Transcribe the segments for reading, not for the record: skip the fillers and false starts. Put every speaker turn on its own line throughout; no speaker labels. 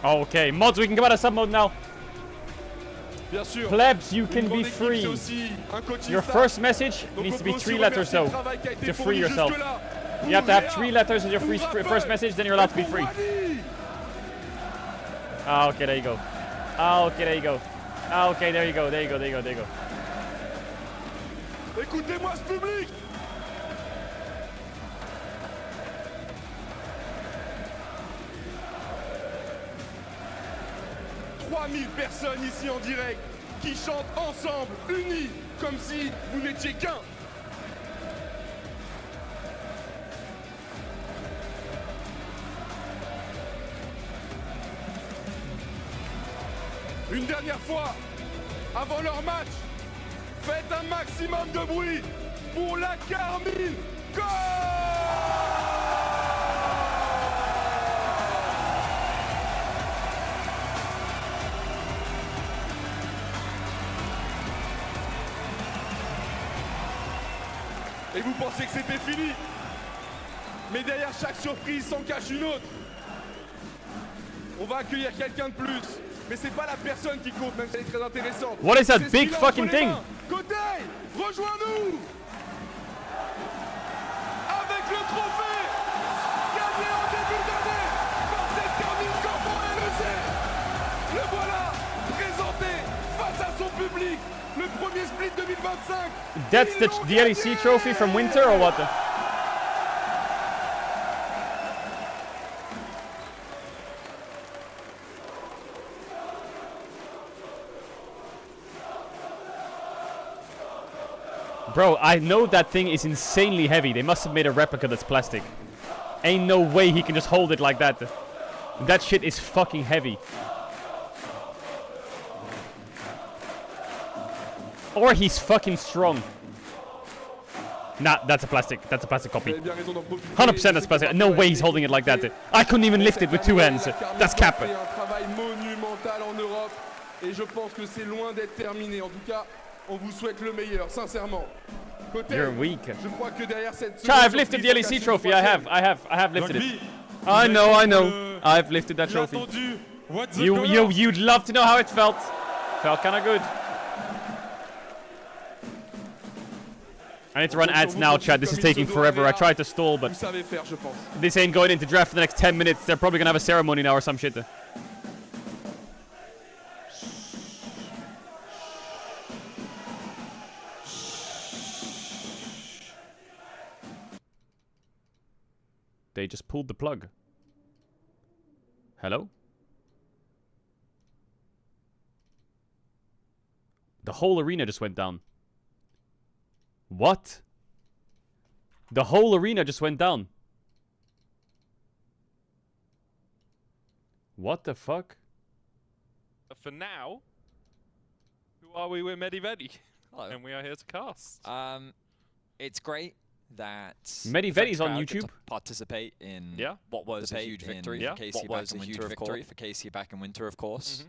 Okay, mods, we can come out of sub mode now.
Bien sûr.
Plebs, you can be free. Your first message needs to be 3 letters though, to free yourself. You have to have 3 letters as your first message, then you're allowed to be free. Ah, okay, there you go. Ah, okay, there you go. Ah, okay, there you go, there you go, there you go, there you go.
Écoutez-moi ce public. 3000 personnes ici en direct qui chantent ensemble, unis, comme si vous n'étiez qu'un. Une dernière fois, avant leur match, faites un maximum de bruit pour la Carmine Goal! Et vous pensez que c'était fini? Mais derrière chaque surprise s'en cache une autre. On va accueillir quelqu'un de plus. Mais c'est pas la personne qui compte, même si elle est très intéressante.
What is that big fucking thing?
Côté, rejoins-nous! Avec le trophée gagné en début d'année par cette Carmine Corporelle EC. Le voilà, présenté face à son public. Le premier split 2025.
That's the LEC trophy from winter or what? Bro, I know that thing is insanely heavy. They must have made a replica that's plastic. Ain't no way he can just hold it like that. That shit is fucking heavy. Or he's fucking strong. Nah, that's a plastic. That's a plastic copy. 100% that's plastic. No way he's holding it like that. I couldn't even lift it with 2 hands. That's cap.
Un travail monumental en Europe. Et je pense que c'est loin d'être terminé. En tout cas, on vous souhaite le meilleur, sincèrement. Côté,
You're weak.
je crois que derrière cette
I've lifted the LEC trophy. I have lifted it. I know. I've lifted that trophy. You'd love to know how it felt. Felt kinda good. I need to run ads now, chat. This is taking forever. I tried to stall, but this ain't going into draft for the next 10 minutes. They're probably gonna have a ceremony now or some shit. They just pulled the plug. Hello? The whole arena just went down. What? The whole arena just went down. What the fuck?
For now, who are we? We're Medivedi. And we are here to cast.
It's great that
Medivedi's on YouTube.
To participate in
what
was a huge victory for KC back in winter, of course. For KC back in winter, of course.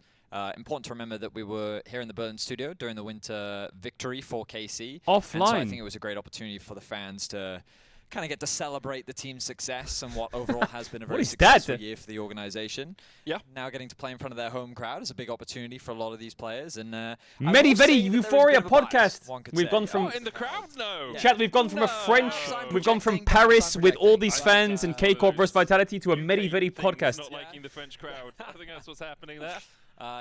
Important to remember that we were here in the Berlin studio during the winter victory for KC.
Offline.
And so I think it was a great opportunity for the fans to kind of get to celebrate the team's success and what overall has been a very successful year for the organization.
Yeah.
Now getting to play in front of their home crowd is a big opportunity for a lot of these players. And
Medivedi Euphoria podcast.
We've
gone from
in the crowd,
chat. We've gone from a French. We've gone from Paris with all these fans and K Corp versus Vitality to a Medivedi podcast.
Not liking the French crowd. I think that's what's happening there.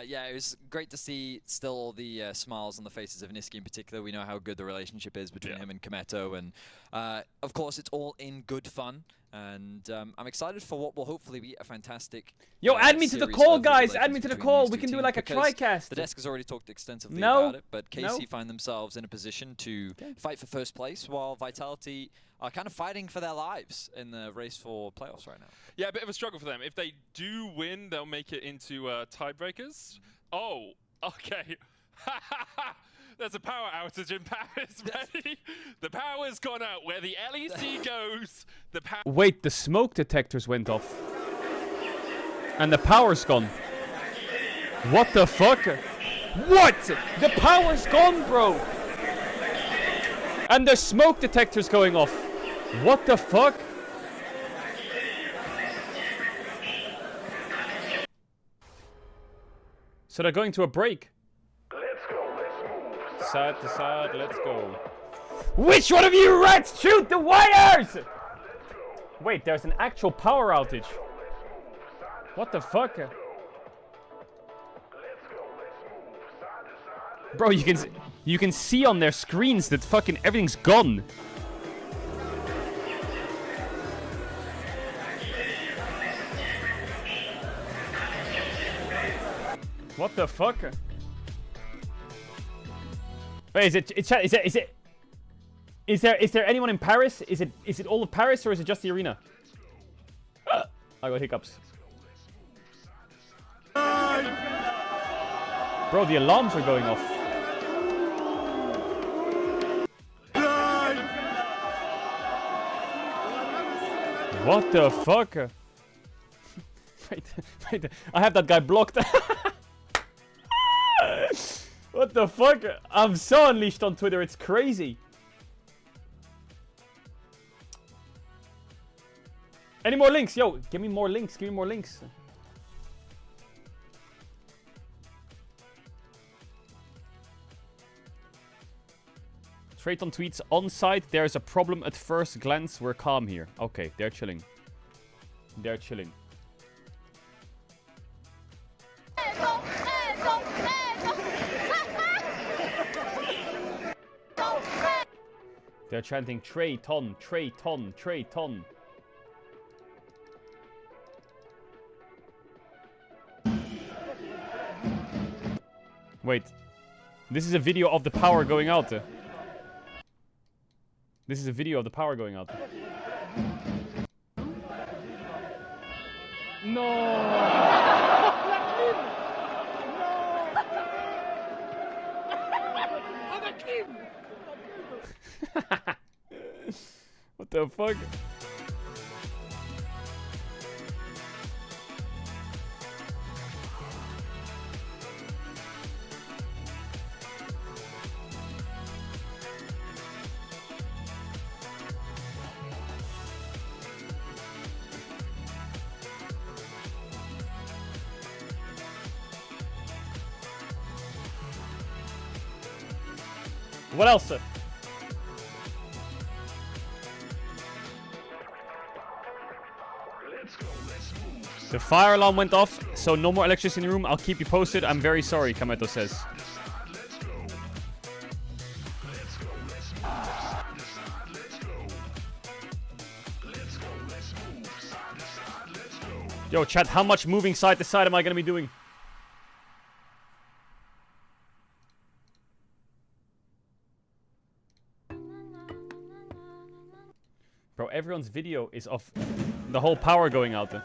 Yeah, it was great to see still all the smiles on the faces of Niski in particular. We know how good the relationship is between him and Kometo, and of course it's all in good fun. And I'm excited for what will hopefully be a fantastic.
Yo, add me to the call, guys. Add me to the call. We can do like a TriCast.
The desk has already talked extensively about it, but KC find themselves in a position to fight for first place, while Vitality are kind of fighting for their lives in the race for playoffs right now.
Yeah, a bit of a struggle for them. If they do win, they'll make it into tiebreakers. Oh, okay. There's a power outage in Paris, Betty. The power's gone out. Where the LEC goes, the power...
Wait, the smoke detectors went off. And the power's gone. What the fuck? What? The power's gone, bro. And the smoke detector's going off. What the fuck? So they're going to a break.
Let's go, let's move.
Side to side, let's go. Which one of you rats shoot the wires? Wait, there's an actual power outage. What the fuck? Bro, you can see on their screens that fucking everything's gone. What the fuck? Wait, is there anyone in Paris? Is it all of Paris or is it just the arena? I got hiccups. Bro, the alarms are going off. What the fuck? Wait, I have that guy blocked. What the fuck? I'm so unleashed on Twitter, it's crazy. Any more links? Yo, give me more links, give me more links. Trayton tweets, on site, there's a problem at first glance, we're calm here. Okay, they're chilling. They're chilling. They're chanting Trayton, Trayton, Trayton. Wait. This is a video of the power going out. This is a video of the power going out. No! What the fuck? What else? The fire alarm went off, so no more electricity in the room. I'll keep you posted. I'm very sorry, Kameto says. Yo, chat, how much moving side to side am I going to be doing? Bro, everyone's video is of the whole power going out there.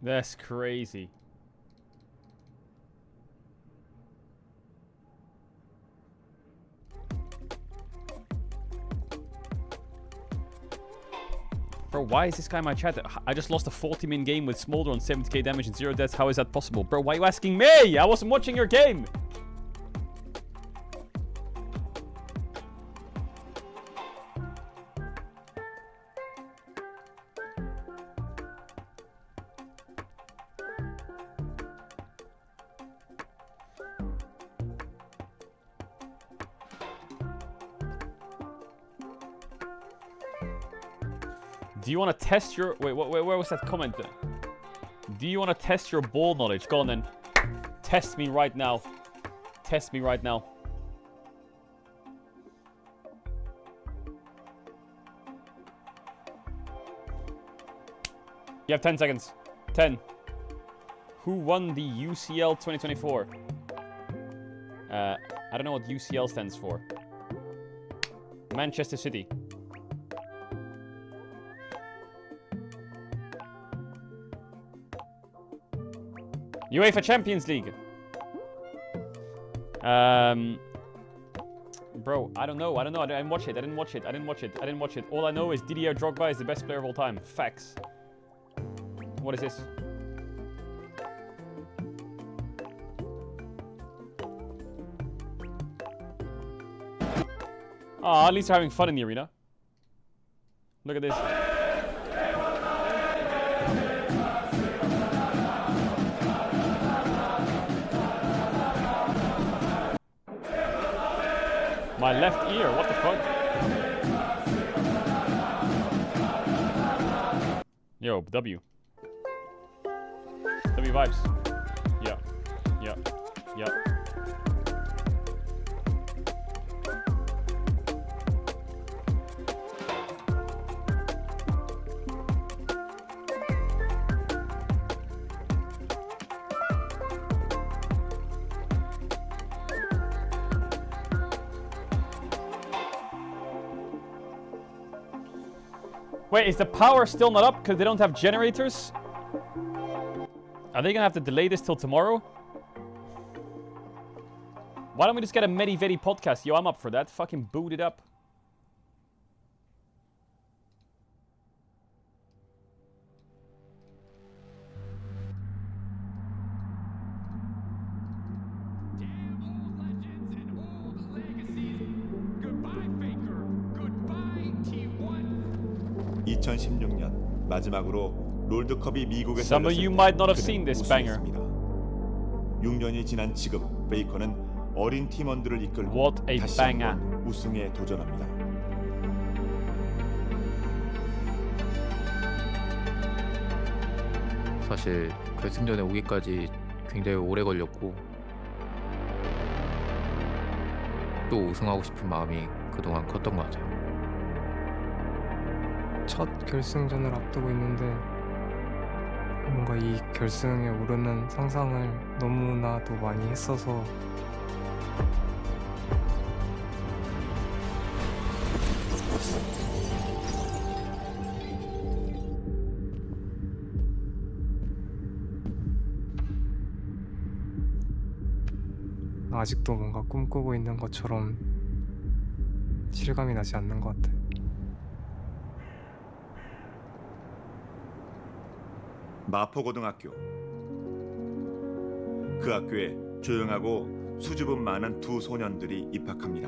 That's crazy. Bro, why is this guy in my chat? I just lost a 40-min game with Smolder on 70k damage and 0 deaths. How is that possible? Bro, why are you asking me? I wasn't watching your game. Do you want to test your... Wait, where was that comment? Do you want to test your ball knowledge? Go on then. Test me right now. Test me right now. You have 10 seconds. 10. Who won the UCL 2024? I don't know what UCL stands for. Manchester City. UEFA Champions League. Bro, I don't know. I didn't watch it. All I know is Didier Drogba is the best player of all time. Facts. What is this? Oh, at least they're having fun in the arena. Look at this. My left ear, what the fuck? Yo, W. W vibes. Yeah. Yeah. Yeah. Wait, is the power still not up because they don't have generators? Are they gonna have to delay this till tomorrow? Why don't we just get a Medi-Vedi podcast? Yo, I'm up for that. Fucking boot it up.
Damn old legends and old legacies. Goodbye, Faker. Goodbye, T1.
2016년 마지막으로 롤드컵이 미국에서
Some of you might not have seen this banger.
6년이 지난 지금 베이커는 어린 팀원들을 이끌고
What a
다시
banger.
한번 우승에 도전합니다.
사실 결승전에 오기까지 굉장히 오래 걸렸고 또 우승하고 싶은 마음이 그동안 컸던 것 같아요.
첫 결승전을 앞두고 있는데 뭔가 이 결승에 오르는 상상을 너무나도 많이 했어서 아직도 뭔가 꿈꾸고 있는 것처럼 실감이 나지 않는 것 같아.
마포고등학교. 그 학교에 조용하고 수줍음 많은 두 소년들이 입학합니다.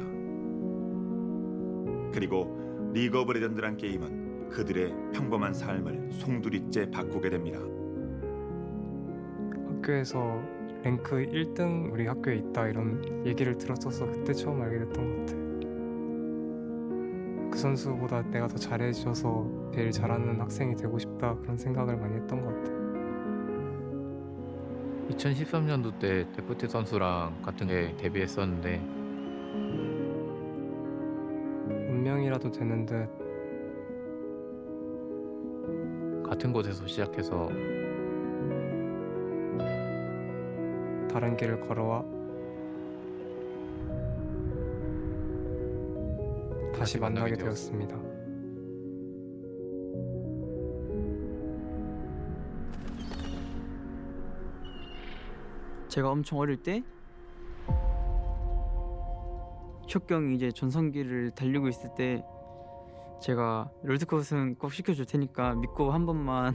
그리고 리그 오브 레전드란 게임은 그들의 평범한 삶을 송두리째 바꾸게 됩니다.
학교에서 랭크 1등 우리 학교에 있다 이런 얘기를 들었어서 그때 처음 알게 됐던 것 같아. 그 선수보다 내가 더 잘해줘서 제일 잘하는 학생이 되고 싶다 그런 생각을 많이 했던 것 같아.
2013년도 때 데프트 선수랑 같은 게 데뷔했었는데
운명이라도 되는 듯
같은 곳에서 시작해서
다른 길을 걸어와 다시 만나게 되었습니다.
제가 엄청 어릴 때 혁경이 이제 전성기를 달리고 있을 때 제가 롤드컵 우승 꼭 시켜줄 테니까 믿고 한 번만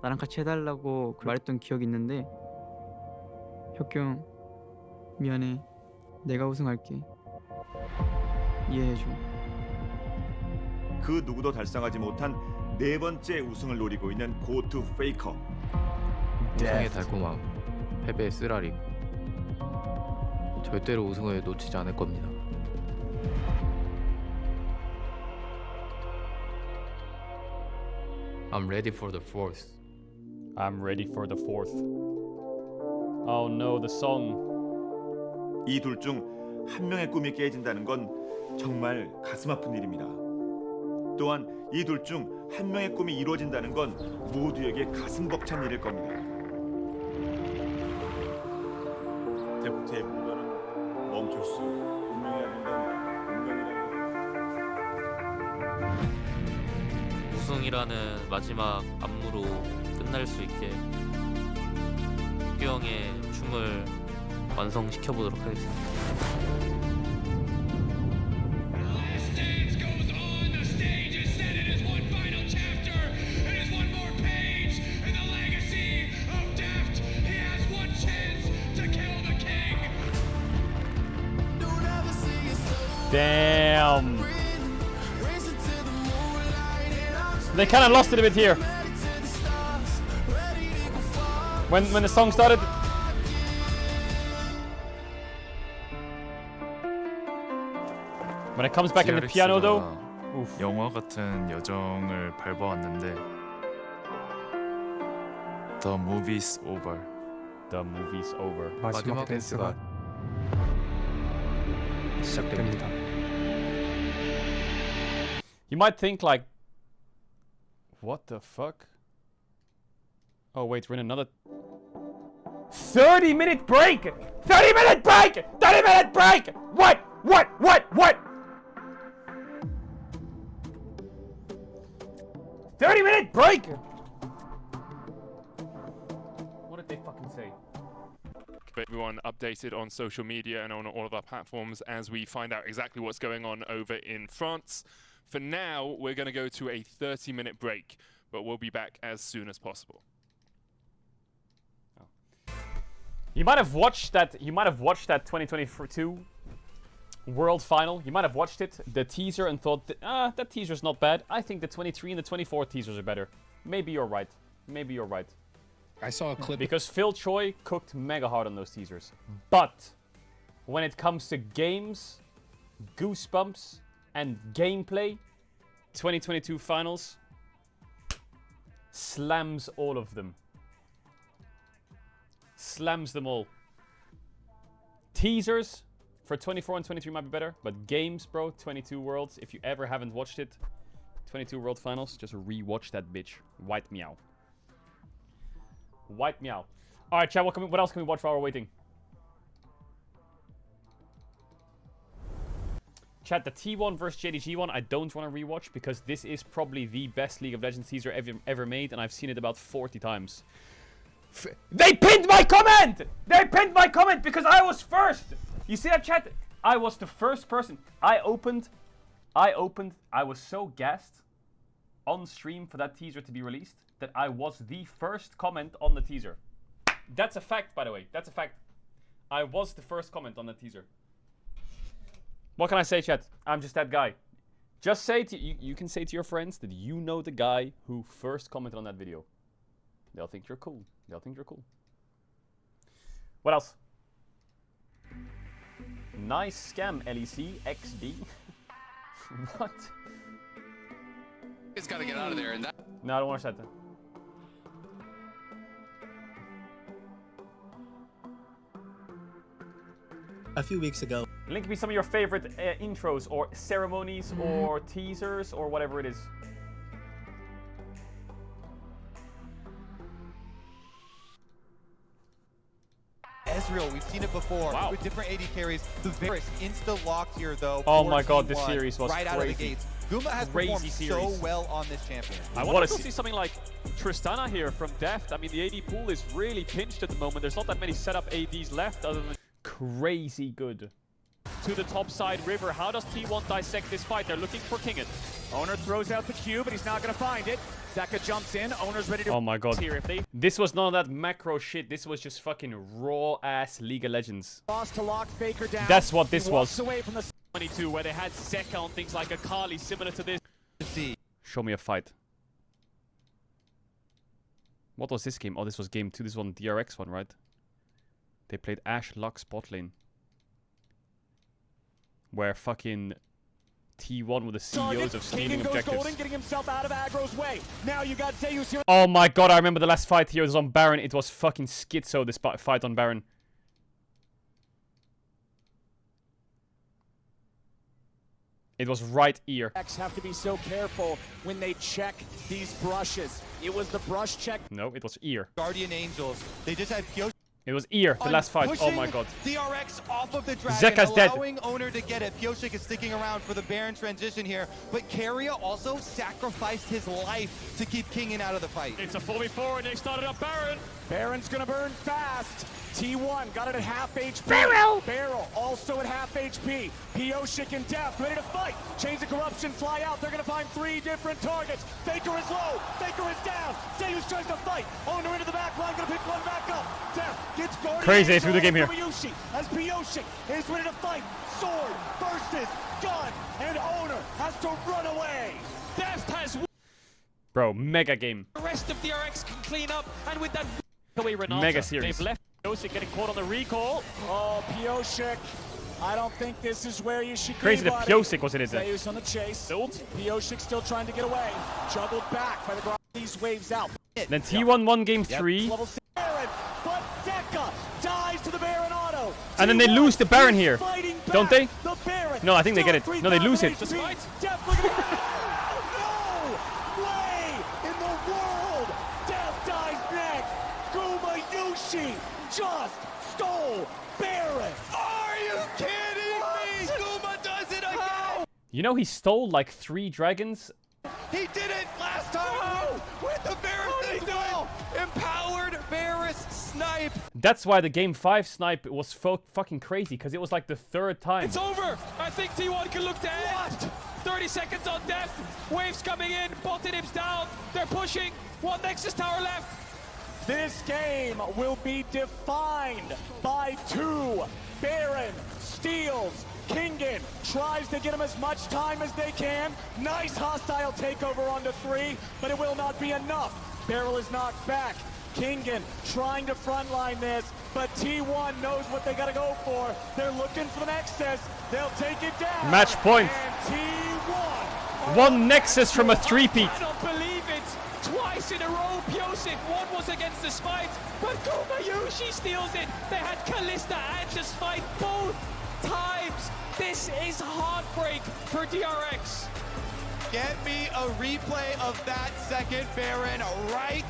나랑 같이 해달라고 말했던 기억이 있는데 혁경 미안해 내가 우승할게 이해해줘.
그 누구도 달성하지 못한 네 번째 우승을 노리고 있는 고투 페이커.
우승의 달콤함, 패배의 쓰라림. 절대로 우승을 놓치지 않을 겁니다. I'm ready for the fourth.
I'm ready for the fourth. Oh no, the song.
이 둘 중 한 명의 꿈이 깨진다는 건 정말 가슴 아픈 일입니다. 또한 이 둘 중 한 명의 꿈이 이루어진다는 건 모두에게 가슴 벅찬 일일 겁니다. 데프트의 분별은 멈출 수 운명이라 된다는 운명이라는
우승이라는 마지막 안무로 끝날 수 있게 혁경의 춤을 완성시켜 보도록 하겠습니다.
Goes on, the stage is set, it is one final chapter, it is one more page in the legacy
Damn. They kind of lost it a bit here. When the song started. When it comes back in the piano though. Oof.
영화 같은 여정을 밟아왔는데 The movie's over.
The movie's over.
마지막 댄스가 시작됩니다.
You might think like, what the fuck? Oh wait, we're in another 30-minute break! 30-minute break! 30-minute break! What? 30-minute break! What did they fucking say?
Everyone updated on social media and on all of our platforms as we find out exactly what's going on over in France. For now, we're going to go to a 30-minute break, but we'll be back as soon as possible.
You might have watched that 2022 World Final. You might have watched it, the teaser, and thought, that teaser's not bad. I think the 23 and the 24 teasers are better. Maybe you're right. Maybe you're right.
I saw a clip
because Phil Choi cooked mega hard on those teasers. But when it comes to games, goosebumps, and gameplay, 2022 finals slams all of them. Slams them all. Teasers for 24 and 23 might be better, but games, bro, 22 Worlds, if you ever haven't watched it, 22 World Finals, just re-watch that bitch. White meow. White meow. Alright, chat, what else can we watch while we're waiting? Chat, the T1 versus JDG one, I don't want to rewatch because this is probably the best League of Legends teaser ever made, and I've seen it about 40 times. They pinned my comment! They pinned my comment because I was first! You see that, chat? I was the first person. I opened. I was so gassed on stream for that teaser to be released that I was the first comment on the teaser. That's a fact, by the way. That's a fact. I was the first comment on the teaser. What can I say, chat? I'm just that guy. Just say to you can say to your friends that you know the guy who first commented on that video. They'll think you're cool. They'll think you're cool. What else? Nice scam, LEC XD. What?
It's got to get out of there, and that.
No, I don't want to watch that.
A few weeks ago.
Link me some of your favorite intros or ceremonies or teasers or whatever it is.
Ezreal, we've seen it before with different AD carries. The Varus insta-locked here, though.
Oh my god, this series was
right
crazy.
Out of the gates. Guma has performed so well on this champion.
I want to see something like Tristana here from Deft. I mean, the AD pool is really pinched at the moment. There's not that many setup ADs left other than...
Crazy good.
To the top side river. How does T1 dissect this fight? They're looking for King It.
Owner throws out the cube, but he's not going to find it. Zeka jumps in. Owner's ready to...
Oh my god.
Here if they...
This was none of that macro shit. This was just fucking raw-ass League of Legends.
Lost to lock Faker down.
That's what this was.
Away from the
22 where they had Zeka on things like Akali, similar to this.
Show me a fight. What was this game? Oh, this was game 2. This one, DRX one, right? They played Ashe Lux bot lane. Where fucking T1 were the CEOs of stealing objectives.
Golden, getting himself out of aggro's way. Now you got Zeus here.
Oh my god, I remember the last fight here was on Baron. It was fucking schizo, this fight on Baron. It was right ear.
Have to be so careful when they check these brushes. It was the brush check.
No, it was ear.
Guardian Angels. They just had Pio.
It was ear, the last fight. Oh my god.
DRX off of the dragon,
Zeka's
allowing
dead.
Owner to get it. Pioshik is sticking around for the Baron transition here, but Keria also sacrificed his life to keep Kingin out of the fight.
It's a 4v4 and they started up Baron.
Baron's gonna burn fast. T1 got it at half HP. Barrel also at half HP. Pioshik and Def ready to fight. Chains of Corruption fly out. They're going to find 3 different targets. Faker is low. Faker is down. Zeus tries to fight. Owner into the back line. Going to pick one back up. Def gets guarded.
Crazy through the game here.
As Pioshik is ready to fight. Sword versus gun. And Owner has to run away.
Def has...
Bro, mega game.
The rest of DRX can clean up, and with that away Renata,
Mega series.
they've left Pioshik getting caught on the recall.
Oh, Pioshik. I don't think this is where you should
Crazy
be,
that
buddy.
Pioshik was in it.
Zeus on the chase. Pioshik still trying to get away. Juggled back by the ground. These waves out.
Then T1 won game 3.
Level 6 Baron, but Zeka dies to the Baron auto.
And then they lose the Baron here. Don't they?
The Baron.
No, I think they get it. No, they lose it.
No way in the world. Death dies next. Gumayushi just stole Baron.
Are you kidding me? Guma does it again.
You know he stole like 3 dragons?
He did it last time with the Varus as well. Empowered Varus snipe.
That's why the game 5 snipe was fucking crazy, because it was like the 3rd time.
It's over. I think T1 can look to end. 30 seconds on Def. Waves coming in. Bottom's down. They're pushing. 1 Nexus tower left.
This game will be defined by 2. Baron steals. Kingen tries to get him as much time as they can. Nice hostile takeover onto 3, but it will not be enough. Barrel is knocked back. Kingen trying to frontline this, but T1 knows what they gotta go for. They're looking for the Nexus. They'll take it down.
Match point.
And T1.
1 Nexus from a 3-peat.
I don't believe it. Twice in a row, Pioshik. One was against the Smite, but Gumayushi steals it. They had Kalista and the Smite both times. This is heartbreak for DRX.
Get me a replay of that second Baron right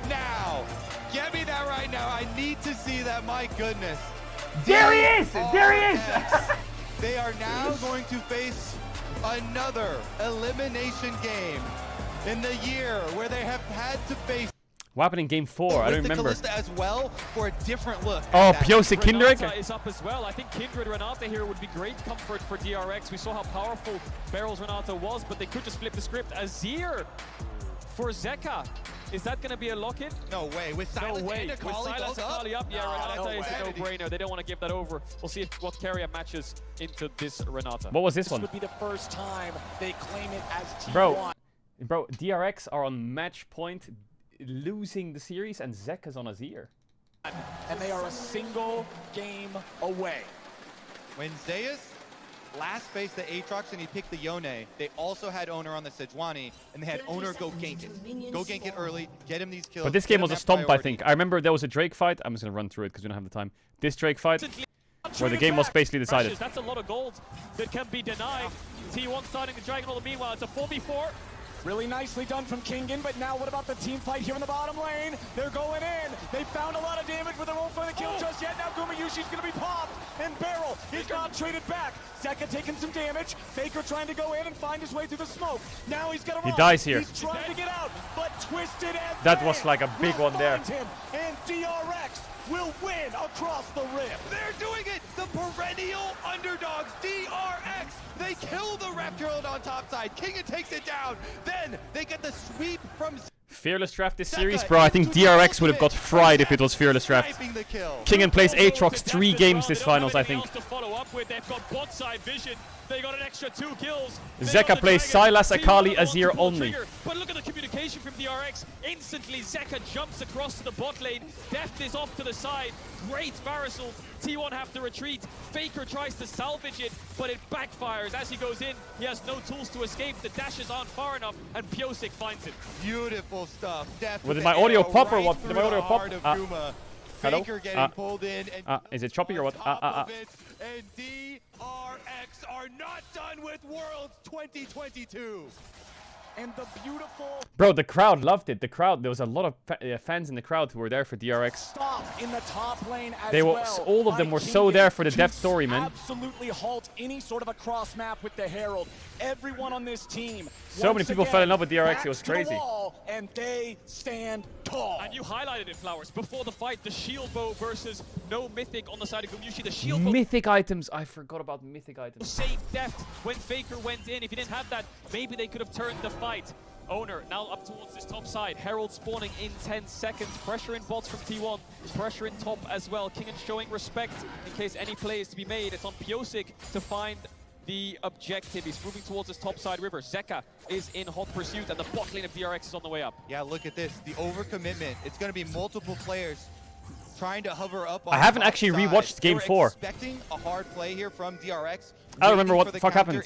now. Get me that right now. I need to see that. My goodness.
There he is! There he is!
They are now going to face another elimination game in the year where they have had to face
What happened in game 4? I don't remember.
Kalista as well for a different look.
Oh, Pioshik Kindred?
Renata is up as well. I think Kindred Renata here would be great comfort for DRX. We saw how powerful Barrel's Renata was, but they could just flip the script. Azir for Zeka. Is that going to be a lock-in?
No way. With Silas and
With
Akali
Silas
both
Akali up, yeah, Renata
no
is a
way.
no-brainer. They don't want to give that over. We'll see what carrier matches into this Renata.
What was this one?
This would be the first time they claim it as T1.
Bro, DRX are on match point, losing the series, and Zeka's on Azir.
And they are a single game away.
When Zeus last faced the Aatrox and he picked the Yone, they also had Owner on the Sejuani, and they had Owner go gank it. Go gank it early, get him these kills.
But this game was a stomp, I
priority.
think. I remember there was a Drake fight. I'm just going to run through it because we don't have the time. This Drake fight, where the game was basically decided.
That's a lot of gold that can be denied. T1 starting the Dragon Roll. Meanwhile, it's a 4v4.
Really nicely done from Kingen, but now what about the team fight here in the bottom lane? They're going in. They found a lot of damage, but they won't find the kill just yet. Now Gumayushi's going to be popped, and Barrel is not traded back. Zeka taking some damage. Faker trying to go in and find his way through the smoke. Now he's got to run.
He dies here.
He's trying to get out, but Twisted and
That was like a big one there.
him, and DRX will win across the rim.
They're doing it! The perennial underdogs, DRX! They kill the Raptor on top side. Kingen takes it down. Then they get the sweep from
Fearless draft this series, bro. I think DRX would have got fried if it was Fearless draft. Kingen plays Aatrox 3 games this finals, I think.
To follow up with. They've got bot side vision. They got an extra 2 kills.
Zeka plays Sylas, Akali, Azir only.
But look at the communication from DRX. Instantly, Zeka jumps across to the bot lane. Deft is off to the side. Great Varusel. T1 have to retreat. Faker tries to salvage it, but it backfires. As he goes in, he has no tools to escape. The dashes aren't far enough, and Pioshik finds it.
Beautiful stuff. Deft
Did
with
my
the
audio
arrow
pop or
right
what? Did my
through
audio
the
pop?
heart of Guma.
Hello?
Faker getting pulled in. And
is it choppy or what?
and DRX are not done with Worlds 2022.
And the beautiful
Bro, the crowd loved it. The crowd, there was a lot of fans in the crowd who were there for DRX.
stop in the top lane as
They were,
well.
all of them were so there for the Deft story, man.
Absolutely halt any sort of a cross map with the Herald. Everyone on this team.
So many people fell in love with DRX, it was
backs to the
crazy.
wall, and they stand tall. call.
And you highlighted it, Flowers. Before the fight, the shield bow versus no mythic on the side of Gumyushi. The shield bow...
Mythic items. I forgot about mythic items.
Saved Deft when Faker went in. If he didn't have that, maybe they could have turned the fight. Owner now up towards this top side. Herald spawning in 10 seconds. Pressure in bots from T1. Pressure in top as well. Kingen showing respect in case any play is to be made. It's on Piosik to find the objective. He's moving towards this top side river. Zeka is in hot pursuit and the bot lane of DRX is on the way up.
Yeah, look at this. The overcommitment. It's going to be multiple players trying to hover up on
I haven't actually rewatched game 4.
Expecting a hard play here from DRX.
I don't remember what the fuck happened.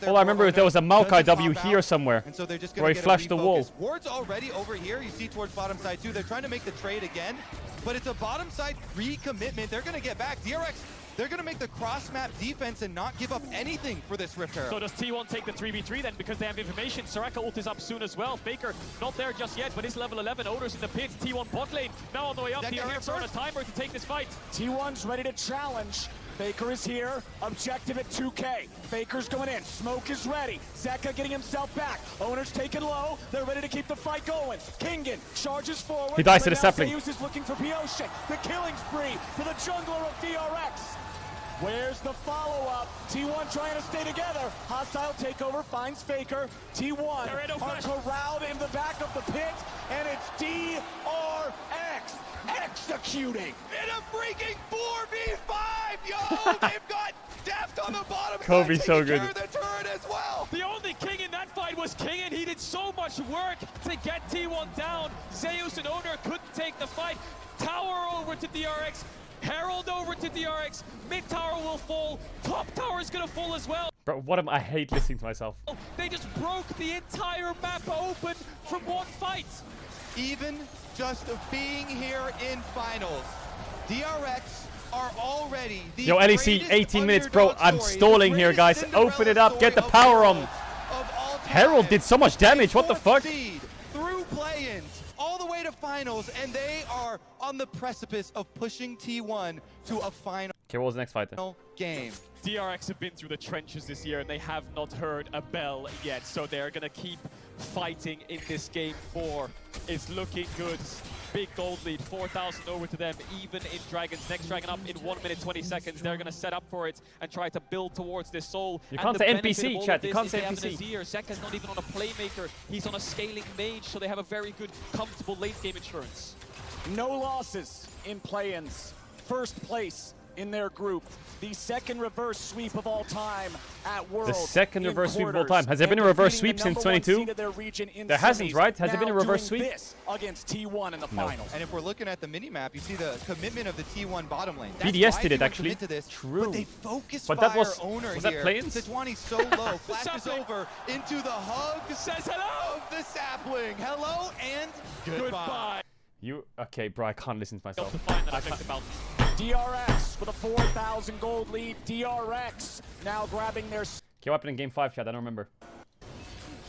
All I remember is there was a Maokai W here somewhere,
and so they're just
where he flashed the wall.
Ward's already over here. You see towards bottom side too. They're trying to make the trade again, but it's a bottom side recommitment. They're going to get back. DRX, they're going to make the cross-map defense and not give up anything for this Rift Herald.
So does T1 take the 3v3 then because they have information? Soraka ult is up soon as well. Faker not there just yet, but it's level 11. Owners in the pit. T1 bot lane now on the way up. DRX are on a timer to take this fight.
T1's ready to challenge. Faker is here. Objective at 2K. Faker's going in. Smoke is ready. Zeka getting himself back. Owner's taken low. They're ready to keep the fight going. Kingen charges forward.
He dies to the sapling.
Zeus is looking for Piosik. The killing spree for the jungler of DRX. Where's the follow-up? T1 trying to stay together. Hostile takeover finds Faker. T1 are corralled in the back of the pit, and it's DRX executing.
In a freaking 4v5, yo! They've got Deft on the bottom
Kobe's
side,
so
taking
good.
care of the turret as well.
The only king in that fight was Kingen. He did so much work to get T1 down. Zeus and Owner couldn't take the fight. Tower over to DRX. Herald over to DRX. Mid tower will fall. Top tower is gonna fall as well.
Bro, I hate listening to myself.
They just broke the entire map open from one fight.
Even just being here in finals, DRX are already the
Yo, LEC, 18 minutes, bro. I'm stalling here, guys. Open it up. Get the power on. Herald did so much damage. What the fuck?
Through play-ins, all the way to finals, and they are on the precipice of pushing T1 to a final
Okay, what was the next fight then?
game.
DRX have been through the trenches this year and they have not heard a bell yet, so they're gonna keep fighting in this game 4. It's looking good. Big gold lead, 4,000 over to them, even in Dragons. Next Dragon up in 1 minute 20 seconds. They're gonna set up for it and try to build towards this soul.
You can't say NPC, chat. You can't say
NPC.
NPC.
Zeka's not even on a playmaker. He's on a scaling mage, so they have a very good, comfortable late game insurance.
No losses in play-ins. First place in their group. The second reverse sweep of all time at World.
The second reverse sweep of all time. Has there been a reverse sweep since 22? There hasn't, right? Has there been a reverse sweep?
Against T1 in the finals.
And if we're looking at the mini-map, you see the commitment of the T1 bottom lane.
BDS did it, actually.
True. But they focus
but that was
Owner
that
here.
play-ins?
Sejuani's so low. Flashes over into the hug.
Says hello
of the sapling. Hello and goodbye.
You okay, bro? I can't listen to myself.
DRX with a 4,000 gold lead. DRX now grabbing their.
Okay, what happened in game 5, chat? I don't remember.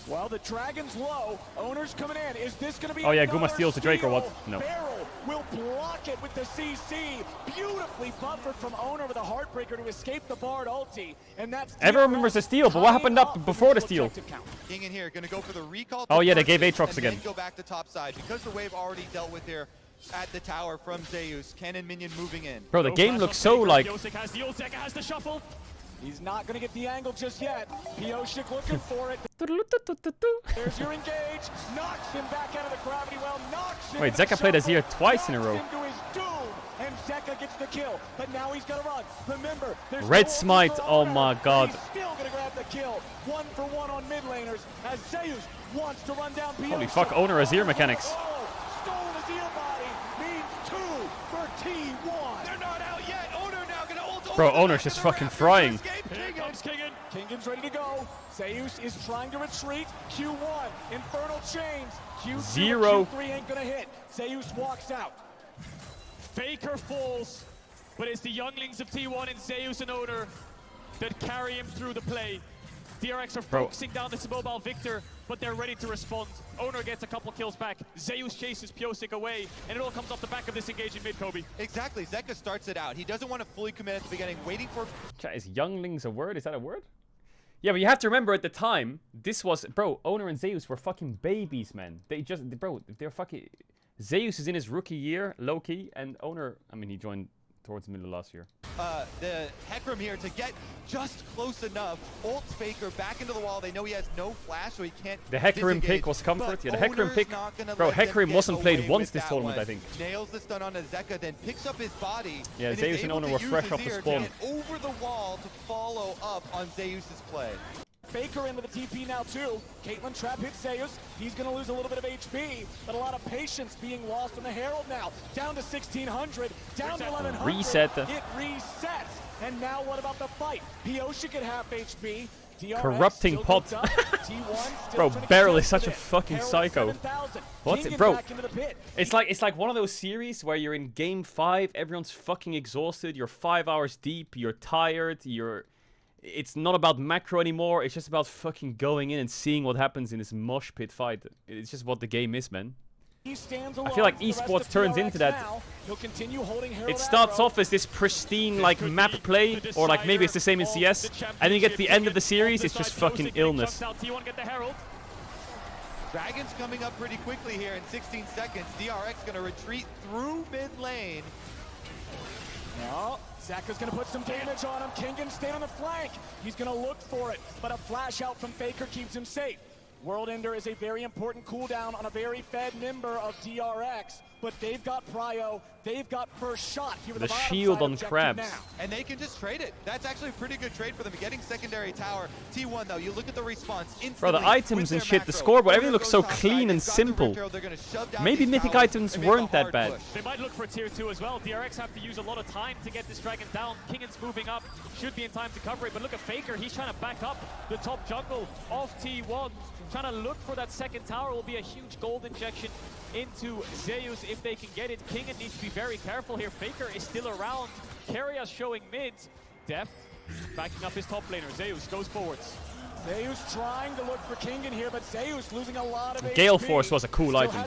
Well, the Dragon's low. Owner's coming in. Is this going to be?
Oh yeah, Guma steals the Drake or what? No.
Barrel will block it with the CC. Beautifully buffered from Owner with a Heartbreaker to escape the Bard ulti, and that's.
Everyone remembers the steal, but what happened up before the steal?
King in here, gonna go for the recall.
Oh yeah, they gave Aatrox again.
Go back to top side because the wave already dealt with here at the tower from Zeus. Cannon minion moving in.
Bro, the game looks so like.
Piosik has the ult, Zeka has the shuffle.
He's not going to get the angle just yet. Piosik looking for it. There's your engage. Knocks him back out of the gravity well. Knocks him.
Wait, Zeka played Azir twice in a row.
Knocks him to his doom, and Zeka gets the kill. But now he's going to run. Remember, there's
Red
no
Smite. Oh my god.
He's still going to grab the kill. 1-for-1 on mid laners as Zeus wants to run down Piosik.
Holy fuck, Owner Azir mechanics.
Oh, stolen Azir body means 2 for T1.
They're not out yet. Owner now going to ult.
Bro, Owner's just fucking frying.
Here comes Kingen.
Kingen's ready to go. Zeus is trying to retreat. Q1, Infernal Chains. Q2,
Zero.
Q3 ain't gonna hit. Zeus walks out.
Faker falls, but it's the younglings of T1 and Zeus and Owner that carry him through the play. DRX are focusing down this mobile Victor, but they're ready to respond. Owner gets a couple kills back. Zeus chases Piosik away, and it all comes off the back of this engage in mid, Kobe.
Exactly. Zeka starts it out. He doesn't want to fully commit at the beginning, waiting for...
Chat, is younglings a word? Is that a word? Yeah, but you have to remember at the time, this was... Bro, Owner and Zeus were fucking babies, man. They just... Bro, they're fucking... Zeus is in his rookie year, low-key, and Owner, I mean, he joined towards the middle of last year.
The Hecarim here to get just close enough. Ults Faker back into the wall. They know he has no flash, so he can't.
The Hecarim pick was comfort. Yeah, the Hecarim pick. Bro, Hecarim wasn't played once this tournament, I think.
Nails the stun on Zeka, then picks up his body.
Yeah, Zeus and Owner were fresh off the spawn.
Over the wall to follow up on Zeus's play.
Faker into the TP now too. Caitlyn trap hits Zeus. He's gonna lose a little bit of HP, but a lot of patience being lost on the Herald now. Down to 1600, down to 1100.
Reset.
It resets. And now what about the fight? Pioshik at half HP. DRX
Corrupting pot. Bro, Beryl is such a fucking psycho. What's it, bro? It's like one of those series where you're in game 5, everyone's fucking exhausted, you're 5 hours deep, you're tired, it's not about macro anymore, it's just about fucking going in and seeing what happens in this mosh pit fight. It's just what the game is, man. I feel like esports turns into that. It starts off as this pristine like map play, or like maybe it's the same in CS, and then you get to the end of the series, it's just fucking illness.
Dragon's coming up pretty quickly here in 16 seconds. DRX gonna retreat through mid lane.
No, Zeka's gonna put some damage on him. Kingen stay on the flank. He's gonna look for it, but a flash out from Faker keeps him safe. World Ender is a very important cooldown on a very fed member of DRX, but they've got prio, they've got first shot here with
the shield on Crabs.
Now. And they can just trade it. That's actually a pretty good trade for them. Getting secondary tower. T1 though, you look at the response instantly.
Bro, the items and shit, the scoreboard, everything looks so clean and simple. Maybe mythic items weren't that bad.
They might look for tier 2 as well. DRX have to use a lot of time to get this dragon down. Kingen's moving up, should be in time to cover it, but look at Faker, he's trying to back up the top jungle of T1. Trying to look for that second tower will be a huge gold injection into Zeus if they can get it. Kingen needs to be very careful here. Faker is still around. Keria showing mid. Def backing up his top laner. Zeus goes forwards.
Zeus trying to look for Kingen here, but Zeus losing a lot of HP.
Gale Force was a cool item.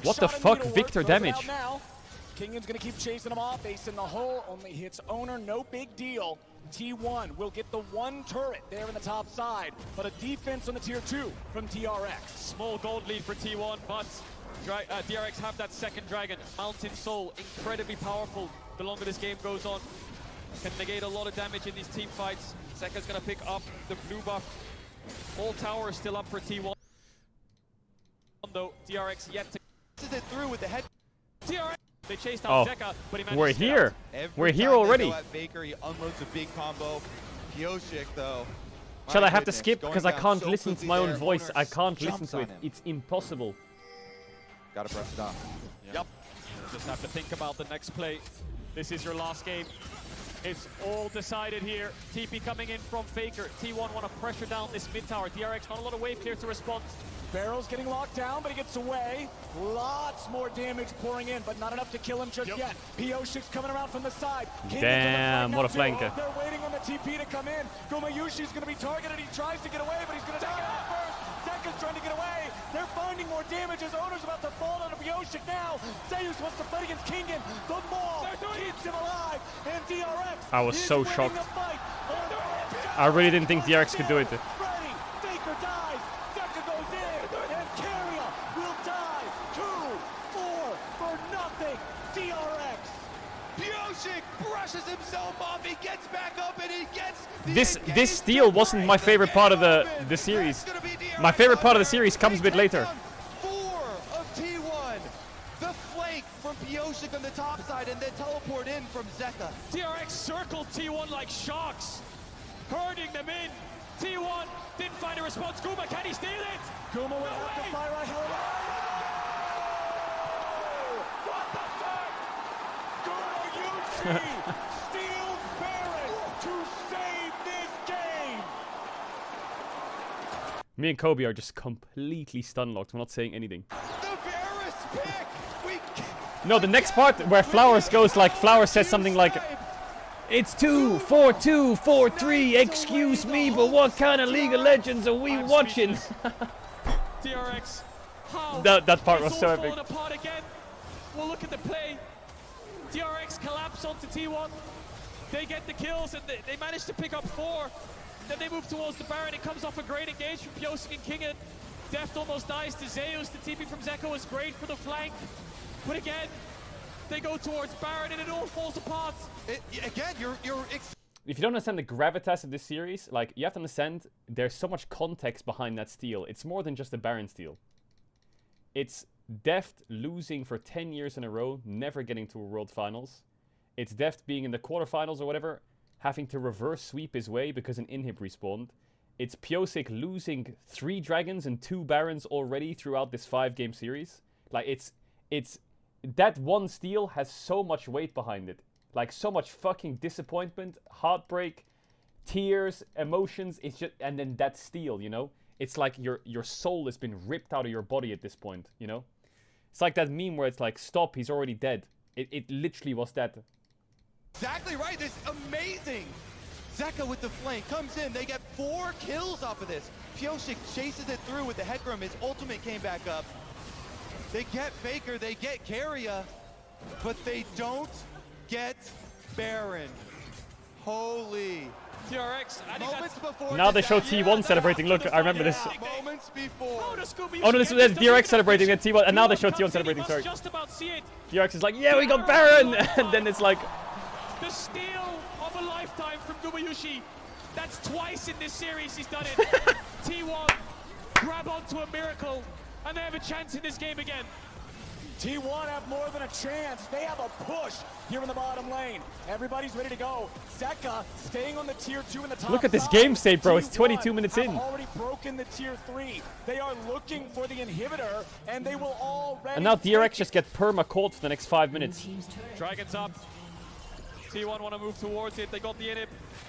What the fuck? Victor damage.
Kingen's gonna keep chasing him off. Ace in the hole, only hits Owner, no big deal. T1 will get the one turret there in the top side, but a defense on the tier 2 from DRX.
Small gold lead for T1, but DRX have that second dragon. Mountain Soul, incredibly powerful the longer this game goes on. Can negate a lot of damage in these team fights. Zeka's gonna pick up the blue buff. All tower is still up for T1. Though DRX yet to...
This is it through with the head.
DRX! They chased out Zeka, but he managed
we're
to
here. We're here already.
Faker, he unloads a big combo. Pioshik, though.
Shall I have to skip because I can't listen to my own voice? I can't listen to it. It's impossible.
Gotta press it off.
Yep. Just have to think about the next play. This is your last game. It's all decided here. TP coming in from Faker. T1 want to pressure down this mid tower. DRX not a lot of wave clear to respond.
Barrel's getting locked down, but he gets away. Lots more damage pouring in, but not enough to kill him just yet. Pioshik's coming around from the side.
Damn, what a flanker.
They're waiting on the TP to come in. Gumayushi's going to be targeted. He tries to get away, but he's going to take it out first. Zeka's trying to get away. They're finding more damage as Owner's about to fall out of Pioshik now. Zeus wants to fight against Kingen. The maul keeps him alive, and DRX
I was so shocked. I really didn't think DRX could do it.
Faker dies. Zeka goes in, and Keria will die. 2-4 for nothing. DRX.
Pioshik brushes himself off. He gets back up, and he gets
this steal wasn't my favorite part of the series. My favorite part of the series comes a bit later.
4 of T1. The flank from Pioshik on the top side, and then teleport in from Zeka.
DRX circled T1 like sharks, herding them in. T1 didn't find a response. Guma, can he steal it?
Guma will have to fire a hell. What the fuck? Gumayushi steals Baron to save this game.
Me and Kobe are just completely stun locked. We're not saying anything.
The Varus pick.
No, the next part where Flowers goes like, Flowers says something like, it's 2-4-2, 4-3, excuse me, but what kind of League of Legends are we watching?
DRX, how?
That part was so epic.
Apart again. We'll look at the play. DRX collapse onto T1. They get the kills and they manage to pick up 4. Then they move towards the Baron. It comes off a great engage from Pioshik and Kingen. Deft almost dies to Zeus. The TP from Zeka was great for the flank. But again, they go towards Baron and it all falls apart.
Again, you're
if you don't understand the gravitas of this series, like, you have to understand there's so much context behind that steal. It's more than just a Baron steal. It's Deft losing for 10 years in a row, never getting to a World Finals. It's Deft being in the quarterfinals or whatever, having to reverse sweep his way because an inhib respawned. It's Pyosik losing 3 Dragons and 2 Barons already throughout this 5-game series. Like, it's that one steal has so much weight behind it. Like, so much fucking disappointment, heartbreak, tears, emotions. It's just, and then that steal, you know? It's like your soul has been ripped out of your body at this point, you know? It's like that meme where it's like, stop, he's already dead. It literally was that.
Exactly right. This amazing. Zeka with the flank comes in. They get 4 kills off of this. Pyosik chases it through with the Headroom. His ultimate came back up. They get Faker. They get Carrier. But they don't get Baron. Holy.
TRX, moments before
now they show T1 celebrating. Look, I remember this.
Moments before.
Oh no, this was DRX celebrating and T1, and now they show T1 celebrating. Sorry. DRX is like, yeah, we got Baron, and then it's like
the steal of a lifetime from Gumayushi. That's twice in this series he's done it. T1 grab onto a miracle, and they have a chance in this game again.
T1 have more than a chance. They have a push here in the bottom lane. Everybody's ready to go. Zeka staying on the tier 2 in the top.
Look at this
side.
game state, bro. It's 22 minutes
have
in.
Already broken the tier 3. They are looking for the inhibitor, and they will already.
And now DRX just get perma called for the next 5 minutes.
Dragons up. T1 want to move towards it. They got the inhib.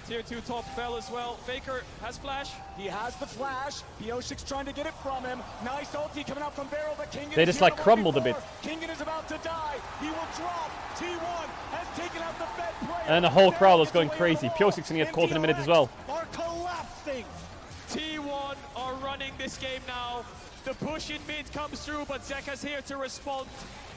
Tier 2 top fell as well. Faker has flash.
He has the flash. Piosik's trying to get it from him. Nice ulti coming out from Barrel, but Kingen.
They just like crumbled a bit.
Kingen is about to die. He will drop. T1 has taken out the Fed player.
And the whole crowd was going crazy. Piosik's gonna get caught in a minute as well.
Are collapsing.
T1 are running this game now. The push in mid comes through, but Zeka's here to respond.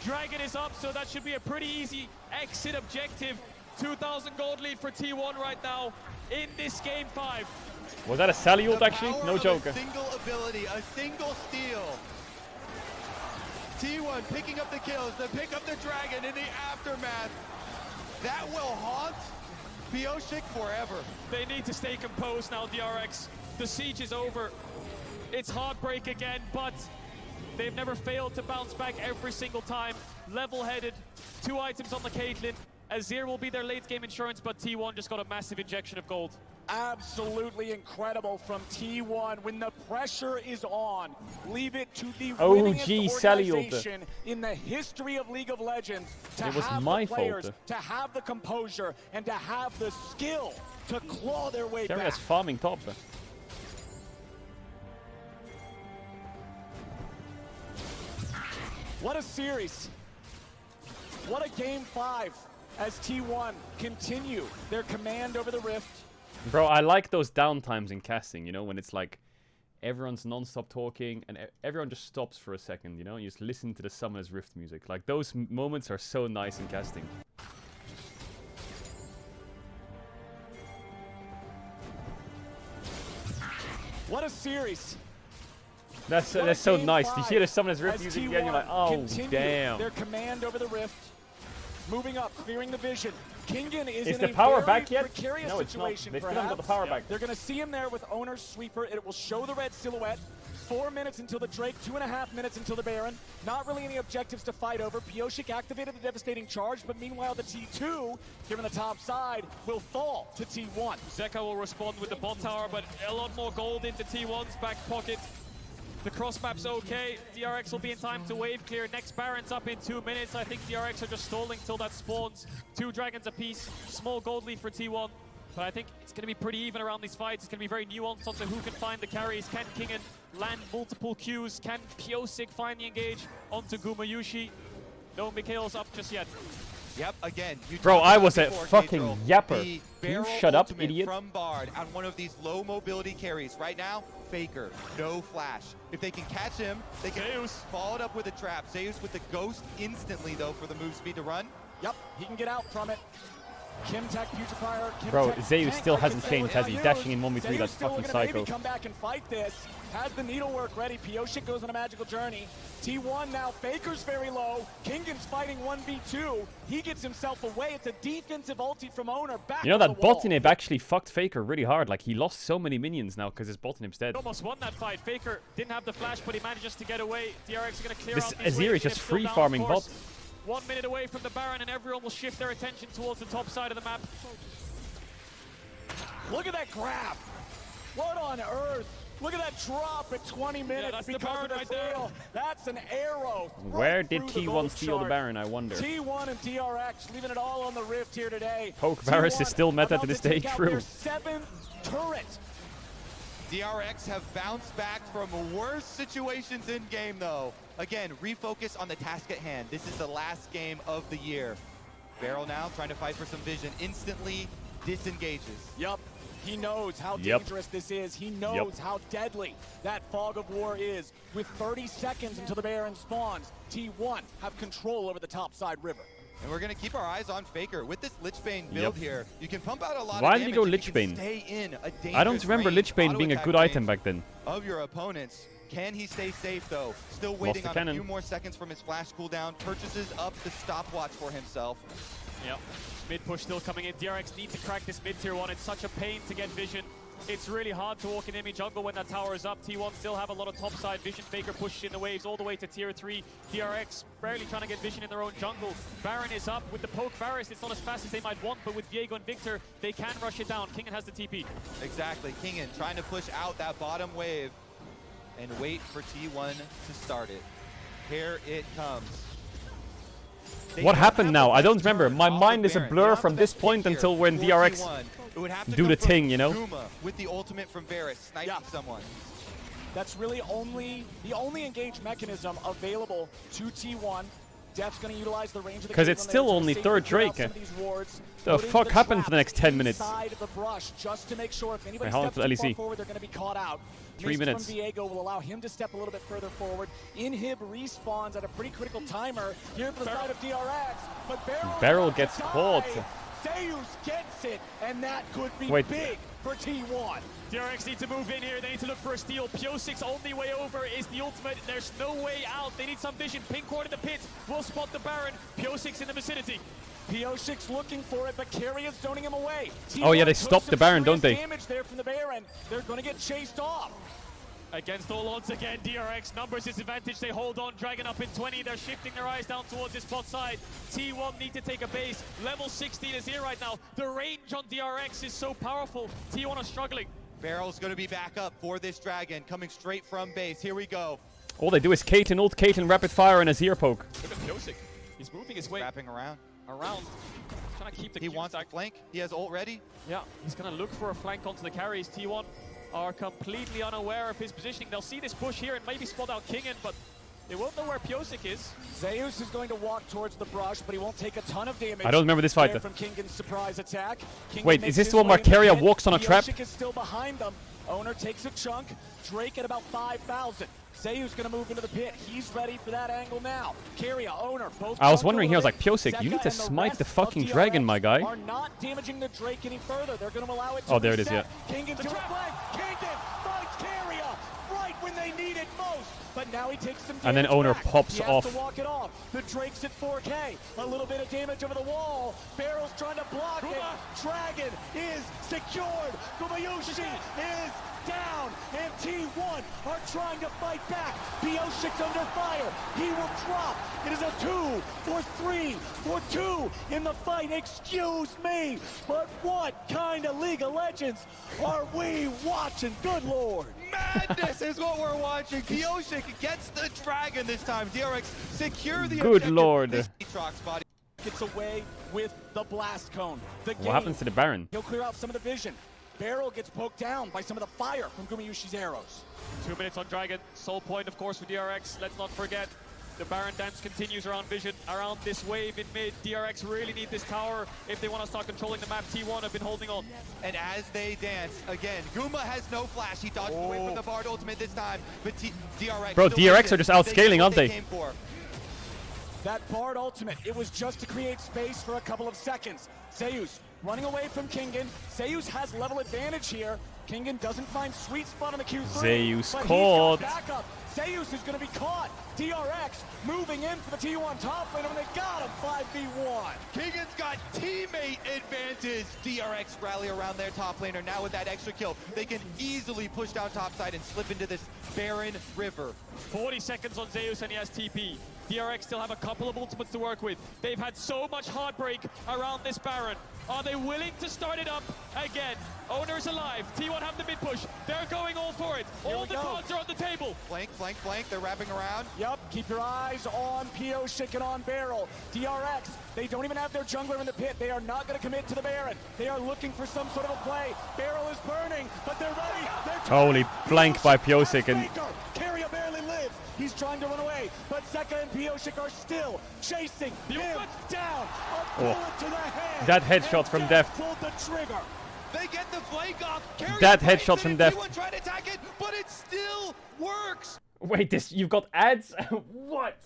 Dragon is up, so that should be a pretty easy exit objective. 2,000 gold lead for T1 right now in this game 5.
Was that a Sally ult actually? No joke.
A single ability, a single steal. T1 picking up the kills, they pick up the Dragon in the aftermath. That will haunt Pyosik forever.
They need to stay composed now, DRX. The siege is over. It's heartbreak again, but they've never failed to bounce back every single time. Level-headed, 2 items on the Caitlyn. Azir will be their late game insurance, but T1 just got a massive injection of gold.
Absolutely incredible from T1 when the pressure is on. Leave it to the
winningest
organization in the history of League of Legends to have the players, to have the composure, and to have the skill to claw their way back.
Carrier's farming top.
What a series. What a game 5. As T1 continue their command over the Rift.
Bro, I like those downtimes in casting, you know, when it's like everyone's non-stop talking and everyone just stops for a second, you know, you just listen to the Summoner's Rift music. Like, those moments are so nice in casting.
What a series.
That's so nice. You hear the Summoner's Rift music again, you're like, oh, damn.
Their command over the Rift. Moving up, clearing the vision. Kingen is in
the
a
power
very
back yet?
precarious
No, it's not.
situation.
They still haven't got the power back.
They're going to see him there with Owner's Sweeper. It will show the red silhouette. 4 minutes until the Drake, 2.5 minutes until the Baron. Not really any objectives to fight over. Pyosik activated the devastating charge, but meanwhile the T2 here on the top side will fall to T1.
Zeka will respond with the bot tower, but a lot more gold into T1's back pocket. The cross map's okay. DRX will be in time to wave clear. Next Baron's up in 2 minutes. I think DRX are just stalling till that spawns. 2 Dragons apiece. Small gold lead for T1. But I think it's going to be pretty even around these fights. It's going to be very nuanced onto who can find the carries. Can Kingen land multiple Qs? Can Pyosik find the engage onto Gumayushi? No Mikhail's up just yet.
Yep, again.
Bro, I was a fucking
Caedrel,
yapper. You shut up, idiot.
From Bard on one of these low mobility carries. Right now, Faker, no flash. If they can catch him, they can follow it up with a trap. Zeus with the ghost instantly, though, for the move speed to run.
Yep, he can get out from it. Kimtech, Putrefier,
Bro,
Kimtech,
Zeus
Tank,
still
I
hasn't
could say,
changed, has he?
Zeus
Dashing in 1v3,
still
that's fucking
gonna
psycho.
maybe come back and fight this. Has the needlework ready. Pioshik goes on a magical journey. T1 now. Faker's very low. Kingan's fighting 1v2. He gets himself away. It's a defensive ulti from Owner. Back
You know
on
that
the wall.
Botanib actually fucked Faker really hard. Like, he lost so many minions now because his Botanib's dead.
Almost won that fight. Faker didn't have the flash, but he manages to get away. DRX are going to clear
This
out this
Azir
wave.
is just
Still
free
down,
farming
of course.
bot.
1 minute away from the Baron, and everyone will shift their attention towards the top side of the map.
Look at that grab. What on earth? Look at that drop at 20 minutes
that's the
because
Baron
of the
right there.
fail. That's an arrow.
Where
right
did
through the
T1
gold
steal the
chart.
Baron, I wonder?
T1 and DRX leaving it all on the rift here today.
Poke Varus is still meta
about
to this
take
day,
out
true.
their 7th turret.
DRX have bounced back from worse situations in game though. Again, refocus on the task at hand. This is the last game of the year. Barrel now trying to fight for some vision. Instantly disengages.
Yup. He knows how
Yep.
dangerous this is. He knows how deadly that fog of war is. With 30 seconds until the Baron spawns, T1 have control over the topside river.
And we're going to keep our eyes on Faker. With this Lichbane build here, you can pump out a lot
Why
of
did he
damage.
go
You can
Lichbane?
stay in a
I don't
dangerous
remember
range,
Lichbane being a
auto-attack
good
range
item back then.
of your opponents. Can he stay safe though? Still waiting
the
on
cannon.
a few more seconds from his flash cooldown. Purchases up the stopwatch for himself.
Yep. Mid push still coming in. DRX need to crack this mid tier 1. It's such a pain to get vision. It's really hard to walk in enemy jungle when that tower is up. T1 still have a lot of topside vision. Faker pushes in the waves all the way to tier 3. DRX barely trying to get vision in their own jungle. Baron is up with the poke Varus. It's not as fast as they might want, but with Viego and Victor, they can rush it down. Kingan has the TP.
Exactly. Kingan trying to push out that bottom wave and wait for T1 to start it. Here it comes.
What happened now? I don't remember. My mind is a blur from this point until when DRX do the thing, you know?
Guma with the ultimate from Varus, sniping someone.
That's really the only engaged mechanism available to T1. Def's going to utilize the range of the
Because it's still only third Drake. The fuck happened for the next 10 minutes?
Side of the brush just to make sure if anybody
Wait, how long
steps
till
too far
LEC?
forward, they're going to be caught out.
3
Mist
minutes.
from Viego will allow him to step a little bit further forward. Inhib respawns at a pretty critical timer here for the side of DRX, but
Beryl gets caught.
Zeus gets it, and that could be
Wait.
big for T1.
DRX need to move in here. They need to look for a steal. Piosik's only way over is the ultimate. There's no way out. They need some vision. Pink Ward in the pit will spot the Baron. Piosik's in the vicinity.
Piosik's looking for it, but Carrier's zoning him away.
Oh yeah,
T1
they
took
stopped
some
the Baron, don't
serious
they?
Damage there from the Baron. They're going to get chased off.
Against all odds again, DRX numbers disadvantage. They hold on, Dragon up in 20. They're shifting their eyes down towards this bot side. T1 need to take a base. Level 16 is here right now. The range on DRX is so powerful. T1 are struggling.
Barrel's going to be back up for this Dragon, coming straight from base. Here we go.
All they do is Caitlyn ult, Caitlyn rapid fire, and Azir poke.
Look at Piosik. He's moving his way
Wrapping around.
Trying to keep the
He wants to flank. He has ult ready.
Yeah, he's going to look for a flank onto the carries. T1 are completely unaware of his positioning. They'll see this push here and maybe spot out Kingan, but they won't know where Piosik is.
Zeus is going to walk towards the brush, but he won't take a ton of damage.
I don't remember this fight.
There from Kingan's surprise attack. Kingan
Wait,
makes
is this
his
the one where
way in the
Keria
pit.
walks on a trap?
Piosik is still behind them. Owner takes a chunk. Drake at about 5,000. Zeus going to move into the pit. He's ready for that angle now. Keria, Owner, both.
I was
jungle
wondering here, I was like,
elite.
Piosik, you need to
Zeka and
smite
rest
the fucking
of
dragon,
DRX
my guy.
Are not damaging the Drake any further. They're going to allow it to
Oh, there it is,
reset.
yeah.
Kingan to a flank. Kingan finds Keria right when they need it most. But now he takes some damage
And then Owner
back.
pops
He has
off.
to walk it off. The Drake's at 4K. A little bit of damage over the wall. Barrel's trying to block it. Dragon is secured. Gumayushi is down. And T1 are trying to fight back. Piosik's under fire. He will drop. It is a 2 for 3 for 2 in the fight. Excuse me. But what kind of League of Legends are we watching? Good Lord.
Madness is what we're watching. Piosik gets the Dragon this time. DRX secure the
Good
objective.
Lord.
This Aatrox body.
Gets away with the blast cone. The game,
What happens to the Baron?
He'll clear out some of the vision. Barrel gets poked down by some of the fire from Gumayushi's arrows.
2 minutes on Dragon. Soul point, of course, for DRX. Let's not forget. The Baron dance continues around vision, around this wave in mid. DRX really need this tower if they want to start controlling the map. T1 have been holding on.
And as they dance, again, Guma has no flash. He dodged away from the Bard ultimate this time, but DRX...
Bro,
still
DRX
wins
are
it.
just
They
outscaling,
get what
aren't they?
came for.
That Bard ultimate, it was just to create space for a couple of seconds. Zeus running away from Kingen. Zeus has level advantage here. Kingen doesn't find sweet spot on the Q3.
Zeus
but
caught.
He's got backup. Zeus is going to be caught. DRX moving in for the T1 top lane, and they got him 5v1.
Kingen's got teammate advantage. DRX rally around their top laner. Now with that extra kill, they can easily push down topside and slip into this barren river.
40 seconds on Zeus and he has TP. DRX still have a couple of ultimates to work with. They've had so much heartbreak around this Baron. Are they willing to start it up again? Owner's alive. T1 have the mid push. They're going all for it. All the cards are on the table.
Flank, flank, flank. They're wrapping around.
Yep, keep your eyes on Piosik and on Beryl. DRX, they don't even have their jungler in the pit. They are not going to commit to the Baron. They are looking for some sort of a play. Beryl is burning, but they're ready.
Holy flank by Piosik and
Carrier barely lives. He's trying to run away, but Zeka and Piosik are still chasing him down. A bullet to the head.
that headshot from Deft.
Pulled the trigger.
They get the flank off.
That headshot from Deft.
T1 tried to attack it, but it still works.
Wait, this you've got ads? What?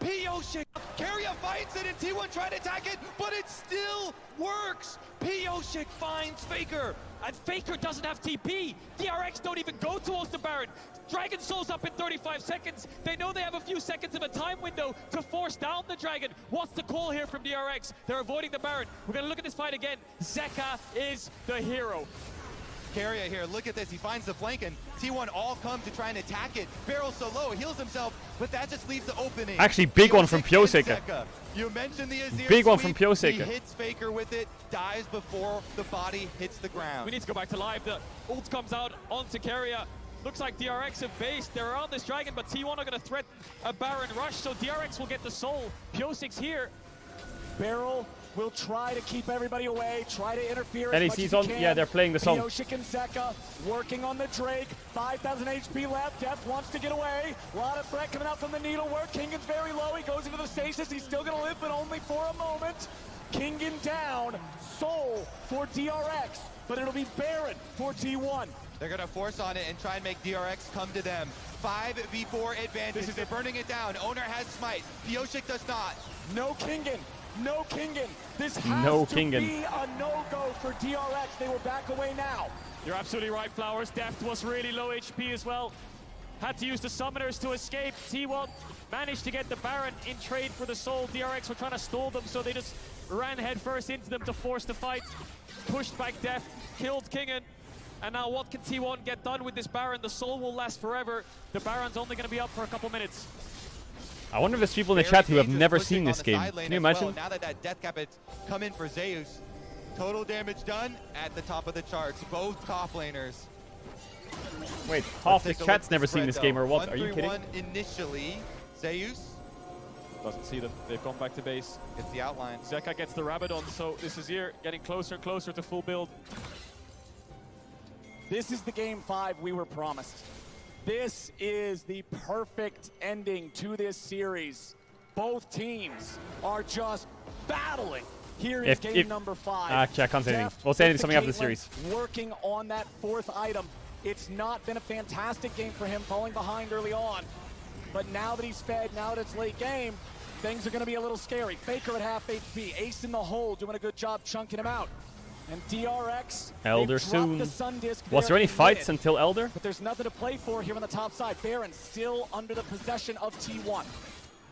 Piosik, Carrier fights it, and T1 tried to attack it, but it still works. Piosik finds Faker.
And Faker doesn't have TP. DRX don't even go towards the Baron. Dragon Soul's up in 35 seconds. They know they have a few seconds of a time window to force down the Dragon. What's the call here from DRX? They're avoiding the Baron. We're going to look at this fight again. Zeka is the hero.
Carrier here, look at this. He finds the flank, and T1 all come to try and attack it. Beryl so low, heals himself, but that just leaves the opening.
Actually, big one from Piosik.
You mentioned the Azir
big one
sweep.
from Piosik.
He hits Faker with it, dies before the body hits the ground.
We need to go back to live. The ult comes out onto Carrier. Looks like DRX have based. They're around this Dragon, but T1 are going to threaten a Baron rush, so DRX will get the soul. Piosik's here.
Beryl will try to keep everybody away, try to interfere
And
as much
he's
as
on.
he can.
Yeah, they're playing the song.
Piosik and Zeka working on the Drake. 5,000 HP left. Deft wants to get away. A lot of threat coming out from the needlework. Kingen's very low. He goes into the stasis. He's still going to live, but only for a moment. Kingen down. Soul for DRX, but it'll be Baron for T1.
They're going to force on it and try and make DRX come to them. 5v4 advantage. They're burning it down. Owner has smite. Piosik does not.
No Kingen. No Kingen. This has to be a no-go for DRX. They will back away now.
You're absolutely right, Flowers. Deft was really low HP as well. Had to use the summoners to escape. T1 managed to get the Baron in trade for the soul. DRX were trying to stall them, so they just ran headfirst into them to force the fight. Pushed back Deft, killed Kingen. And now what can T1 get done with this Baron? The soul will last forever. The Baron's only going to be up for a couple minutes.
I wonder if there's people in the chat who have never seen this game. Can you imagine?
Well, now that death cap has come in for Zeus, total damage done at the top of the charts. Both top laners.
Wait, half the chat's never seen this game or what? Are you kidding?
1-3-1 initially. Zeus
doesn't see them. They've gone back to base.
Gets the outline.
Zeka gets the Rabadon, so this is here getting closer and closer to full build.
This is the game 5 we were promised. This is the perfect ending to this series. Both teams are just battling here in game number 5.
Actually, I can't say anything. We'll say anything something after the series.
Working on that 4th item. It's not been a fantastic game for him, falling behind early on. But now that he's fed, now that it's late game, things are going to be a little scary. Faker at half HP, Ace in the hole, doing a good job chunking him out. And DRX,
Elder soon.
the Sun Disc.
Was there any fights until Elder?
But there's nothing to play for here on the top side. Baron still under the possession of T1.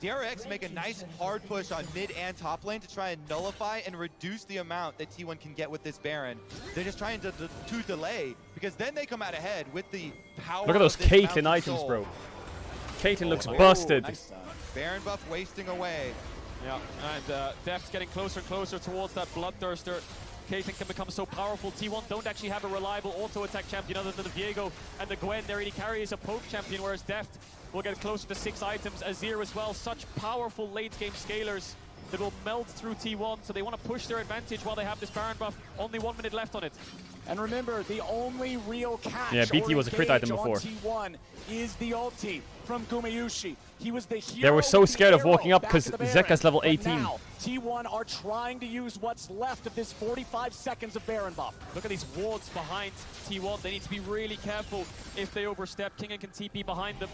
DRX make a nice hard push on mid and top lane to try and nullify and reduce the amount that T1 can get with this Baron. They're just trying to delay, because then they come out ahead with the power.
Look at those Caitlyn items, bro. Caitlyn looks busted.
Nice. Baron buff wasting away.
Yeah, and Deft's getting closer and closer towards that Bloodthirster. Caitlyn can become so powerful. T1 don't actually have a reliable auto-attack champion other than the Viego and the Gwen. Their AD carry is a poke champion, whereas Deft will get closer to 6 items. Azir as well. Such powerful late-game scalers that will melt through T1, so they want to push their advantage while they have this Baron buff. Only 1 minute left on it.
And remember, the only real catch
yeah, BT was a crit item before.
T1 is the ulti from Gumayushi. He was the hero.
They were so scared of walking up because Zeka's level 18.
Now, T1 are trying to use what's left of this 45 seconds of Baron buff.
Look at these wards behind T1. They need to be really careful if they overstep. Kingen can TP behind them.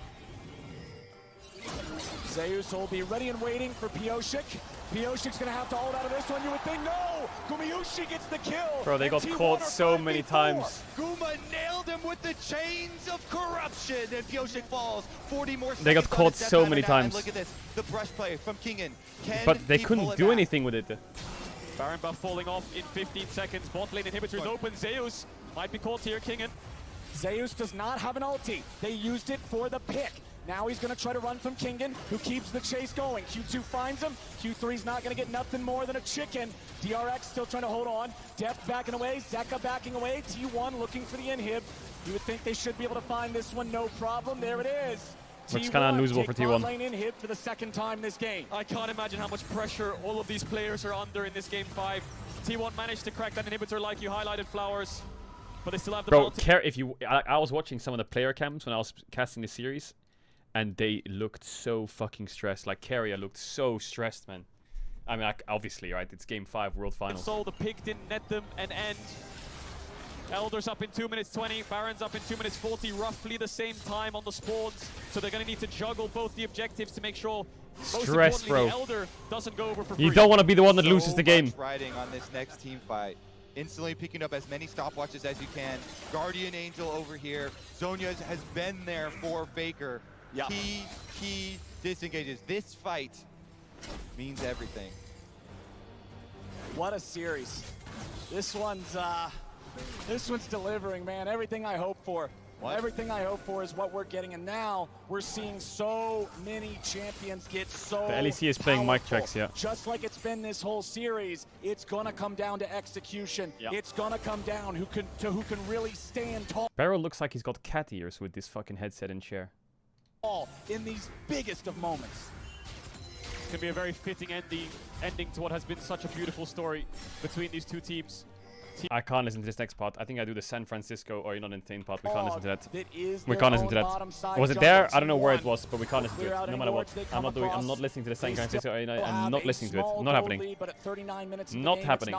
Zeus will be ready and waiting for Piosik. Pioshik's gonna have to hold out of this one, you would think. No! Gumayusi gets the kill!
Bro, they got caught so many times.
Guma nailed him with the chains of corruption, and Pioshik falls. 40 more seconds.
They got caught so many times.
Look at this, the brush play from Kingen.
But they couldn't do anything with it.
Baron buff falling off in 15 seconds. Bot lane inhibitors open. Zeus might be caught here, Kingen.
Zeus does not have an ulti. They used it for the pick. Now he's going to try to run from Kingen, who keeps the chase going. Q2 finds him. Q3's not going to get nothing more than a chicken. DRX still trying to hold on. Deft backing away. Zeka backing away. T1 looking for the inhib. You would think they should be able to find this one, no problem. There it is.
Looks kind of unlosable for T1.
Lane inhib for the second time this game.
I can't imagine how much pressure all of these players are under in this game 5. T1 managed to crack that inhibitor like you highlighted, Flowers. But they still have the
ball. I was watching some of the player cams when I was casting the series, and they looked so fucking stressed. Like, Keria looked so stressed, man. I mean, obviously, right? It's Game 5, World Finals.
So the pick didn't net them an end. Elder's up in 2 minutes 20. Baron's up in 2 minutes 40. Roughly the same time on the spawns. So they're going to need to juggle both the objectives to make sure, most importantly,
bro.
the Elder doesn't go over for free.
You don't want to be the one that loses the game.
Riding on this next team fight. Instantly picking up as many stopwatches as you can. Guardian Angel over here. Zhonya has been there for Faker.
Yeah.
He disengages. This fight means everything.
What a series. This one's delivering, man. Everything I hope for.
What?
Everything I hope for is what we're getting, and now we're seeing so many champions get so
The LEC is playing mic checks, yeah.
Just like it's been this whole series, it's gonna come down to execution.
Yep.
It's gonna come down who can really stand tall
Barrel looks like he's got cat ears with this fucking headset and chair.
in these biggest of moments.
It's going to be a very fitting ending to what has been such a beautiful story between these two teams.
I can't listen to this next part. I think I do the San Francisco or not insane part. We can't listen to that.
Is
We can't listen to that. Was it there? I don't know where it was, but we can't listen to it. No matter what. I'm not listening to the San Francisco. I'm not listening to it. Not happening. Not happening.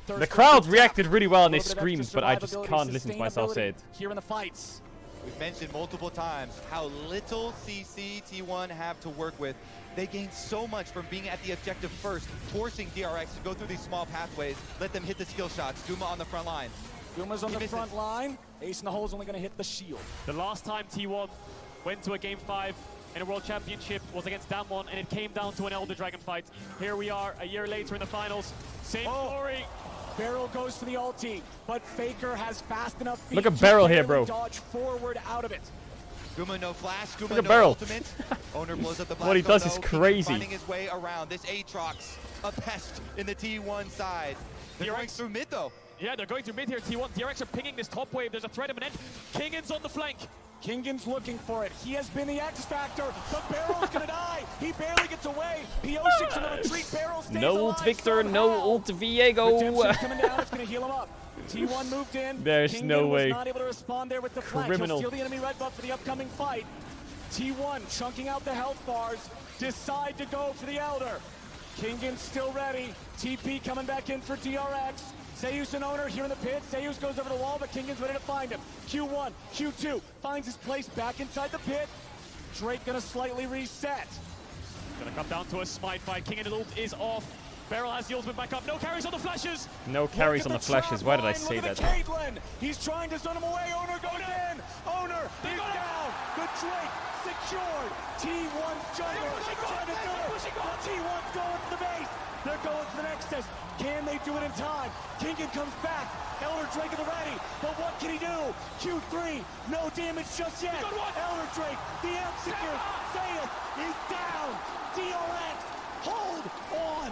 The crowd reacted really well and they screamed, but I just can't listen to myself say it.
Here in the fights.
We've mentioned multiple times how little CC T1 have to work with. They gain so much from being at the objective first, forcing DRX to go through these small pathways, let them hit the skill shots. Guma on the front line.
Guma's on the front line. Ace in the hole is only going to hit the shield.
The last time T1 went to a Game 5 in a World Championship was against Damwon, and it came down to an Elder Dragon fight. Here we are, a year later in the finals. Same story.
Barrel goes for the ulti, but Faker has fast enough feet.
Look at Barrel here, bro.
Dodge forward out of it.
Guma no flash, Guma
Look at
no
Barrel.
ultimate. Owner blows up the
What he does is
He's
crazy.
finding his way around. This Aatrox, a pest in the T1 side. They're going through mid though.
Yeah, they're going through mid here. T1, DRX are pinging this top wave. There's a threat imminent. Kingen's on the flank.
Kingen's looking for it. He has been the X factor, but Barrel's gonna die. He barely gets away. Pioshik's in a retreat. Barrel stays
No
alive
ult Victor,
somehow.
no ult Viego.
Redemption's coming down. It's gonna heal him up. T1 moved in.
There's
Kingen
no way.
was not able to respond there with the flank.
Criminal.
He'll steal the enemy red buff for the upcoming fight. T1 chunking out the health bars. Decide to go for the Elder. Kingen's still ready. TP coming back in for DRX. Zeus and Owner here in the pit. Zeus goes over the wall, but Kingen's ready to find him. Q1, Q2 finds his place back inside the pit. Drake gonna slightly reset.
Gonna come down to a smite fight. Kingen ult is off. Barrel has the ultimate back up. No carries on the flashes.
No carries on the flashes. Why did I say that?
Caedrel. He's trying to zone him away. Owner goes in. Owner is down. The Drake secured. T1's jungle. Trying to do it. T1's going to the base. They're going to the Nexus. Can they do it in time? Kingen comes back. Elder Drake at the ready. But what can he do? Q3. No damage just yet. Elder Drake. The execute. Sayeth is down. DRX. Hold on.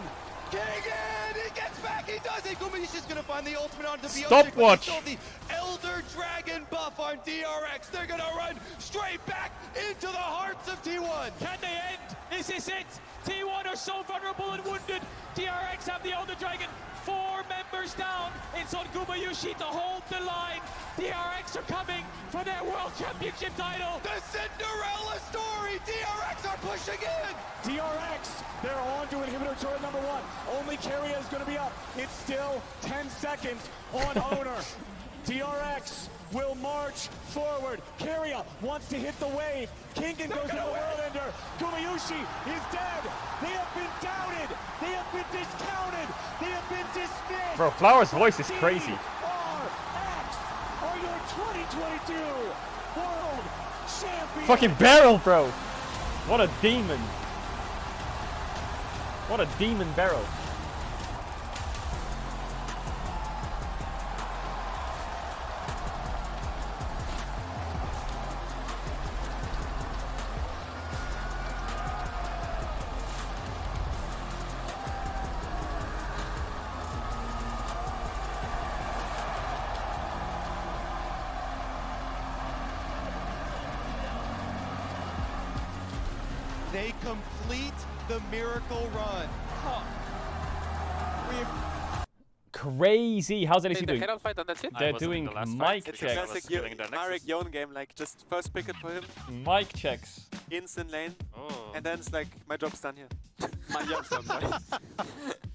Kingen! He gets back! He does it! Gumayusi's just gonna find the ultimate onto Pioshik.
Stopwatch!
The Elder Dragon buff on DRX. They're gonna run straight back into the hearts of T1.
Can they end? Is this it? T1 are so vulnerable and wounded. DRX have the Elder Dragon. 4 members down. It's on Gumayusi to hold the line. DRX are coming for their World Championship title.
The Cinderella story! DRX are pushing in!
DRX, they're on to inhibitor turret number 1. Only Keria is going to be up. It's still 10 seconds on Owner. DRX will march forward. Keria wants to hit the wave. Kingen goes into the whirlwinder. Gumayushi is dead. They have been doubted. They have been discounted. They have been dismissed.
Bro, Flower's voice is crazy.
DRX are your 2022 World Champions.
Fucking barrel, bro. What a demon. What a demon barrel.
They complete the miracle run.
Crazy. How's LEC doing?
Caedrel fight and that's it?
They're doing mic
It's
checks.
a classic Marek Yon game, like just first pick it for him.
Mic checks.
Instant lane.
Oh.
And then it's like, my job's done here. My job's done, right?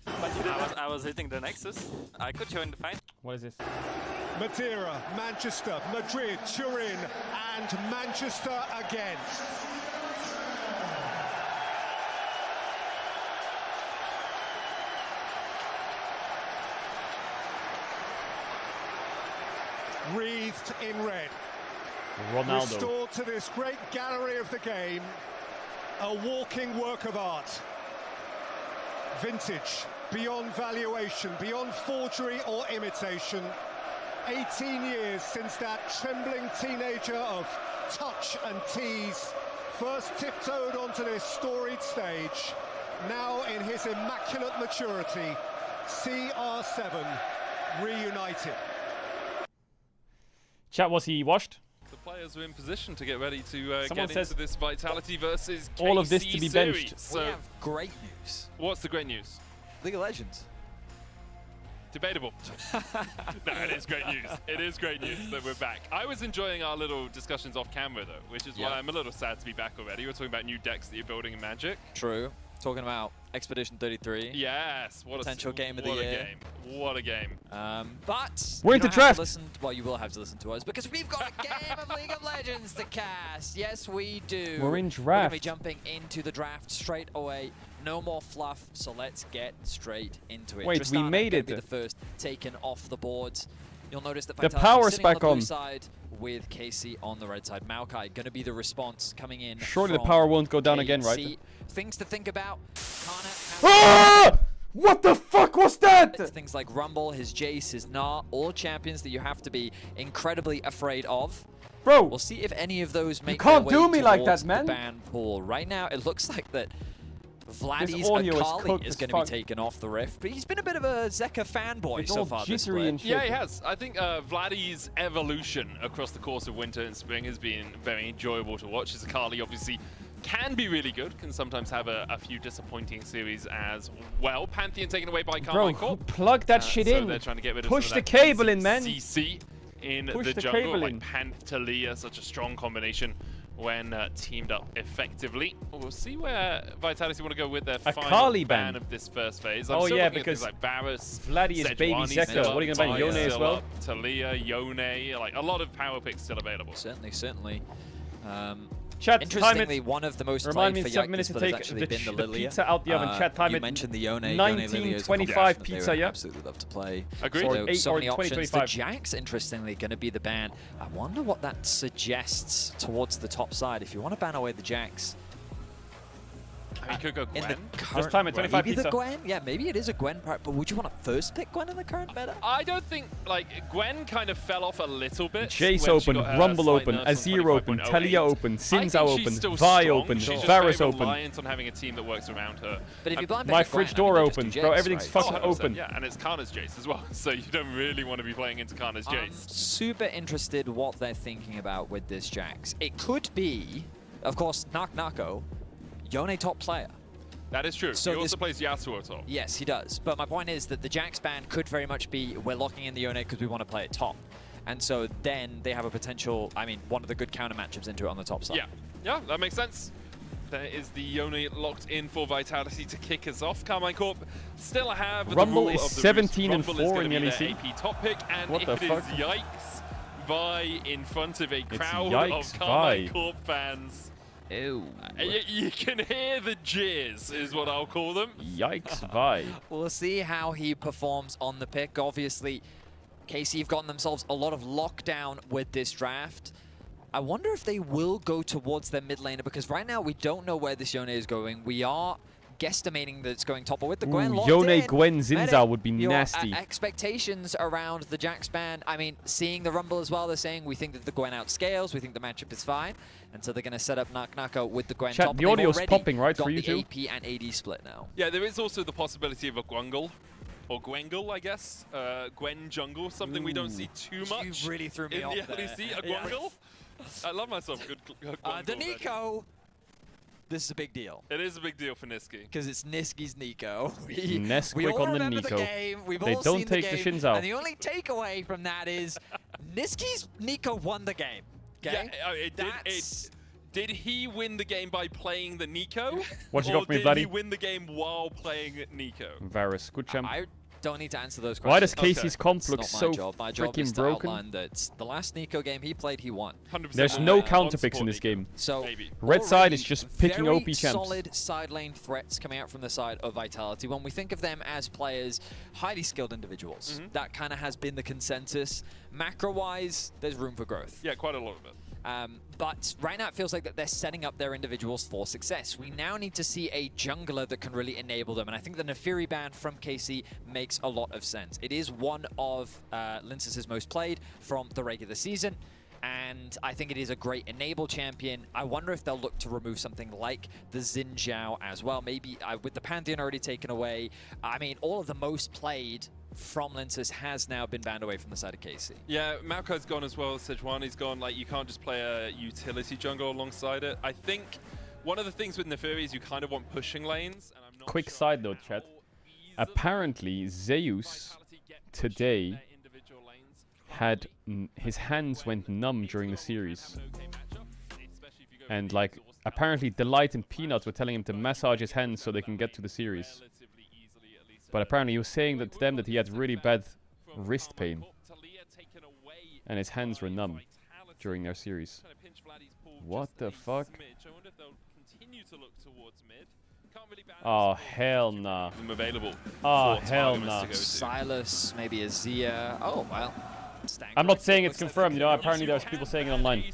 But I was hitting the Nexus. I could join the fight.
What is this?
Madeira, Manchester, Madrid, Turin, and Manchester again. Wreathed in red.
Ronaldo.
Restored to this great gallery of the game, a walking work of art. Vintage, beyond valuation, beyond forgery or imitation. 18 years since that trembling teenager of touch and tease first tiptoed onto this storied stage. Now in his immaculate maturity, CR7 reunited.
Chat, was he washed?
The players are in position to get ready to
Someone
get
says
into this Vitality versus KC
all of this to be benched.
series. So
we have great news.
What's the great news?
League of Legends.
Debatable. No, it is great news. It is great news that we're back. I was enjoying our little discussions off camera though, which is why I'm a little sad to be back already. We're talking about new decks that you're building in Magic.
True. Talking about Expedition 33.
Yes. What
potential game of the year.
What a game. What a game.
But
we're
you
into
don't have
draft.
to listen, well, you will have to listen to us because we've got a game of League of Legends to cast. Yes, we do.
We're in
We're
draft.
going to be jumping into the draft straight away. No more fluff, so let's get straight into it.
Wait, we
Tristana
made
gonna
it.
Be the first taken off the boards. You'll notice that
The
Vitality's
power's
sitting on
back
the blue
on.
side with KC on the red side. Maokai going to be the response coming in.
Surely the
from
power won't go down again, right?
KC. Things to think about.
Ah! What the fuck was that?
Things like Rumble, his Jace, his Gnar, all champions that you have to be incredibly afraid of.
Bro,
we'll see if any of those make
can't
their way
do me like
towards
that, man.
the ban pool. Right now, it looks like that Vladdy's
audio is
Akali
cooked
is
as
going to be
fuck.
taken off the rift, but he's been a bit of a Zeka fanboy
It's
so
all
far this
jittery
split.
and shit.
Yeah, he has. I think Vladdy's evolution across the course of winter and spring has been very enjoyable to watch. As Akali obviously can be really good, can sometimes have a few disappointing series as well. Pantheon taken away by
Bro,
Carmine Corp.
plug that shit
so
in.
they're trying to get rid of
Push
some
the
of that
cable in, man.
CC in
Push
the
the
jungle,
cable
like
in.
Panthelia, such a strong combination when teamed up effectively. We'll see where Vitality want to go with their final
Akali
ban
ban.
of this first phase. I'm
Oh
still
yeah,
looking at
because
things like Varus,
Vladdy is baby
Sejuani's
Zeka.
still up,
What are you gonna ban
Talia's
Yone as
still
well?
up, Talia, Yone, like a lot of power picks still available.
Certainly.
Chat, time
Interestingly,
it.
one of the most
Remind
played
me
for
in 7 minutes
Yikes
to
has
take
actually
the,
been the
the
Lilia.
pizza out the oven. Chat, time
you
it.
mentioned the Yone.
19:25 pizza, yeah.
Absolutely love to play.
Agreed.
So,
Or 8
so
or
many options. The
20:25.
Jax, interestingly, going to be the ban. I wonder what that suggests towards the top side. If you want to ban away the Jax,
You could go
in
Gwen.
the current,
time at 25
maybe
pizza.
the Gwen. Yeah, maybe it is a Gwen, but would you want to first pick Gwen in the current meta?
I don't think, like, Gwen kind of fell off a little bit.
Jace
when she
open,
got her
Rumble
slight
open,
nerfs on
Azir open,
25.08.
Talia open,
I
Sinzao
think she's
open,
still
Vi
strong.
open,
She's just
Varus
very
open.
reliant on having a team that works around her.
But if you blind
My
pick Gwen,
fridge
I
door
mean, just
open,
do
bro.
Jace,
Everything's
right?
fucking
100%,
open.
Yeah, and it's Kana's Jace as well, so you don't really want to be playing into Kana's Jace.
I'm super interested what they're thinking about with this Jax. It could be, of course, Nako, Yone top player.
That is true.
So
he
this-
also plays Yasuo top.
Yes, he does. But my point is that the Jax ban could very much be, we're locking in the Yone because we want to play it top. And so then they have a potential, I mean, one of the good counter matchups into it on the top side.
Yeah, yeah, that makes sense. There is the Yone locked in for Vitality to kick us off. Carmine Corp still have
Rumble
the rule
is
of the
17
roost.
and
Rumble is
4
gonna
in
be
LEC.
their AP top pick, and
What the
it is
fuck?
Yikes Vi in front of a crowd
Yikes
of Carmine
Vi.
Corp fans.
Ew.
You can hear the jeers, is what I'll call them.
Yikes Vi.
We'll see how he performs on the pick. Obviously, KC have gotten themselves a lot of lockdown with this draft. I wonder if they will go towards their mid laner, because right now we don't know where this Yone is going. We are guesstimating that it's going top, but with the Gwen locked
Yone
in,
Gwen Xin Zhao would be
your,
nasty.
Expectations around the Jax ban, I mean, seeing the Rumble as well, they're saying we think that the Gwen outscales, we think the matchup is fine, and so they're going to set up Naka with the Gwen
Chat,
top.
the audio's popping, right, for you
too?
two?
AP and AD split now.
Yeah, there is also the possibility of a Gwungle. Or Gwengle, I guess. Gwen jungle, something we don't see too much.
You really threw me
in
off
the
there.
LEC. A Gwungle? I love myself. Good Gwungle.
The Nico. This is a big deal.
It is a big deal for Nisqy.
Because it's Nisqy's Nico.
Nesquik
we all
on the
remember
Nico.
The game. We've
They
all
don't
seen
take
the
the
game,
Shinzao.
And the only takeaway from that is Nisqy's Nico won the game. Okay?
Yeah, did he win the game by playing the Nico?
What you got for me,
Or did he
Vladdy?
win the game while playing Nico?
Varus, good champ.
I don't need to answer those questions.
Why does Casey's comp
It's
look
not
so
my job. My job is
freaking
to
broken?
outline that the last Nico game he played, he won.
100%
There's no counter picks in this game.
So
Red side is just picking
very
OP champs.
solid side lane threats coming out from the side of Vitality. When we think of them as players, highly skilled individuals, that kind of has been the consensus. Macro-wise, there's room for growth.
Yeah, quite a lot of it.
But right now it feels like that they're setting up their individuals for success. We now need to see a jungler that can really enable them, and I think the Nefiri ban from KC makes a lot of sense. It is one of Lince's most played from the regular season, and I think it is a great enable champion. I wonder if they'll look to remove something like the Xin Zhao as well. Maybe with the Pantheon already taken away, I mean, all of the most played from Lince's has now been banned away from the side of KC.
Yeah, Maoko's gone as well. Sejuani's gone. Like, you can't just play a utility jungle alongside it. I think one of the things with Nefiri is you kind of want pushing lanes. And I'm not
Quick side note, chat. Apparently, Zeus today had his hands went numb during the series. And like, apparently Delight and Peanuts were telling him to massage his hands so they can get to the series. But apparently he was saying that to them that he had really bad wrist pain. And his hands were numb during their series. What the fuck? Oh, hell nah. Oh, hell nah.
Silas, maybe Azia. Oh, well.
I'm not saying it's confirmed, you know, apparently there's people saying it online.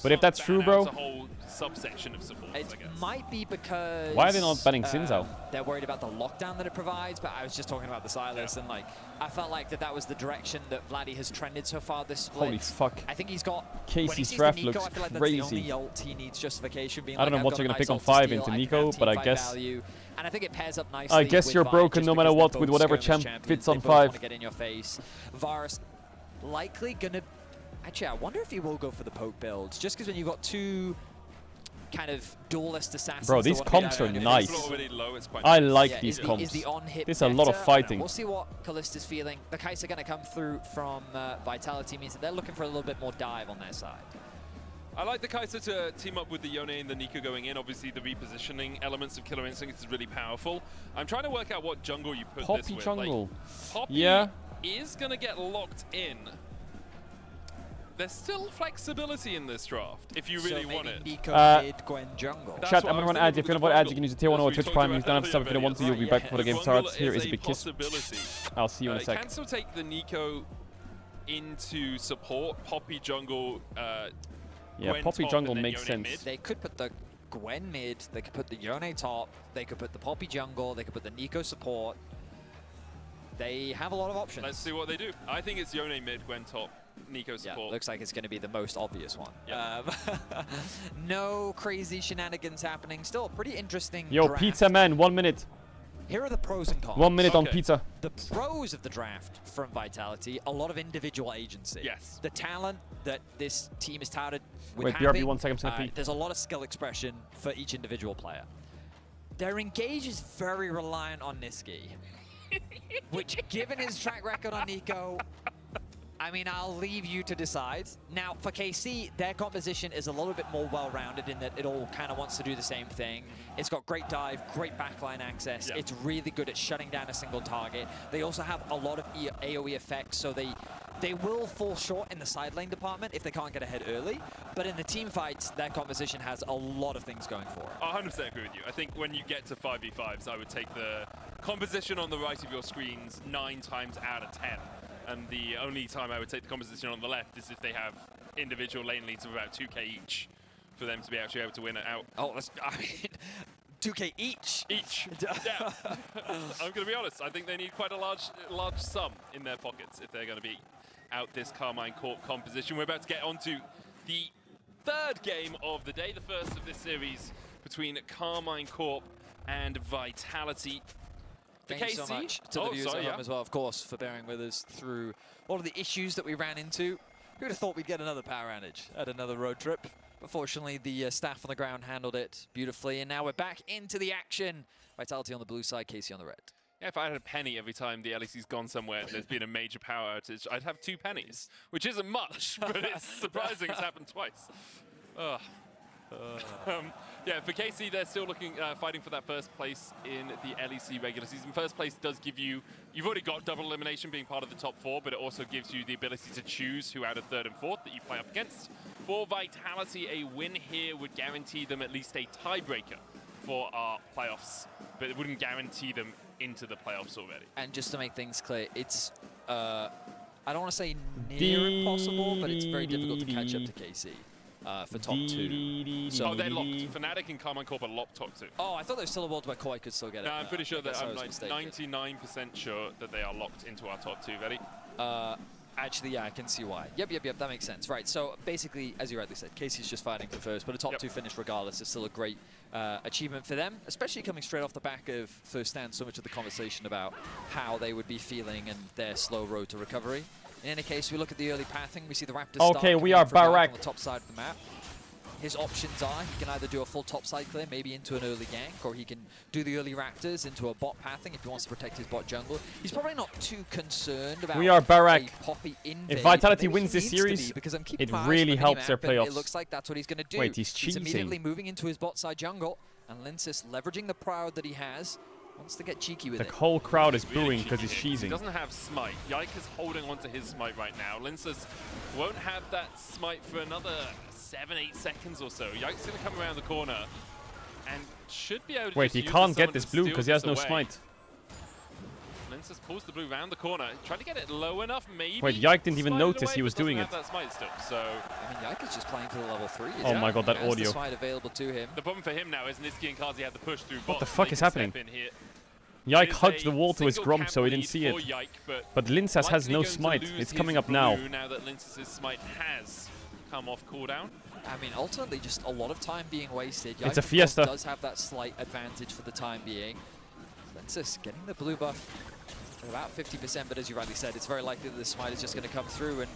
But if that's true, bro...
subsection of support.
It might be because...
Why are they not banning Xin Zhao?
They're worried about the lockdown that it provides, but I was just talking about the Silas, and like, I felt like that was the direction that Vladdy has trended so far this split.
Holy fuck.
I think he's got...
Casey's draft
Nico,
looks
I feel like
crazy.
That's the only ult he needs justification, being
I don't know what you're going to pick on 5 into Nico, but I guess...
And I think it pairs up nicely.
I guess you're broken no matter what with whatever champ fits on 5.
Get in your face. Varus likely gonna... Actually, I wonder if he will go for the poke builds, just because when you've got two kind of duelist assassins...
Bro, these comps are nice. I like these comps. There's a lot of fighting.
We'll see what Kallista's feeling. The kites are going to come through from Vitality, means that they're looking for a little bit more dive on their side.
I like the Kai'Sa to team up with the Yone and the Nico going in. Obviously, the repositioning elements of Killer Instinct is really powerful. I'm trying to work out what jungle you put this with.
jungle.
Like, Poppy
yeah.
is going to get locked in. There's still flexibility in this draft, if you really want it.
Nico mid, Gwen jungle.
Chat, I'm going to add, if you're going to vote ads, you can use the tier 1 or Twitch Prime. You don't have to sub if you don't want to. You'll be back before the game starts. Here is a big kiss. I'll see you in a sec.
Can still take the Nico into support. Poppy jungle.
Yeah,
Gwen
Poppy
top
jungle
and then
makes
Yone
sense.
mid.
They could put the Gwen mid, they could put the Yone top, they could put the Poppy jungle, they could put the Nico support. They have a lot of options.
Let's see what they do. I think it's Yone mid, Gwen top, Nico support.
Yeah, looks like it's going to be the most obvious one.
Yep.
No crazy shenanigans happening. Still a pretty interesting
Yo,
draft.
Pizza Man, 1 minute.
Here are the pros and cons.
1 minute on pizza.
The pros of the draft from Vitality, a lot of individual agency.
Yes.
The talent that this team is touted with
Wait,
having,
BRB 1 second, I'm gonna pee.
there's a lot of skill expression for each individual player. Their engage is very reliant on Nisqy, which, given his track record on Nico, I mean, I'll leave you to decide. Now, for KC, their composition is a little bit more well-rounded in that it all kind of wants to do the same thing. It's got great dive, great backline access.
Yeah.
It's really good at shutting down a single target. They also have a lot of AoE effects, so they They will fall short in the side lane department if they can't get ahead early, but in the team fights, their composition has a lot of things going for it.
I 100% agree with you. I think when you get to 5v5s, I would take the composition on the right of your screens 9 times out of 10. And the only time I would take the composition on the left is if they have individual lane leads of about 2k each for them to be actually able to win it out.
Oh, that's, I mean, 2k each.
Yeah. I'm going to be honest. I think they need quite a large sum in their pockets if they're going to be out this Carmine Corp composition. We're about to get onto the 3rd game of the day, the first of this series between Carmine Corp and Vitality.
Thank you so much to the viewers at home as well, of course, for bearing with us through all of the issues that we ran into. Who would have thought we'd get another power outage at another road trip? But fortunately, the staff on the ground handled it beautifully, and now we're back into the action. Vitality on the blue side, Casey on the red.
Yeah, if I had a penny every time the LEC's gone somewhere and there's been a major power outage, I'd have 2 pennies, which isn't much, but it's surprising it's happened twice. Yeah, for KC, they're still looking, fighting for that first place in the LEC regular season. First place does give you, you've already got double elimination being part of the top 4, but it also gives you the ability to choose who out of 3rd and 4th that you play up against. For Vitality, a win here would guarantee them at least a tiebreaker for our playoffs, but it wouldn't guarantee them into the playoffs already.
And just to make things clear, it's, I don't want to say near impossible, but it's very difficult to catch up to KC. For top 2.
So they're locked. Fnatic and Carmine Corp are locked top 2.
Oh, I thought there was still a world where Koi could still get it.
No, I'm pretty sure that I'm like
mistaken.
99% sure that they are locked into our top 2. Ready?
Actually, yeah, I can see why. Yep, that makes sense. Right, so basically, as you rightly said, Casey's just fighting for first, but a top 2 finish regardless is still a great achievement for them, especially coming straight off the back of first stand, so much of the conversation about how they would be feeling and their slow road to recovery. In any case, we look at the early pathing. We see the Raptors
Okay, we are Barak
on the top side of the map. His options are he can either do a full top side clear, maybe into an early gank, or he can do the early Raptors into a bot pathing if he wants to protect his bot jungle. He's probably not too concerned about
we are Barak.
Poppy invade.
If Vitality wins this series, it really helps their playoffs.
It looks like that's what he's going to do.
Wait, he's cheating.
He's immediately moving into his bot side jungle, and Linsis, leveraging the crowd that he has, wants to get cheeky with it.
The whole crowd is booing because he's cheesing.
He doesn't have smite. Yike is holding on to his smite right now. Linsis won't have that smite for another 7-8 seconds or so. Yike's going to come around the corner and should be able to
Wait, he can't get this blue because he has no smite.
Linsis pulls the blue around the corner, trying to get it low enough, maybe.
Wait, Yike didn't even notice he was doing it.
That smite still, so.
I mean, Yike is just playing for the level 3.
Oh my god, that audio.
The smite available to him.
The problem for him now is Niski and Kazi have the push through bot.
What the fuck is happening? Yike hugged the wall to his grump, so he didn't see it.
Yike,
but Linsas has no smite. It's coming up now.
Now that Linsas' smite has come off cooldown.
I mean, ultimately, just a lot of time being wasted.
It's a fiesta.
Does have that slight advantage for the time being. Linsas getting the blue buff at about 50%, but as you rightly said, it's very likely that the smite is just going to come through and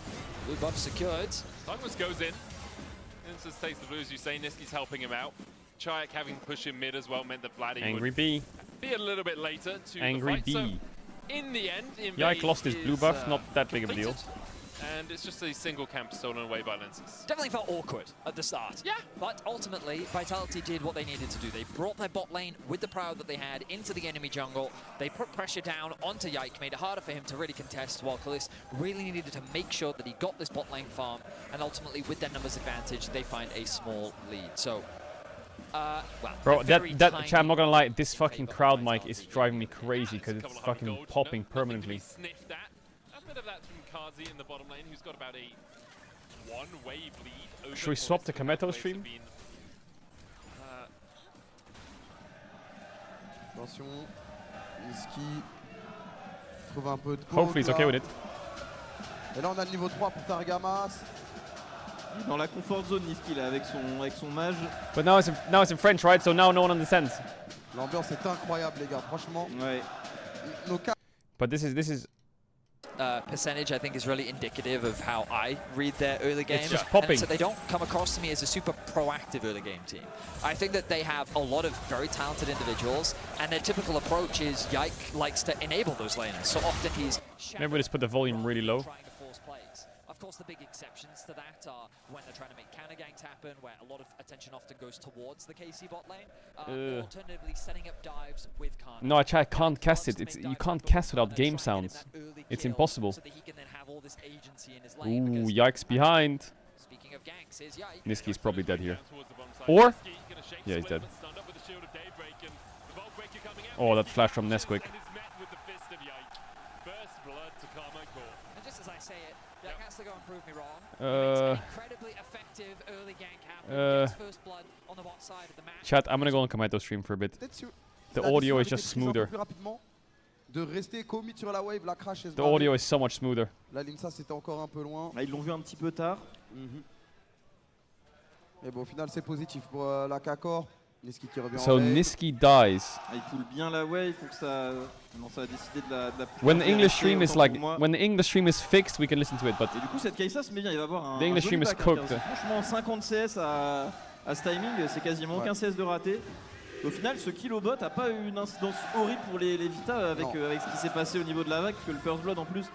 blue buff secured.
Timeless goes in. Linsas takes the blue, as you say. Niski's helping him out. Chayak having push in mid as well meant that Vladdy
Angry
would
B.
be a little bit later to
Angry
the fight.
B.
So in the end,
Yike lost his blue buff, not that big of a deal.
And it's just a single camp stolen away by Linsas.
Definitely felt awkward at the start.
Yeah.
But ultimately, Vitality did what they needed to do. They brought their bot lane with the crowd that they had into the enemy jungle. They put pressure down onto Yike, made it harder for him to really contest, while Kalis really needed to make sure that he got this bot lane farm. And ultimately, with their numbers advantage, they find a small lead. So, well,
bro, that chat, I'm not gonna lie, this fucking crowd mic is driving me crazy because it's fucking popping permanently.
Sniffed at. A bit of that from Kazi in the bottom lane, who's got about a 1-wave lead. Over
Should we swap to Kameto stream?
Attention, Niski trouve un peu de
Hopefully he's okay with it.
Et là on a le niveau 3 pour Targamas.
Dans la comfort zone Niski là avec son mage.
But now it's in French, right? So now no one understands.
L'ambiance est incroyable les gars, franchement.
Ouais.
But this is
percentage, I think, is really indicative of how I read their early game.
It's just popping.
So they don't come across to me as a super proactive early game team. I think that they have a lot of very talented individuals, and their typical approach is Yike likes to enable those laners. So often he's...
Maybe we'll just put the volume really low.
course, the big exceptions to that are when they're trying to make counter ganks happen, where a lot of attention often goes towards the KC bot lane. Or alternatively, setting up dives with Karn.
No, I can't cast it. You can't cast without game sounds. It's impossible.
So that he can then have all this agency in his
Ooh,
lane.
yikes behind.
Speaking of ganks, is Yike.
Niski's probably dead here. Or? Yeah, he's dead. Oh, that flash from Nesquik.
And just as I say it, Yike has to go and prove me wrong. Incredibly effective early gank happen. Gets first blood on the bot side of the match.
Chat, I'm gonna go on Kometo stream for a bit. The audio is just smoother. The audio is so much smoother.
La Linsa c'était encore un peu loin.
Ils l'ont vu un petit peu tard.
Mais bon, au final c'est positif pour la Kakor. Niski qui revient
So Niski dies.
Il pull bien la wave pour que ça. Non, ça a décidé de la.
When the English stream is like, when the English stream is fixed, we can listen to it. But
et du coup cette Kai'Sa se met bien. Il va avoir un.
The English stream is cooked.
Franchement, 50 CS à ce timing, c'est quasiment aucun CS de raté. Au final, ce kill au bot n'a pas eu une incidence horrible pour les Vita avec ce qui s'est passé au niveau de la vague, parce que le First Blood en plus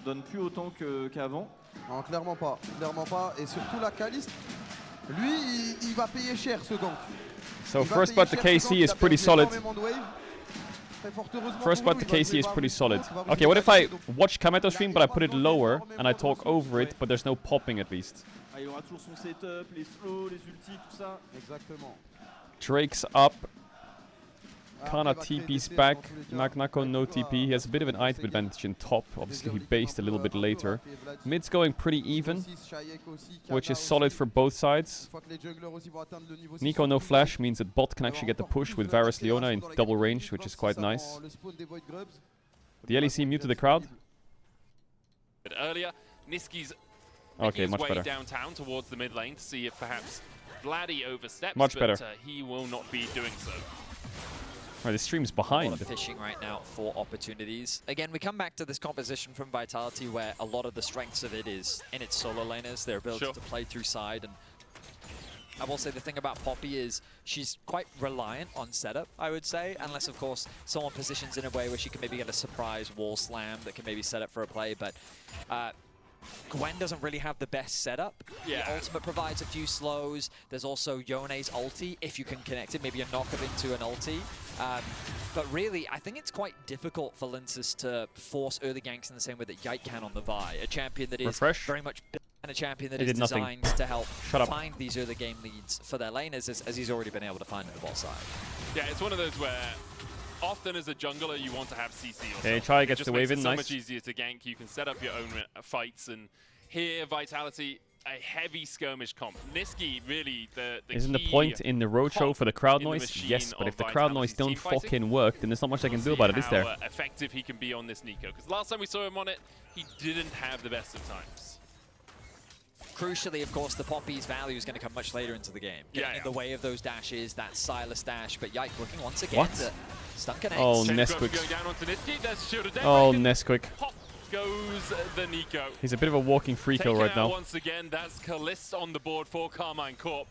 donne plus autant qu'avant.
Non, clairement pas. Et surtout la Kalist, lui, il va payer cher ce gank.
So first blood to KC is pretty solid. First blood to KC is pretty solid. Okay, what if I watch Kometo stream but I put it lower and I talk over it, but there's no popping at least?
Ah, il aura toujours son setup, les slows, les ultis, tout ça.
Exactement.
Drake's up. Kana TP's back. Nako no TP. He has a bit of an item advantage in top. Obviously he based a little bit later. Mid's going pretty even, which is solid for both sides. Nico no flash means that bot can actually get the push with Varus Leona in double range, which is quite nice. The LEC muted the crowd.
Earlier, Niski's
okay,
his
much
way
better.
downtown towards the mid lane to see if perhaps Vladdy oversteps,
Much
but
better.
He will not be doing so.
Right, the stream's
A
behind.
lot of fishing right now for opportunities. Again, we come back to this composition from Vitality where a lot of the strengths of it is in its solo laners, their ability to play through side. And I will say the thing about Poppy is she's quite reliant on setup, I would say, unless, of course, someone positions in a way where she can maybe get a surprise wall slam that can maybe set up for a play. But Gwen doesn't really have the best setup.
Yeah.
The ultimate provides a few slows. There's also Yone's ulti, if you can connect it, maybe a knock-up into an ulti. But really, I think it's quite difficult for Linces to force early ganks in the same way that Yike can on the Vi, a champion that is very much built and a champion that is designed to help find these early game leads for their laners, as he's already been able to find on the bot side.
Yeah, it's one of those where often as a jungler you want to have CC yourself.
Okay, Chai gets
it just
the wave
makes
in,
it so
nice.
much easier to gank. You can set up your own fights, and here Vitality, a heavy skirmish comp. Niski really
Isn't the point in the roadshow for the crowd noise? Yes, but if the crowd noise don't fucking work, then there's not much I can do about it, is there?
How effective he can be on this Nico, because last time we saw him on it, he didn't have the best of times.
Crucially, of course, the Poppy's value is going to come much later into the game. Getting in the way of those dashes, that Silas dash, but Yike looking once again to stun connect.
Oh, Nesquik. Oh, Nesquik.
Pop goes the Nico.
He's a bit of a walking free kill right now.
Once again, that's Kalist on the board for Carmine Corp.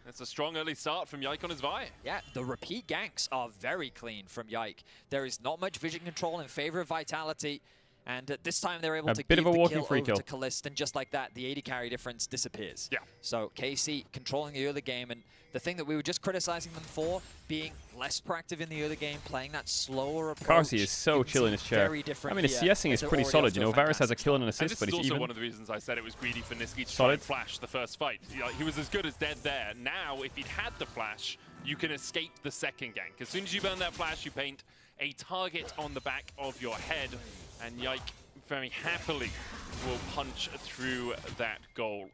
It's a strong early start from Yike on his Vi.
Yeah, the repeat ganks are very clean from Yike. There is not much vision control in favor of Vitality. And this time they're able to give the kill over to Kalist, and just like that, the AD carry difference disappears.
Yeah.
So KC controlling the early game, and the thing that we were just criticizing them for, being less proactive in the early game, playing that slower approach.
Carsey is so chill in his chair. I mean, his CSing is pretty solid, you know. Varus has a kill and an assist, but he's even.
This is also one of the reasons I said it was greedy for Niski to try and flash the first fight. He was as good as dead there. Now, if he'd had the flash, you can escape the second gank. As soon as you burn that flash, you paint a target on the back of your head, and Yike very happily will punch through that goal.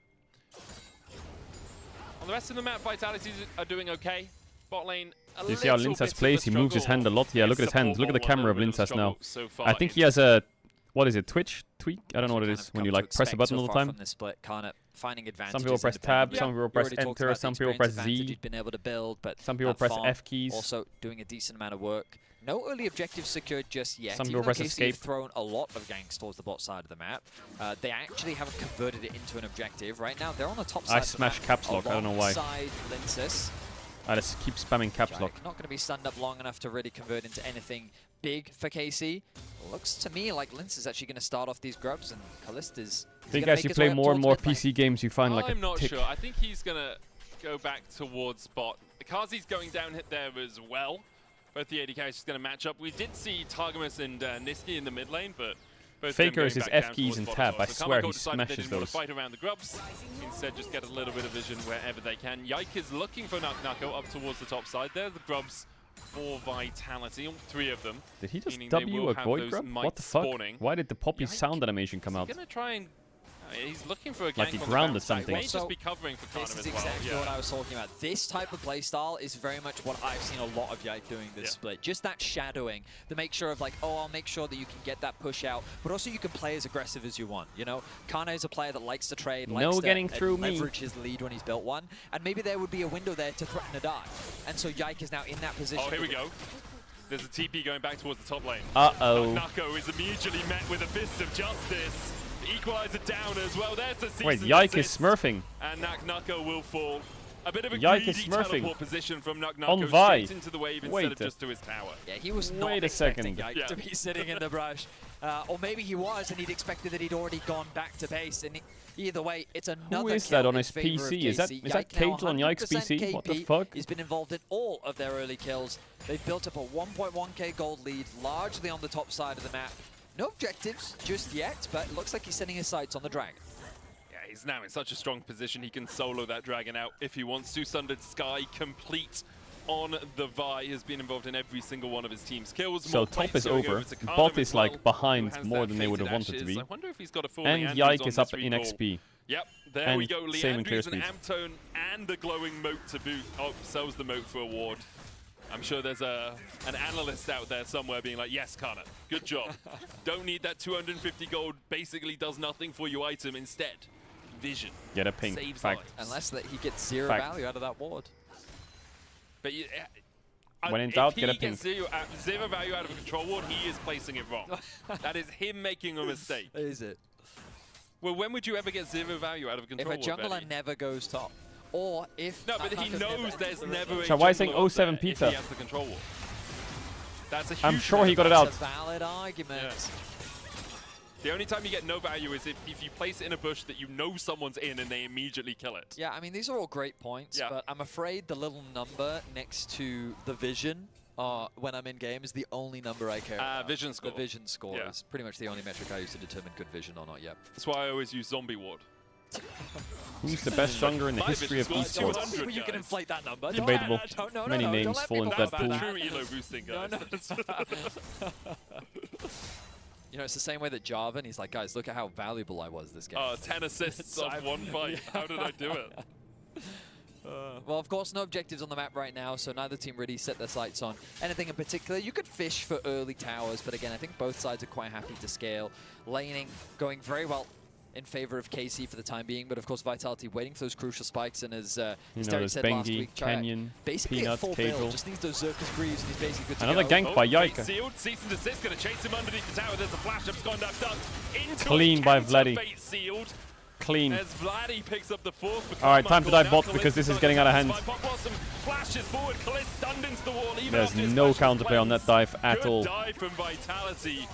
On the rest of the map, Vitality are doing okay. Bot lane,
Do you see how Linsas plays? He moves his hand a lot. Yeah, look at his hand. Look at the camera of Linsas now. I think he has a, what is it, Twitch tweak? I don't know what it is when you like press a button all the time. Some people press tab, some people press enter, some people press Z.
Been able to build, but
some people press F keys.
Also doing a decent amount of work. No early objective secured just yet.
Some people press escape.
They've thrown a lot of ganks towards the bot side of the map. They actually haven't converted it into an objective. Right now, they're on the top side.
I smash caps lock. I don't know why.
Linces.
I just keep spamming caps lock.
Not going to be stunned up long enough to really convert into anything big for KC. Looks to me like Lince is actually going to start off these grubs, and Kalist is
I think as you play more and more PC games, you find like
I'm
a
not
tick.
sure. I think he's gonna go back towards bot. Kazi's going down hit there as well. Both the AD carries just gonna match up. We did see Targamas and Niski in the mid lane, but both
Faker is
them
his
going
F
back
keys
down
and
towards
tab.
bot
I
as well. So
swear
Kamako
he
decided they
smashes
didn't want
those.
to fight around the grubs. Instead, just get a little bit of vision wherever they can. Yike is looking for Nako up towards the top side there. The grubs for Vitality, all three of them.
Did he just
meaning they
W
will
a
have
void
those
grub?
mites
What the fuck?
spawning.
Why did the poppy sound animation come out?
He's gonna try and he's looking for a gank
Like he
on the
grounded
bounce side.
something.
May just be covering for Kana
This
as
is
well.
exactly
Yeah.
what I was talking about. This type of playstyle is very much what I've seen a lot of Yike doing this split. Just that shadowing, to make sure of like, oh, I'll make sure that you can get that push out, but also you can play as aggressive as you want. You know, Kana is a player that likes to trade, likes to
getting through me.
leverage his lead when he's built one, and maybe there would be a window there to threaten a dive. And so Yike is now in that position.
Oh, here we go. There's a TP going back towards the top lane.
Uh-oh.
Nako is immediately met with a fist of justice. The equalizer down as well. There's the cease
Wait,
and
Yike is
desist.
smurfing.
And Nako will fall. A bit of a
Yike
greedy
is smurfing.
teleport position from Nako
On Vi.
straight into the wave
Wait
instead of
a-
just to his tower.
Yeah, he was not
Wait a
expecting
second.
Yike to be sitting in the brush. Or maybe he was, and he'd expected that he'd already gone back to base. And either way, it's another
Who is
kill
that on
in
his
favor of
PC? Is that
KC.
Caedrel
now
on Yike's
100%
PC? What the
KP.
fuck?
He's been involved in all of their early kills. They've built up a 1.1k gold lead, largely on the top side of the map. No objectives just yet, but it looks like he's setting his sights on the dragon.
Yeah, he's now in such a strong position. He can solo that dragon out if he wants to. Sundered Sky complete on the Vi, has been involved in every single one of his team's kills.
So
More
top
plates
is
going
over.
to Kana
Bot
as
is
well,
like behind
who has
more
that
than they would have
fated
wanted to
ashes.
be.
I wonder if he's got a full Leandry's
Yike
on
is up
this
in
recall.
XP.
Yep, there
And
we go.
same in clear
Leandry's and
speed.
Amtone and the glowing moat to boot. Oh, sells the moat for a ward. I'm sure there's an analyst out there somewhere being like, yes, Kana, good job. Don't need that 250 gold, basically does nothing for your item. Instead, vision.
Get a ping.
Saves
Fact.
lives.
Unless that he gets zero
Fact.
value out of that ward.
But you,
When in doubt,
if
get a
he
ping.
gets zero value out of a control ward, he is placing it wrong. That is him making a mistake.
Is it?
Well, when would you ever get zero value out of a control
If a
ward,
jungler
Betty?
never goes top. Or if...
No, but he knows there's never a
So why is saying
jungler
07
there
pizza?
if he has the control ward. That's a huge
I'm sure he got it
amount.
out.
That's a valid argument.
Yeah. The only time you get no value is if you place it in a bush that you know someone's in and they immediately kill it.
Yeah, I mean, these are all great points,
Yeah.
but I'm afraid the little number next to the vision when I'm in game is the only number I care about.
Vision score.
The vision score
Yeah.
is pretty much the only metric I use to determine good vision or not yet.
That's why I always use zombie ward.
Who's the best jungler in the
My
history of
vision score is
esports?
200,
You can
guys.
inflate that number.
Debatable.
No,
Many
don't
names
let
fall
me
into
go
that
for
pool.
True elo boosting, guys.
You know, it's the same way that Java, and he's like, guys, look at how valuable I was this game.
10 assists on one fight. How did I do it?
Well, of course, no objectives on the map right now, so neither team really set their sights on anything in particular. You could fish for early towers, but again, I think both sides are quite happy to scale. Laning going very well in favor of KC for the time being, but of course Vitality waiting for those crucial spikes, and as Derek
there's
said last
Bengi,
week,
Canyon,
basically
Peanut,
at full build,
Caedrel.
just needs those Zerkus Greaves, and he's basically good to
Another
go.
gank by Yike.
Sealed, cease and desist, gonna chase him underneath the tower. There's a flash of Skondap ducked into
Clean
a
by
counter
Vladdy.
fate sealed.
Clean.
As Vladdy picks up the fourth.
All right, time to dive bot because this is getting out of hand.
Flashes forward, Kalist stunned into the wall. Even
There's
after his
no
flash
counterplay on that dive at
Good
all.
dive from Vitality.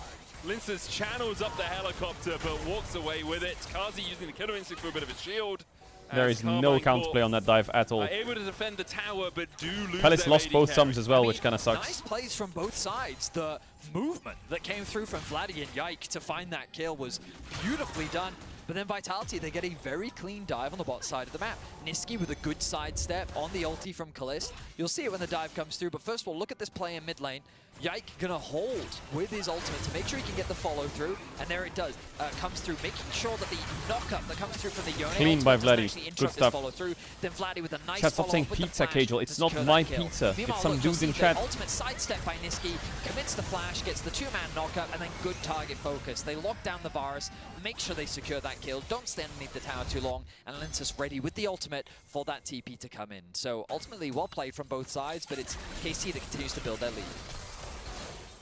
Linces channels up the helicopter, but walks away with it. Kazi using the killer instinct for a bit of a shield.
There is no counterplay on that dive at all.
Able to defend the tower, but do lose
Palace
their
lost
AD
both
carry.
sums as well, which kind of sucks.
Nice plays from both sides. The movement that came through from Vladdy and Yike to find that kill was beautifully done. But then Vitality, they get a very clean dive on the bot side of the map. Niski with a good sidestep on the ulti from Kalist. You'll see it when the dive comes through, but first of all, look at this play in mid lane. Yike gonna hold with his ultimate to make sure he can get the follow through, and there it does. Comes through, making sure that the knockup that comes through from the Yone
Clean by
ultimate doesn't
Vladdy.
actually
Good
interrupt his
stuff.
follow through. Then Vladdy with a nice
Chat, stop
follow
saying
up with the
pizza,
flash
Caedrel.
to
It's not
secure
my
that kill.
pizza.
Meanwhile,
It's some
look, you'll
dude in
see
chat.
the ultimate sidestep by Niski, commits the flash, gets the two-man knockup, and then good target focus. They lock down the Varus, make sure they secure that kill, don't stand underneath the tower too long, and Lintus ready with the ultimate for that TP to come in. So ultimately, well played from both sides, but it's KC that continues to build their lead.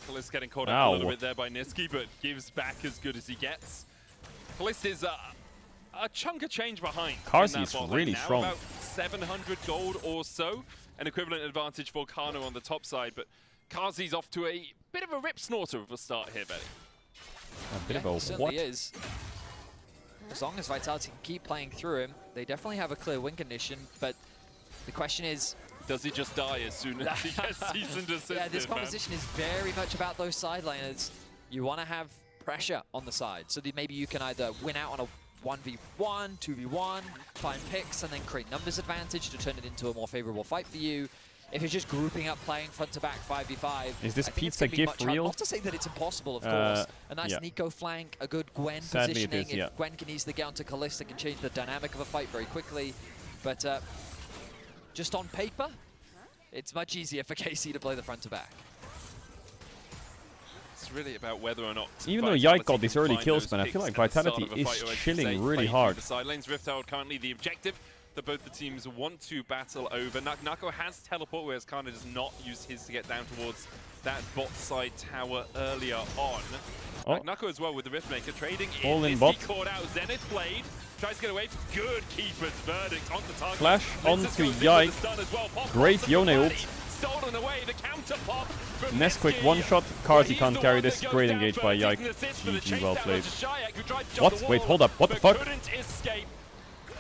Kalist getting caught out a little bit there by Niski, but gives back as good as he gets. Kalist is a chunk of change behind.
Karzi's
in that bot
really
lane now,
strong.
About 700 gold or so. An equivalent advantage for Kano on the top side, but Karzi's off to a bit of a rip snorter of a start here, Betty.
A bit of a
Certainly
what?
is. as long as Vitality can keep playing through him, they definitely have a clear win condition, but the question is...
Does he just die as soon as he gets cease and desist?
Yeah, this composition is very much about those side laners. You want to have pressure on the side, so that maybe you can either win out on a 1v1, 2v1, find picks, and then create numbers advantage to turn it into a more favorable fight for you. If you're just grouping up, playing front to back 5v5,
is this pizza gif real?
Not to say that it's impossible, of course. A nice Nico flank, a good Gwen positioning. If Gwen can easily get onto Kalista, it can change the dynamic of a fight very quickly. But just on paper, it's much easier for KC to play the front to back.
It's really about whether or not.
Even though Yike got these early kills, man, I feel like Vitality is chilling really hard.
The side lanes, Rift Herald currently the objective that both the teams want to battle over. Nako has teleport, whereas Kana does not use his to get down towards that bot side tower earlier on. Nako as well with the Riftmaker trading
all in
bot.
bot.
Caught out Zenith Blade. Tries to get away. Good keeper's verdict onto target.
Flash onto Yike.
Well.
Great Yone ult.
Stolen away the counter pop.
Nesquik one shot. Karzi can't carry this. Great engage by Yike. GG, well played. What? Wait, hold up. What the fuck?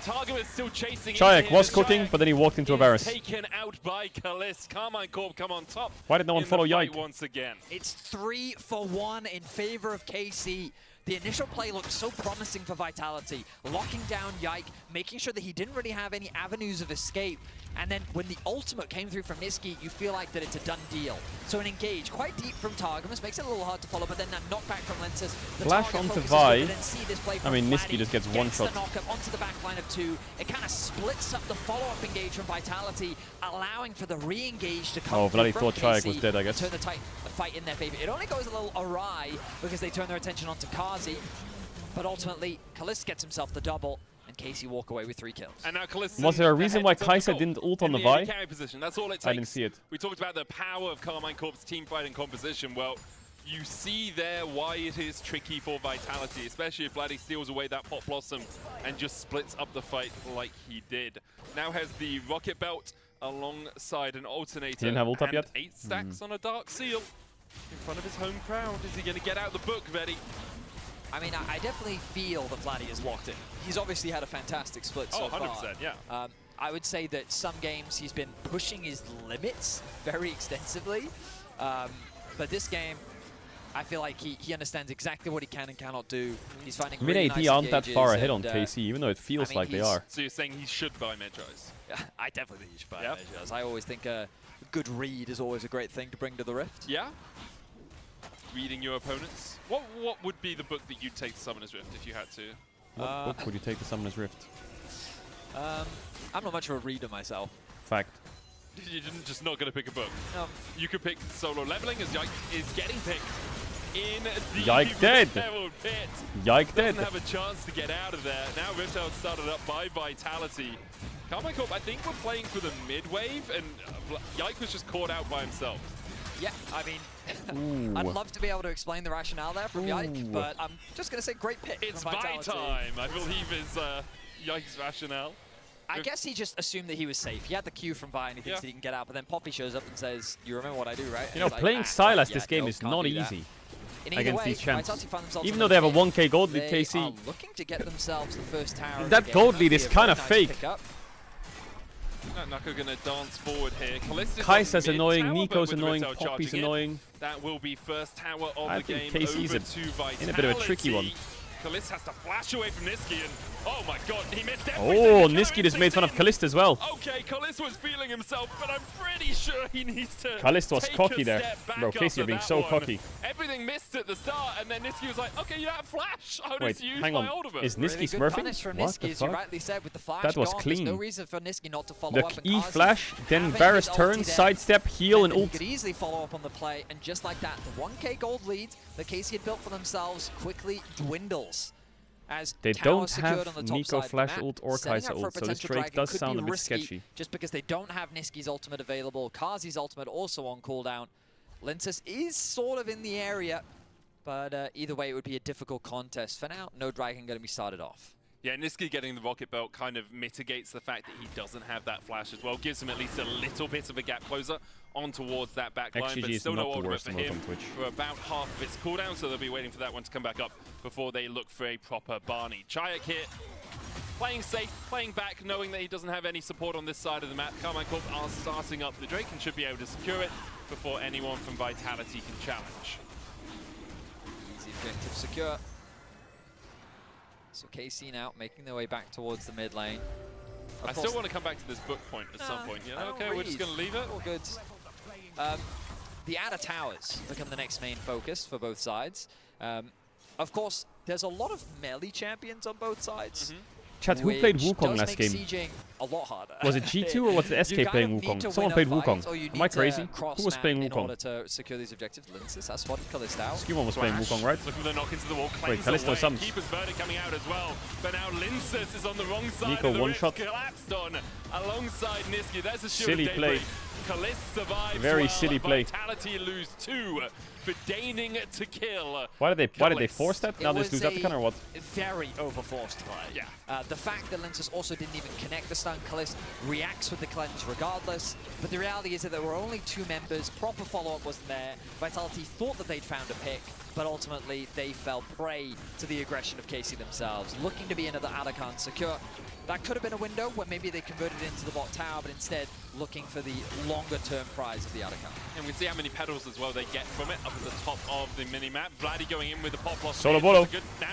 Target is still chasing.
Shayak was cooking, but then he walked into a Varus.
Taken out by Kalist. Carmine Corp come on top.
Why did no one follow Yike?
Once again.
It's 3-for-1 in favor of KC. The initial play looked so promising for Vitality, locking down Yike, making sure that he didn't really have any avenues of escape. And then when the ultimate came through from Niski, you feel like that it's a done deal. So an engage quite deep from Targamas makes it a little hard to follow, but then that knockback from Lentis.
Flash onto Vi. I mean, Niski just gets one shot.
The knockup onto the back line of 2. It kind of splits up the follow-up engage from Vitality, allowing for the re-engage to come.
Oh, Vladi thought Shayak was dead, I guess.
Turn the fight in their favor. It only goes a little awry because they turn their attention onto Kazi, but ultimately Kalist gets himself the double, and KC walk away with 3 kills.
And now
was there a reason why Kai'Sa didn't ult on the Vi?
Position. That's all it takes.
I didn't see it.
We talked about the power of Carmine Corp's team fighting composition. Well, you see there why it is tricky for Vitality, especially if Vladi steals away that Pot Blossom and just splits up the fight like he did. Now has the Rocket Belt alongside an Alternator.
He didn't have ult up yet?
8 stacks on a Dark Seal in front of his home crowd. Is he going to get out the book, Veddy?
I mean, I definitely feel that Vladi is locked in. He's obviously had a fantastic split so far.
100%, yeah.
I would say that some games he's been pushing his limits very extensively. But this game, I feel like he understands exactly what he can and cannot do. He's finding really nice
Mid-AD aren't that far ahead on
and,
KC, even though it feels like they are.
So you're saying he should buy Medjay's?
Yeah, I definitely think he should buy Medjay's. I always think a good read is always a great thing to bring to the Rift.
Yeah? Reading your opponents. What would be the book that you'd take to Summoner's Rift if you had to?
What book would you take to Summoner's Rift?
I'm not much of a reader myself.
Fact. You're just not going to pick a book.
No.
You could pick solo leveling as Yike is getting picked in the
Yike dead.
pit.
Yike dead.
Doesn't have a chance to get out of there. Now Rift Herald started up by Vitality. Carmine Corp, I think we're playing for the mid wave, and Yike was just caught out by himself.
Yeah, I mean, I'd love to be able to explain the rationale there from Yike, but I'm just going to say great pick.
It's my time, I believe is Yike's rationale.
I guess he just assumed that he was safe. He had the Q from Vi and he thinks he can get out, but then Poppy shows up and says, you remember what I do, right?
You know, playing Sylas this game is not easy against these champs. Even though they have a 1k gold lead, KC.
Are looking to get themselves the first tower.
That gold lead is kind of fake.
Nako gonna dance forward here.
Kai'Sa's annoying, Nico's annoying, Poppy's annoying.
That will be first tower of
I
the game.
think KC's in a bit of a tricky one.
Kalist has to flash away from Niski, and oh my god, he missed everything.
Oh, Niski just made fun of Kalist as well.
Okay, Kalist was feeling himself, but I'm pretty sure he needs to
Kalist was cocky there. Bro, KC, you're being so cocky.
Everything missed at the start, and then Niski was like, okay, you don't have flash. I'll
Wait,
just use
hang
my
on.
ultimate.
Is Niski
really
smurfing?
Punish from
What
Niski,
the
as you
fuck?
rightly said, with the flash
That was
gone,
clean.
There's no reason for Niski not to follow
The
up.
E flash, then Varus turns, sidestep, heal, and
He
ult.
could easily follow up on the play, and just like that, the 1k gold lead that KC had built for themselves quickly dwindles. As
they
don't
have Nico flash ult or Kai'Sa ult, so this trade does sound a bit sketchy.
Just because they don't have Niski's ultimate available, Kazi's ultimate also on cooldown. Lintus is sort of in the area, but either way it would be a difficult contest. For now, no Dragon going to be started off.
Yeah, Niski getting the Rocket Belt kind of mitigates the fact that he doesn't have that flash as well. Gives him at least a little bit of a gap closer on towards that back line,
XGG
but
is
still
not
no
the
ultimate
worst
for
emote
him
on Twitch.
for about half of its cooldown, so they'll be waiting for that one to come back up before they look for a proper Barney. Chayak here, playing safe, playing back, knowing that he doesn't have any support on this side of the map. Carmine Corp are starting up the Drake and should be able to secure it before anyone from Vitality can challenge.
Easy objective secure. So KC now making their way back towards the mid lane.
I still want to come back to this book point at some point. You know, okay, we're just going to leave it.
All good. The outer towers become the next main focus for both sides. Of course, there's a lot of melee champions on both sides.
Chat, who played Wukong last game?
Sieging a lot harder.
Was it G2 or was it SK playing Wukong? Someone played Wukong. Am I crazy? Who was playing
in order
Wukong?
to secure these objectives? Linces has spotted Kalistao.
Skewman was playing Wukong, right?
Looking for the knock into the wall.
Wait, Kalisto sums.
Keeper's verdict coming out as well. But now Linces is on the wrong side
Nico
of the
one
rift,
shot.
collapsed on alongside Niski. There's a shield
Silly
of
play.
Daybreak. Kalist survives
Very
well.
silly play.
Vitality lose 2 for deigning to kill.
Why did they
Kalist.
force that? Now they just lose Atacon or what?
Very overforced play.
Yeah.
The fact that Linces also didn't even connect the stun, Kalist reacts with the cleanse regardless. But the reality is that there were only 2 members. Proper follow-up wasn't there. Vitality thought that they'd found a pick, but ultimately they fell prey to the aggression of KC themselves, looking to be another Atacon secure. That could have been a window where maybe they converted into the bot tower, but instead looking for the longer-term prize of the Atacon.
And we see how many pedals as well they get from it up at the top of the mini-map. Vladdy going in with the pop loss.
Solo bolo.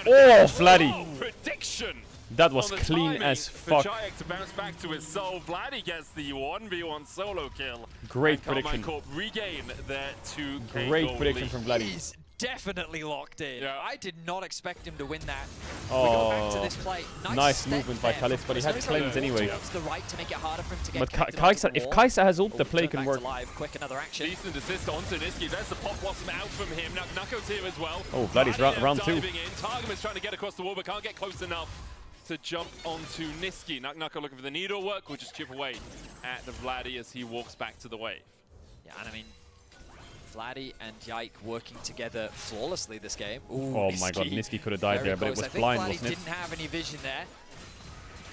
Oh, Vladdy.
Prediction.
That was
On the
clean
timing
as
for
fuck.
Chayak to bounce back to his soul. Vladdy gets the 1v1 solo kill.
Great
and Carmine
prediction.
Corp regain their 2K
Great
goal
prediction
lead.
from Vladdy.
He's definitely locked in.
Yeah.
I did not expect him to win that.
Oh,
we go back to this play.
nice
step
movement by
there
Kalist, but he
from
had
Kalist.
cleanse anyway.
Towards the right to make it harder for him to get
But
connected
Kaisa,
onto the
if
wall.
Kaisa has ult, the play
Turn
can
back
work.
to live. Quick, another action.
Decent assist onto Niski. There's the pop blossom out from him. Knuckles here as well.
Oh, Vladdy's
Vladdy now
round 2.
diving in. Targum is trying to get across the wall, but can't get close enough to jump onto Niski. Knuckle looking for the needlework, will just chip away at the Vladdy as he walks back to the wave.
Yeah, and I mean, Vladdy and Yike working together flawlessly this game. Ooh,
Oh my god, Niski could have died
Very
there, but it
close.
was
I
blind,
think Vladdy
wasn't it?
didn't have any vision there.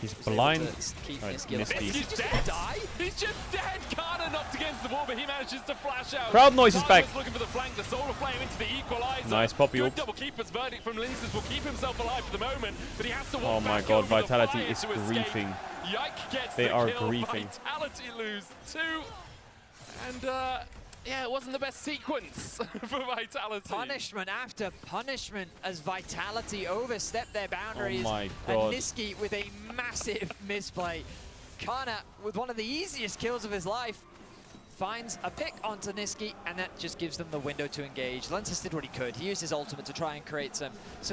He's
Was able
blind.
to keep
Oh,
Niski alive.
Niski.
He's
just die?
He's just dead. Kana knocked against the wall, but he manages to flash out.
Crowd noise is
Targum
back.
looking for the flank, the solar flame into the equalizer.
Nice poppy
Good
ult.
double keeper's verdict from Linces will keep himself alive for the moment, but he has to walk
Oh my
back
god,
over the
Vitality
fire
is
to escape.
griefing.
Yike gets
They
the
are
kill.
griefing.
Vitality lose 2. And yeah, it wasn't the best sequence for Vitality.
Punishment after punishment as Vitality overstep their boundaries.
Oh my
And
god.
Niski with a massive misplay. Kana with one of the easiest kills of his life finds a pick onto Niski, and that just gives them the window to engage. Lensis did what he could. He used his ultimate to try and create some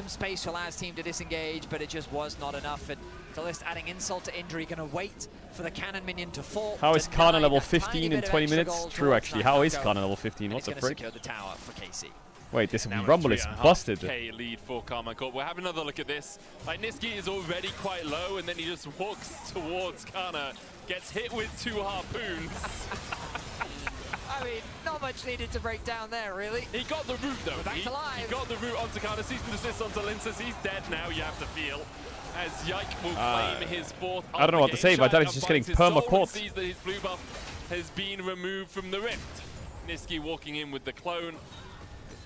space to allow his team to disengage, but it just was not enough. And Kalist adding insult to injury, gonna wait for the cannon minion to fall.
How is
deny
Kana level
that
15
tiny
in
bit of
20
extra
minutes?
gold
True,
towards
actually. How is
Nakato.
Kana level 15?
And
What
he's
the
gonna
frick?
secure the tower for KC.
Wait, this
Now
Rumble
it's
is
3.5
busted.
K lead for Carmine Corp. We'll have another look at this. Like, Niski is already quite low, and then he just walks towards Kana, gets hit with 2 harpoons.
I mean, not much needed to break down there, really.
He got the root, though.
Back to live.
He got the root onto Kana, sees the assist onto Linces. He's dead now, you have to feel. As Yike will claim his 4th.
I don't know what to say. Vitality's just getting perma-caught.
Sees that his blue buff has been removed from the rift. Niski walking in with the clone.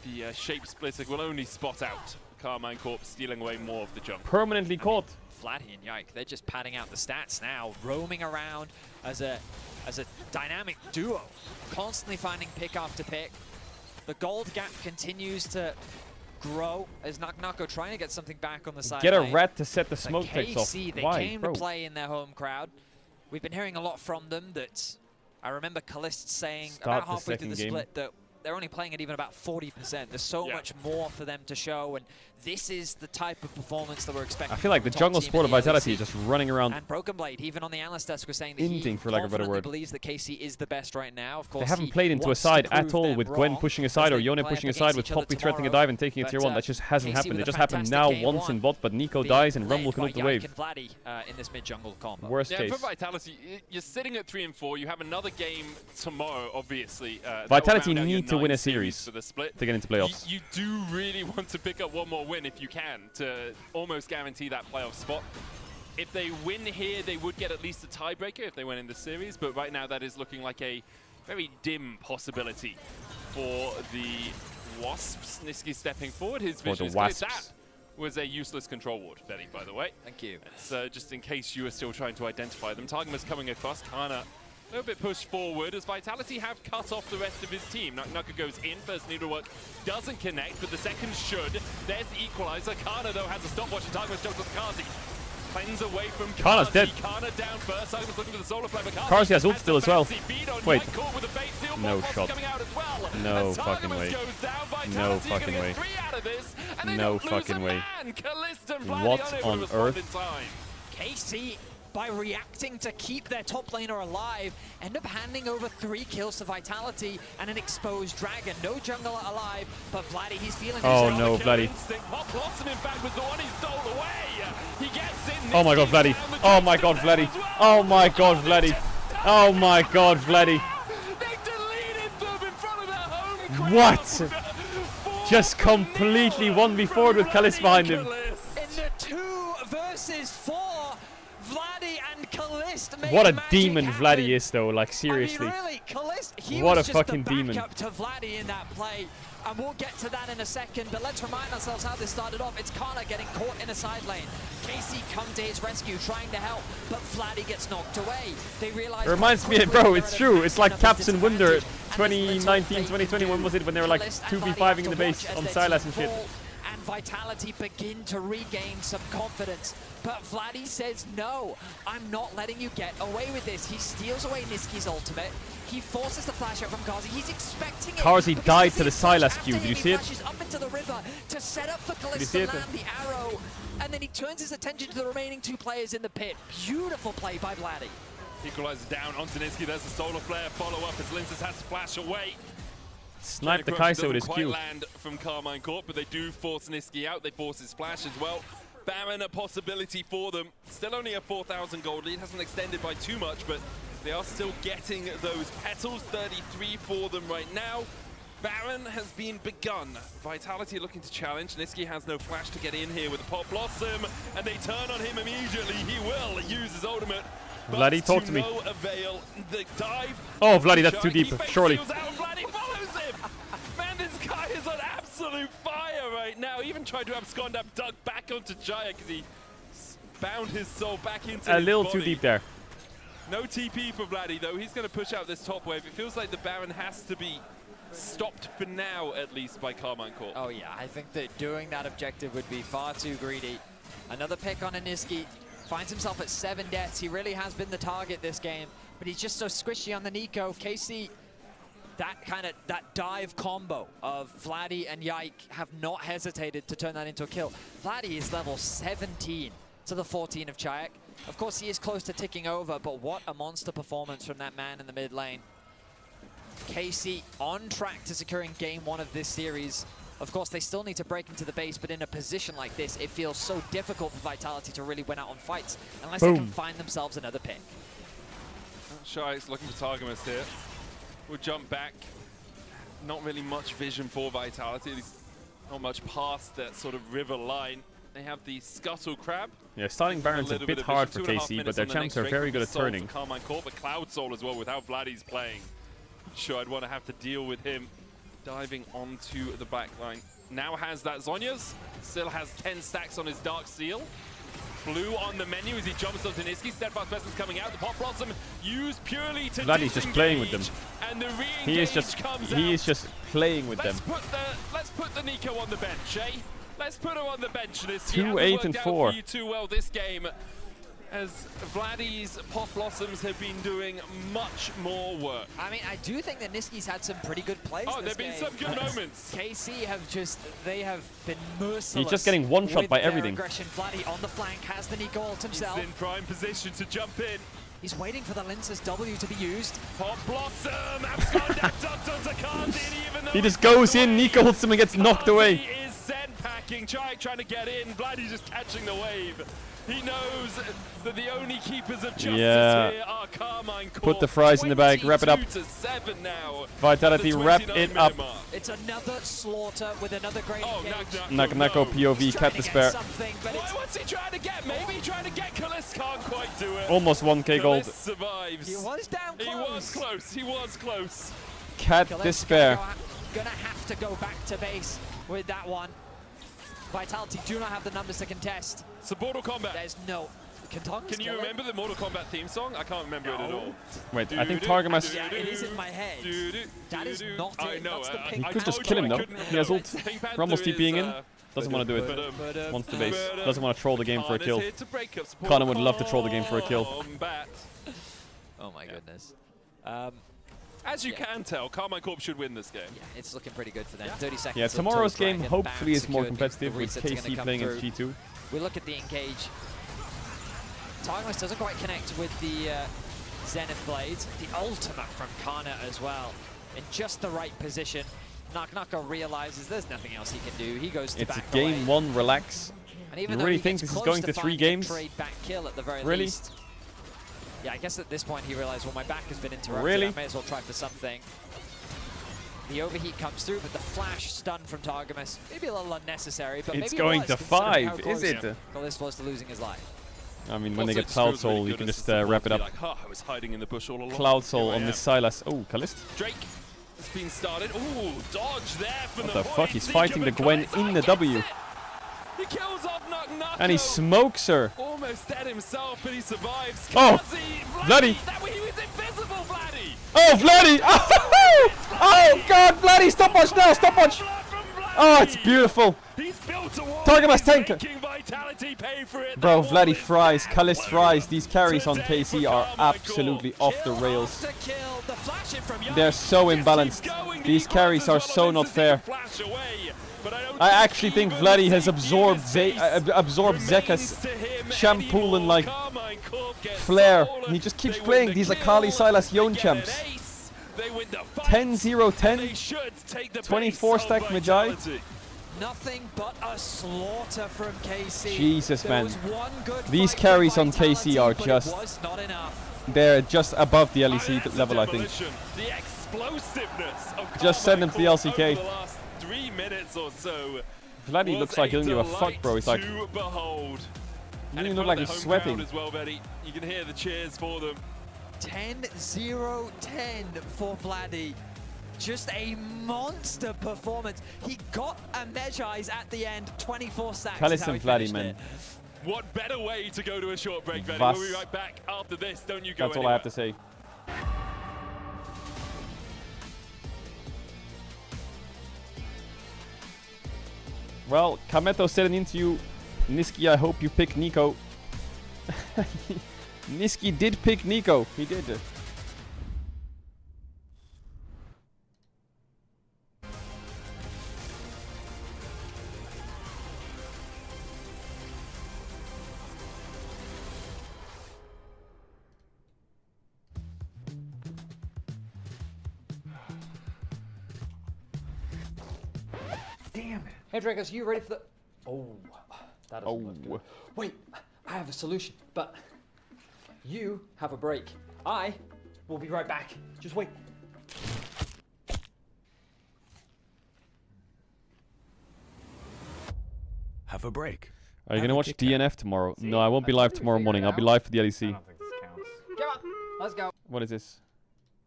The shape splitter will only spot out Carmine Corp stealing away more of the jump.
Permanently caught.
Vladdy and Yike, they're just padding out the stats now, roaming around as a dynamic duo, constantly finding pick after pick. The gold gap continues to grow as Nako trying to get something back on the side.
Get a
lane.
rat to set the
But
smoke takes off.
KC, they
Why,
came
bro?
to play in their home crowd. We've been hearing a lot from them that I remember Kalist saying
Start
about
the
halfway through the
second game.
split that they're only playing at even about 40%. There's so much more for them to show, and this is the type of performance that we're expecting.
I feel like the
from
jungle
top team
sport
in
of
the
Vitality
LEC.
is just running around.
And Broken Blade, even on the analyst desk, was saying that
Inting,
he
for lack of a better
confidently
word.
believes that KC is the best right now. Of course,
They haven't
he
played into a
wants to
side
prove
at all
them
with Gwen
wrong
pushing
as
aside or
they
Yone
play
pushing
up
aside
against
with
each other
Poppy threatening a
tomorrow.
dive and taking a tier
But,
1. That just hasn't
KC
happened.
with
It
a
just happened
fantastic
now
game
once in
one,
bot, but Nico
being
dies and
led
Rumble can
by
ult the
Yike
wave.
and Vladdy in this mid-jungle combo.
Worst
Yeah,
case.
for Vitality, you're sitting at 3 and 4. You have another game tomorrow, obviously.
Vitality need to win a
9
series
for the split.
to get into playoffs.
You do really want to pick up one more win if you can to almost guarantee that playoff spot. If they win here, they would get at least a tiebreaker if they win in the series, but right now that is looking like a very dim possibility for the Wasps. Niski stepping forward, his vision is clear. That was a useless control ward, Benny, by the way.
Thank you.
So just in case you were still trying to identify them, Targamas coming across, Kana a little bit pushed forward as Vitality have cut off the rest of his team. Nuka goes in, first needlework doesn't connect, but the second should. There's the equalizer. Kana though has a stopwatch and Targamas jumps with Kazi. Cleanse away from
Kana's dead.
Kana down first. Targamas looking for the solar flame.
Kazi has ult still as well. Wait. No
Shot.
shot. No fucking way. No fucking way. No fucking way. What on earth?
KC, by reacting to keep their top laner alive, end up handing over 3 kills to Vitality and an exposed Dragon. No jungler alive, but Vladdy, he's feeling
Oh no, Vladdy. Oh my god, Vladdy. Oh my god, Vladdy. Oh my god, Vladdy. Oh my god, Vladdy. What? Just completely 1v4'd with Kalis behind him.
In the 2 versus 4, Vladdy and Kalist made
What a
magic
demon
happen.
Vladdy is though, like seriously.
I mean, really, Kalist, he
What
was
a
just
fucking
the
demon.
backup to Vladdy in that play. And we'll get to that in a second, but let's remind ourselves how this started off. It's Kana getting caught in a side lane. KC come to his rescue, trying to help, but Vladdy gets knocked away. They realize...
It reminds me, bro, it's true. It's like Captain Wonder 2019, 2020, when was it? When they were like 2v5ing in the base on Silas and shit.
And Vitality begin to regain some confidence. But Vladdy says, no, I'm not letting you get away with this. He steals away Niski's ultimate. He forces the flash out from Kazi. He's expecting it.
Kazi died to the Silas Q. Did you see it?
He flashes up into the river to set up for
Did you
Kalista
see
to
it?
land the arrow. And then he turns his attention to the remaining 2 players in the pit. Beautiful play by Vladdy.
Equalizer down onto Niski. There's a solar flare follow up as Linces has to flash away.
Snipe the Kai'Sa with his
quite
Q.
land from Carmine Court, but they do force Niski out. They force his flash as well. Baron a possibility for them. Still only a 4,000 gold lead. Hasn't extended by too much, but they are still getting those petals. 33 for them right now. Baron has been begun. Vitality looking to challenge. Niski has no flash to get in here with the Pop Blossom, and they turn on him immediately. He will use his ultimate.
Vladdy, talk to me.
No avail. The dive.
Oh, Vladdy, that's too deep, surely.
Vladdy follows him. Man, this guy is on absolute fire right now. Even tried to abscond up, dug back onto Jaya because he bound his soul back into
A
his
little
body.
too deep there.
No TP for Vladdy, though. He's going to push out this top wave. It feels like the Baron has to be stopped for now, at least, by Carmine Court.
Oh yeah, I think that doing that objective would be far too greedy. Another pick on Aniski. Finds himself at 7 deaths. He really has been the target this game, but he's just so squishy on the Nico. KC, that dive combo of Vladdy and Yike have not hesitated to turn that into a kill. Vladdy is level 17 to the 14 of Chayak. Of course, he is close to ticking over, but what a monster performance from that man in the mid lane. KC on track to securing game 1 of this series. Of course, they still need to break into the base, but in a position like this, it feels so difficult for Vitality to really win out on fights unless they can find themselves another pick.
Shai's looking for Targamas here. We'll jump back. Not really much vision for Vitality. At least not much past that sort of river line. They have the Scuttle Crab.
Yeah, starting Baron's a bit hard for KC, but their champs are very good at turning.
Carmine Court, but Cloud Soul as well with how Vladdy's playing. Sure, I'd want to have to deal with him diving onto the back line. Now has that Zhonya's. Still has 10 stacks on his Dark Seal. Blue on the menu as he jumps onto Niski. Steadfast Presence coming out. The Pop Blossom used purely to
Vladdy's just playing with them.
And the
He is just playing with them.
Let's put the Nico on the bench, eh? Let's put her on the bench this
2, 8, and 4.
You too well this game, as Vladdy's Pop Blossoms have been doing much more work.
I mean, I do think that Niski's had some pretty good plays.
Oh, there've been some good moments.
KC they have been merciless.
He's just getting one-shot by everything.
Aggression. Vladdy on the flank has the Nico ult himself.
He's in prime position to jump in.
He's waiting for the Linces W to be used.
Pop Blossom, abscond ducked onto Kandi, even though
He just goes in, Nico ults him and gets knocked away.
He is send packing, trying to get in. Vladdy's just catching the wave. He knows that the only keepers of justice here are Carmine Corp.
Put the fries in the bag, wrap it up.
22-7 now.
Vitality, wrap it up.
It's another slaughter with another great engage.
Nako POV, Cat Despair.
What's he trying to get? Maybe trying to get Kalist, can't quite do it.
Almost 1k gold.
Kalist survives.
He was down close.
He was close. He was close.
Cat Despair.
Gonna have to go back to base with that one. Vitality do not have the numbers to contest.
So Mortal Kombat.
There's no.
Can you remember the Mortal Kombat theme song? I can't remember it at all.
Wait, I think Targamas.
Yeah, it is in my head. That is not
I
it.
know.
That's the
He
pink
could just kill him though. He has ult. Rumble TPing in. Doesn't want to do it. Wants the base. Doesn't want to troll the game for a kill. Connor would love to troll the game for a kill.
Oh my goodness.
As you can tell, Carmine Corp should win this game.
Yeah, it's looking pretty good for them. 30 seconds.
Yeah, tomorrow's
until
game
Dragon
hopefully is more competitive with
resets are gonna
KC
come
playing
through.
as G2.
We look at the engage. Targamas doesn't quite connect with the Zenith Blades. The ultimate from Kana as well. In just the right position. Nako realizes there's nothing else he can do. He goes to
It's
back
game
away.
1, relax.
And
You
even though
really
he
think
gets
this is
close
going to 3
finding a
games?
trade back kill at the very
Really?
least. Yeah, I guess at this point he realized, well, my back has been interrupted.
Really?
I may as well try for something. The overheat comes through, but the flash stun from Targamas, maybe a little unnecessary, but
It's
maybe
going
it
to
was, considering how
5,
close
is it?
Kalist was to losing his life.
I mean, when they
Also,
get
it
Cloud
feels really
Soul, you
good
can
as
just
support
wrap
to
it
be
up.
Like, oh, I was hiding in the bush all along.
Cloud Soul
Here I
on
am.
this Silas. Oh, Kalist.
Drake has been started. Ooh, dodge there from
What the fuck? He's fighting the Gwen in the W.
He kills off Nako.
And he smokes her.
Almost dead himself, but he survives.
Oh, Vladdy.
He was invisible, Vladdy.
Oh, Vladdy! Oh, God, Vladdy, stopwatch now, stopwatch! Oh, it's beautiful. Targamas tank. Bro, Vladdy fries, Kalist fries. These carries on KC are absolutely off the rails. They're so imbalanced. These carries are so not fair. I actually think Vladdy has absorbed Zeka's shampoo and like flair. And he just keeps playing these Akali Silas Yon champs. 10-0-10, 24 stack Magi.
Nothing but a slaughter from KC.
Jesus,
There
man.
was one good
These
fight
carries
for
on KC are
Vitality, but it
just...
was not enough.
They're just above the LEC level, I think.
The explosiveness of
Just send him to the
Over
LCK.
the last 3 minutes or so.
Vladdy looks like he doesn't give a fuck, bro. He's like...
To behold.
Doesn't even look like he's sweating.
As well, Betty. You can hear the cheers for them.
10-0-10 for Vladdy. Just a monster performance. He got a Medjai's at the end. 24 stacks.
Kalist
is how he
and Vladdy,
finished
man.
it.
What better way to go to a short break, Betty?
Vas.
We'll be right back after this. Don't you go
That's all
anywhere.
I have to say. Well, Kameto said in an interview, Niski, I hope you pick Nico. Niski did pick Nico. He did.
Damn it. Hey, Dragos, you ready for the... Oh, that doesn't look good. Wait, I have a solution, but you have a break. I will be right back. Just wait.
Have a break.
Are you going to watch DNF tomorrow? No, I won't be live tomorrow morning. I'll be live for the LEC.
Come on, let's go.
What is this?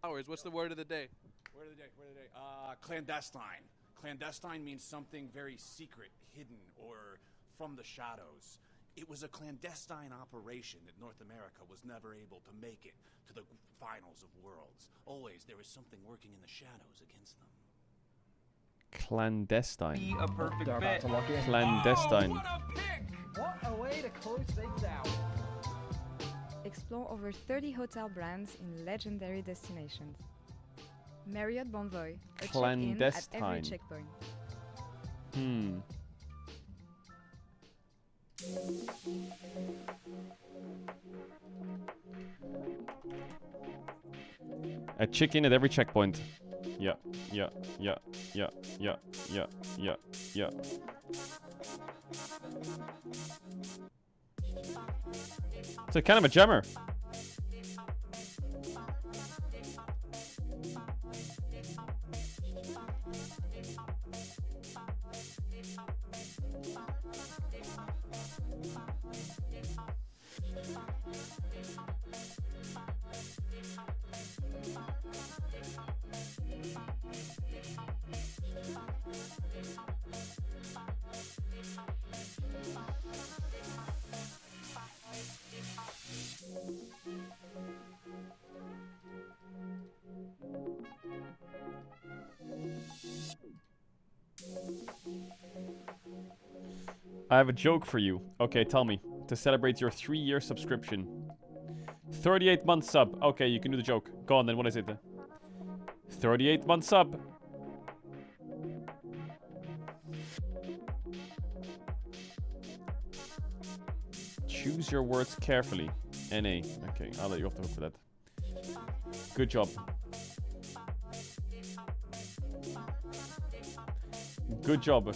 Hours. What's the word of the day?
Word of the day. Clandestine. Clandestine means something very secret, hidden, or from the shadows. It was a clandestine operation that North America was never able to make it to the finals of Worlds. Always there was something working in the shadows against them.
Clandestine.
Be a perfect fit.
Clandestine.
What a way to close things out.
Explore over 30 hotel brands in legendary destinations. Marriott Bonvoy, a check-in at every
Clandestine.
checkpoint.
A chicken at every checkpoint. Yeah, yeah, yeah, yeah, yeah, yeah, yeah, yeah. It's a kind of a jammer. I have a joke for you. Okay, tell me. To celebrate your 3-year subscription. 38-month sub. Okay, you can do the joke. Go on then, what is it then? 38-month sub. Choose your words carefully. NA. Okay, I'll let you off the hook for that. Good job. Good job.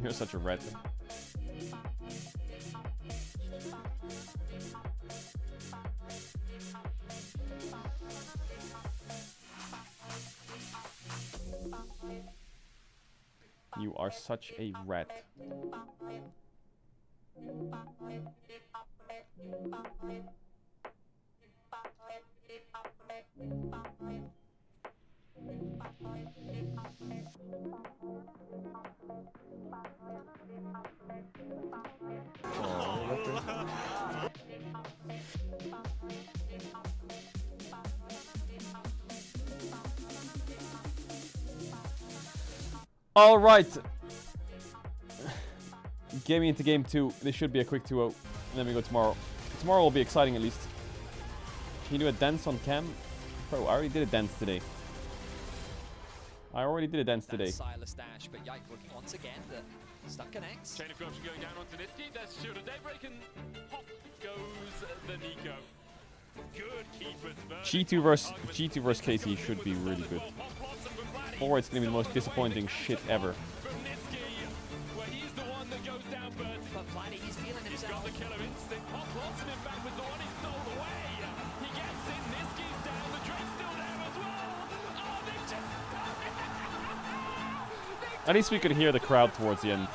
You're such a rat. You are such a rat. All right. Gaming into game 2. This should be a quick 2-0. And then we go tomorrow. Tomorrow will be exciting at least. Can you do a dance on cam? Bro, I already did a dance today.
Silas dash, but Yike looking once again. The stuck connects.
Chain of corruption going down onto Niski. There's shield of daybreak and pop goes the Nico. Good keepers.
G2 versus KC should be really good. Or it's gonna be the most disappointing shit ever.
Well, he's the one that goes down first.
But Platy, he's feeling
He's
himself.
got the killer instinct. Pop Blossom, in fact, was the one he stole away. He gets in. Niski's down. The Drake's still there as well. Oh, they've just done it.
At least we could hear the crowd towards the end.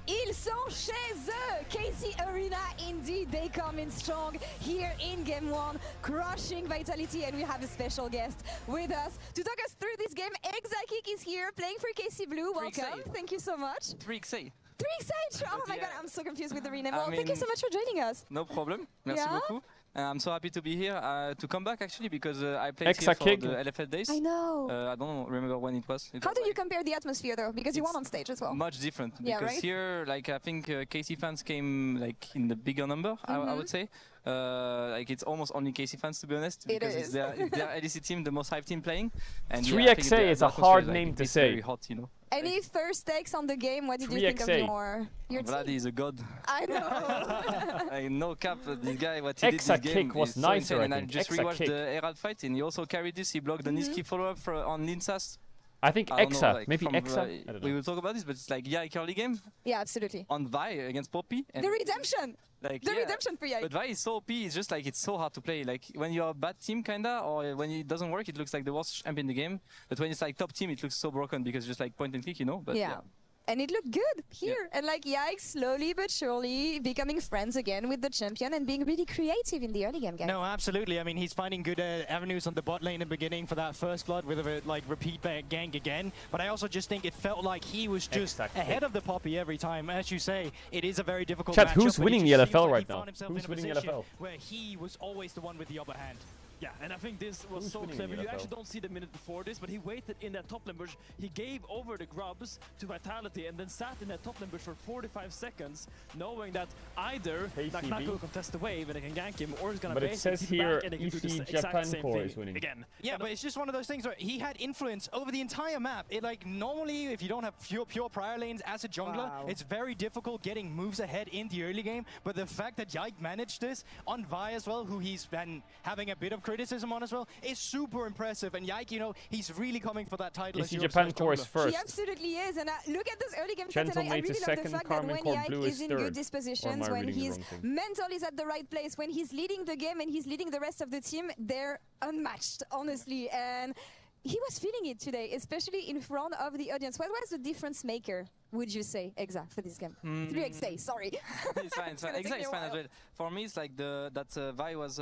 Ils sont chez eux! KC Arena, indeed, they come in strong here in Game 1, crushing Vitality, and we have a special guest with us to talk us through this game. Exakik is here, playing for KC Blue. Welcome, thank you so much.
3XA.
3XA! Oh my god, I'm so confused with the rename. Well, thank you so much for joining us.
No problem, merci
Yeah?
beaucoup. I'm so happy to be here, to come back actually, because I played here for
Exakik.
the LFL days.
I know.
I don't remember when it was.
How do you compare the atmosphere though? Because you won on stage as well.
Much different,
Yeah,
because
right?
here, like I think KC fans came like in the bigger number, I would say. Like it's almost only KC fans to be honest,
It
because
is.
it's their LEC team, the most hype team playing. And
3XA is a hard name to say.
Very hot, you know.
Any first takes on the game? What did you think of
3XA.
your team?
Vladi is a god.
I know.
Like, no cap, this guy, what he did this game
Exakik was
is so
nicer,
insane.
I
And I
think.
just rewatched
Exakik.
the Herald fight, and he also carried this. He blocked the Niski follow-up on Linsas.
I think
I don't know,
Exa.
like,
Maybe
from,
Exa? I don't
we
know.
will talk about this, but it's like Yike early game
Yeah, absolutely.
on Vi against Poppy. And
The redemption!
like,
The
yeah,
redemption for Yike.
But Vi is so OP, it's just like it's so hard to play. Like when you're a bad team kinda, or when it doesn't work, it looks like the worst champ in the game. But when it's like top team, it looks so broken because just like point and click, you know. But
Yeah. And it looked good here. And like Yike slowly but surely becoming friends again with the champion and being really creative in the early game, guys.
No, absolutely. I mean, he's finding good avenues on the bot lane in the beginning for that first blood with a like repeat gank again. But I also just think it felt like he was just ahead of the Poppy every time. As you say, it is a very difficult
Chat,
matchup,
who's
but it
winning
just
the
seems
LFL
like
right
he found
now?
himself
Who's
in a
winning the
position
LFL?
where he was always the one with the upper hand.
Yeah, and I think this was
Who's
so
winning
clever.
the
You
NFL?
actually don't see the minute before this, but he waited in that top lane bush. He gave over the grubs to Vitality and then sat in that top lane bush for 45 seconds, knowing that either Nak will contest the wave and they can gank him, or he's gonna
But it
base him,
says
keep it
here
back, and they can do the
EC
exact
Japan
same
core
thing
is winning.
again.
Yeah, but it's just one of those things where he had influence over the entire map. It like normally, if you don't have pure prior lanes as a jungler, it's very difficult getting moves ahead in the early game. But the fact that Yike managed this on Vi as well, who he's been having a bit of criticism on as well, is super impressive. And Yike, you know, he's really coming for that title.
EC Japan core is first.
He absolutely is, and look at those early game stats.
Gentle
And I
mate
really
is
love the
second,
fact that
Carmen
when
core
Yike
blue
is
is
in
third.
good dispositions,
Or am I
when
reading the
his
wrong thing?
mental is at the right place, when he's leading the game and he's leading the rest of the team, they're unmatched, honestly. And he was feeling it today, especially in front of the audience. What was the difference maker, would you say, Exa, for this game? 3XA, sorry.
It's fine, it's fine. Exa is fine as well. For me, it's like that Vi was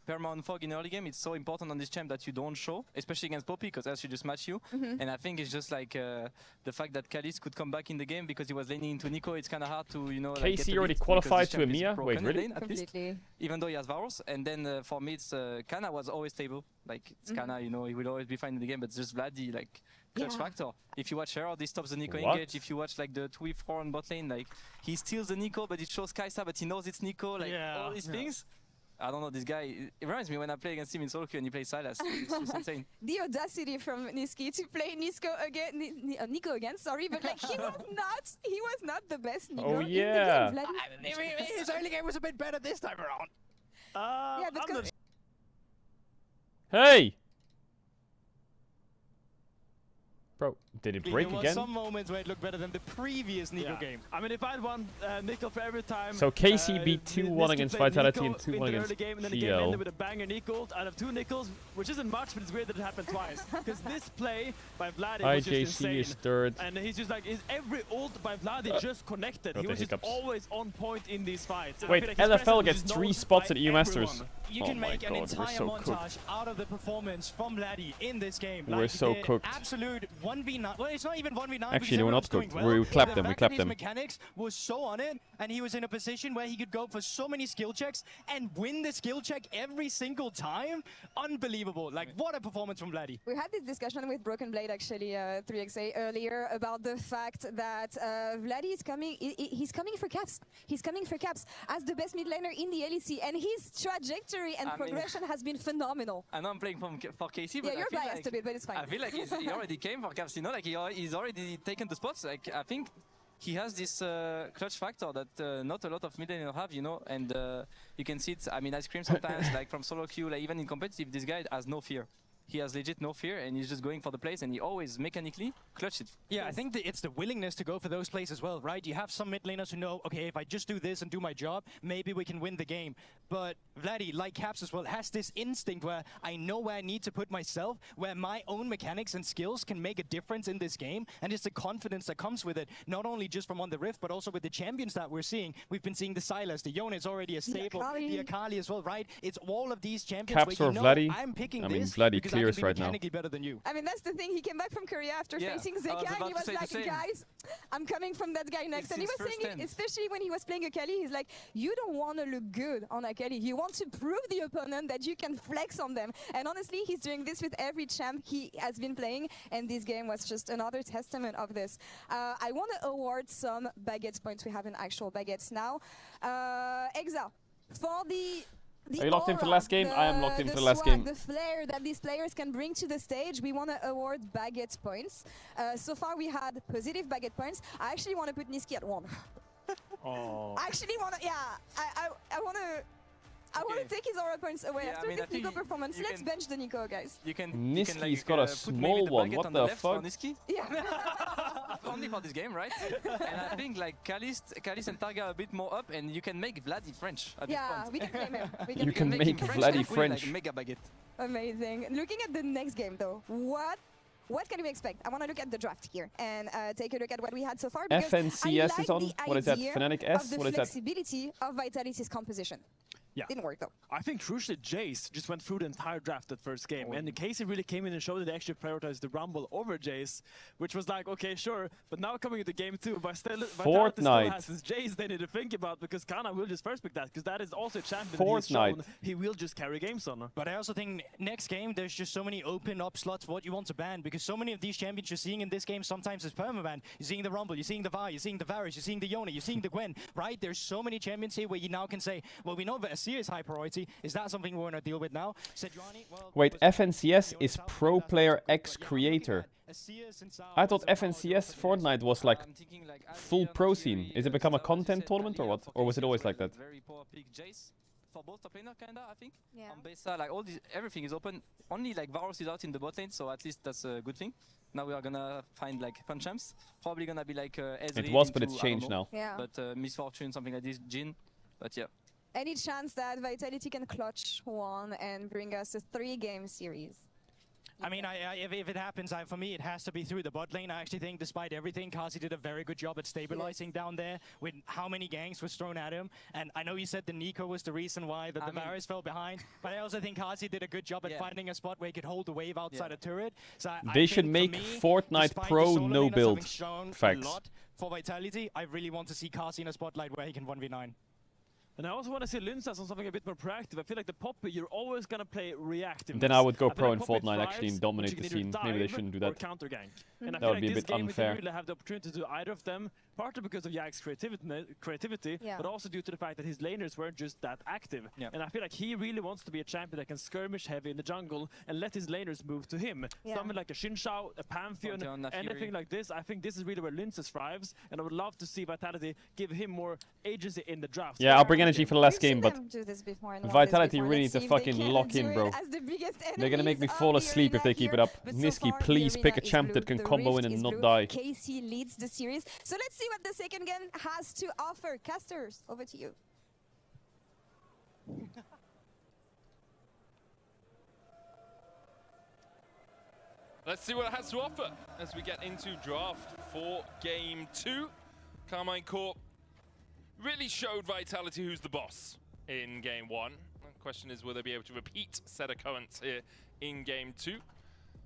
perma fog in early game. It's so important on this champ that you don't show, especially against Poppy, because else she just match you. And I think it's just like the fact that Kalis could come back in the game because he was laning into Nico. It's kind of hard to, you know, like,
KC already qualified to EMEA? Wait, really?
Lane, at least, even though he has Varus. And then for me, it's Kana was always stable. Like, it's Kana, you know, he will always be fine in the game, but it's just Vladdy, like, clutch factor. If you watch Herald, he stops the Nico engage. If you watch like the 2v4 on bot lane, like, he steals the Nico, but it shows Kai'Sa, but he knows it's Nico, like, all these things. I don't know, this guy, it reminds me when I play against him in solo queue and he plays Silas. It's just insane.
The audacity from Niski to play Nico again, sorry, but like he was not the best Nico
Oh,
in
yeah.
the game.
His early game was a bit better this time around.
Yeah, but
Hey! Bro, did it break
there
again?
There were some moments where it looked better than the previous Nico game.
I mean, if I had won Nico for every time...
So KC beat 2-1 against Vitality and 2-1 against
game, and then the game ended
GL.
with a banger Nico out of 2 Nickels, which isn't much, but it's weird that it happened twice. Because this play by Vladdy was just insane.
IJC is third.
And he's just like, every ult by Vladdy just connected. He was just always on point in these fights. And
Wait,
I feel like his
LFL
presence
gets
is
3
known
spots
by
at EU Masters.
everyone.
You can make an entire montage out of the performance from Vladdy in this game.
We're so cooked.
Absolute 1v9. Well, it's not even 1v9.
Actually, they were not cooked. We clapped them, we clapped them.
His mechanics was so on it, and he was in a position where he could go for so many skill checks and win the skill check every single time. Unbelievable. Like, what a performance from Vladdy.
We had this discussion with Broken Blade, actually, 3XA earlier, about the fact that Vladdy is coming, he's coming for caps. He's coming for caps as the best mid laner in the LEC, and his trajectory and progression has been phenomenal.
I know I'm playing for KC, but
yeah, you're
I feel
biased
like,
a bit, but it's fine.
I feel like he already came for caps, you know, like he's already taken the spots. Like, I think he has this clutch factor that not a lot of mid laners have, you know, and you can see it. I mean, Ice Cream sometimes, like from solo queue, like even in competitive, this guy has no fear. He has legit no fear, and he's just going for the plays, and he always mechanically clutch it.
Yeah, I think it's the willingness to go for those plays as well, right? You have some mid laners who know, okay, if I just do this and do my job, maybe we can win the game. But Vladdy, like Caps as well, has this instinct where I know where I need to put myself, where my own mechanics and skills can make a difference in this game, and it's the confidence that comes with it, not only just from on the Rift, but also with the champions that we're seeing. We've been seeing the Silas, the Yone is already a staple, the Akali as well, right? It's all of these champions
Caps
where
or
you know
Vladdy?
I'm picking
I mean,
this
Vladdy
because
clears
I can be
right now.
mechanically better than you.
I mean, that's the thing. He came back from Korea after facing Zeka, and he was like, guys, I'm coming from that guy next. And he was saying, especially when he was playing Akali, he's like, you don't want to look good on Akali. You want to prove the opponent that you can flex on them. And honestly, he's doing this with every champ he has been playing, and this game was just another testament of this. I want to award some baguettes points. We have an actual baguettes now. Exa, for
are you locked in for the last game? I am locked in for the last game.
The flair that these players can bring to the stage, we want to award baguette points. So far we had positive baguette points. I actually want to put Niski at 1.
Oh.
I actually want to, I want to take his aura points away after this Nico performance. Let's bench the Nico, guys.
Niski's got a small one. What the fuck?
Yeah.
Only for this game, right? And I think like Kalis and Targa are a bit more up, and you can make Vladdy French at this point.
We can claim him.
You can make Vladdy French.
Like mega baguette.
Amazing. Looking at the next game though, what can we expect? I want to look at the draft here and take a look at what we had so far.
FNCS is on. What is that? Fnatic S?
Of the
what is that?
flexibility of Vitality's composition. Yeah. Didn't work though.
I think crucially Jace just went through the entire draft that first game, and Casey really came in and showed that they actually prioritized the Rumble over Jace, which was like, okay, sure, but now coming into game 2, Vitality still has his Jace they need to think about, because Kana will just first pick that, because that is also a champion that he's shown he will just carry games on.
But I also think next game there's just so many open up slots for what you want to ban, because so many of these champions you're seeing in this game sometimes is permaban. You're seeing the Rumble, you're seeing the Vi, you're seeing the Varus, you're seeing the Yone, you're seeing the Gwen, right? There's so many champions here where you now can say, well, we know that Azir is high priority. Is that something we're going to deal with now? Sejuani, well,
wait, FNCS is Pro Player X Creator. I thought FNCS Fortnite was like full pro scene. Is it become a content tournament or what? Or was it always like that?
Very poor pick Jace for both top laner, kinda, I think.
Yeah.
On base side, like everything is open. Only like Varus is out in the bot lane, so at least that's a good thing. Now we are gonna find like fun champs. Probably gonna be like Ezreal.
It was, but it's changed now.
Yeah.
But Misfortune, something like this, Jhin. But yeah.
Any chance that Vitality can clutch one and bring us a 3-game series?
I mean, if it happens, for me, it has to be through the bot lane. I actually think, despite everything, Kazi did a very good job at stabilizing down there with how many ganks was thrown at him. And I know you said the Nico was the reason why the Varus fell behind, but I also think Kazi did a good job at finding a spot where he could hold the wave outside a turret. So
they should make Fortnite Pro no build. Facts.
For Vitality, I really want to see Kazi in a spotlight where he can 1v9.
And I also want to see Linsas on something a bit more proactive. I feel like the Poppy, you're always going to play reactive.
Then I would go pro in Fortnite actually and dominate the scene. Maybe they shouldn't do that.
Counter gank.
And that would be a bit unfair.
We really have the opportunity to do either of them, partly because of Yag's creativity, but also due to the fact that his laners weren't just that active. And I feel like he really wants to be a champion that can skirmish heavy in the jungle and let his laners move to him. Something like a Xin Shao, a Pantheon, anything like this. I think this is really where Linsas thrives, and I would love to see Vitality give him more agency in the draft.
Yeah, I'll bring energy for the last game, but Vitality really need to fucking lock in, bro. They're gonna make me fall asleep if they keep it up. Niski, please pick a champ that can combo in and not die.
Casey leads the series. So let's see what the second game has to offer. Casters, over to you.
Let's see what it has to offer as we get into draft for game 2. Carmine Corp really showed Vitality who's the boss in game 1. The question is, will they be able to repeat set occurrence here in game 2?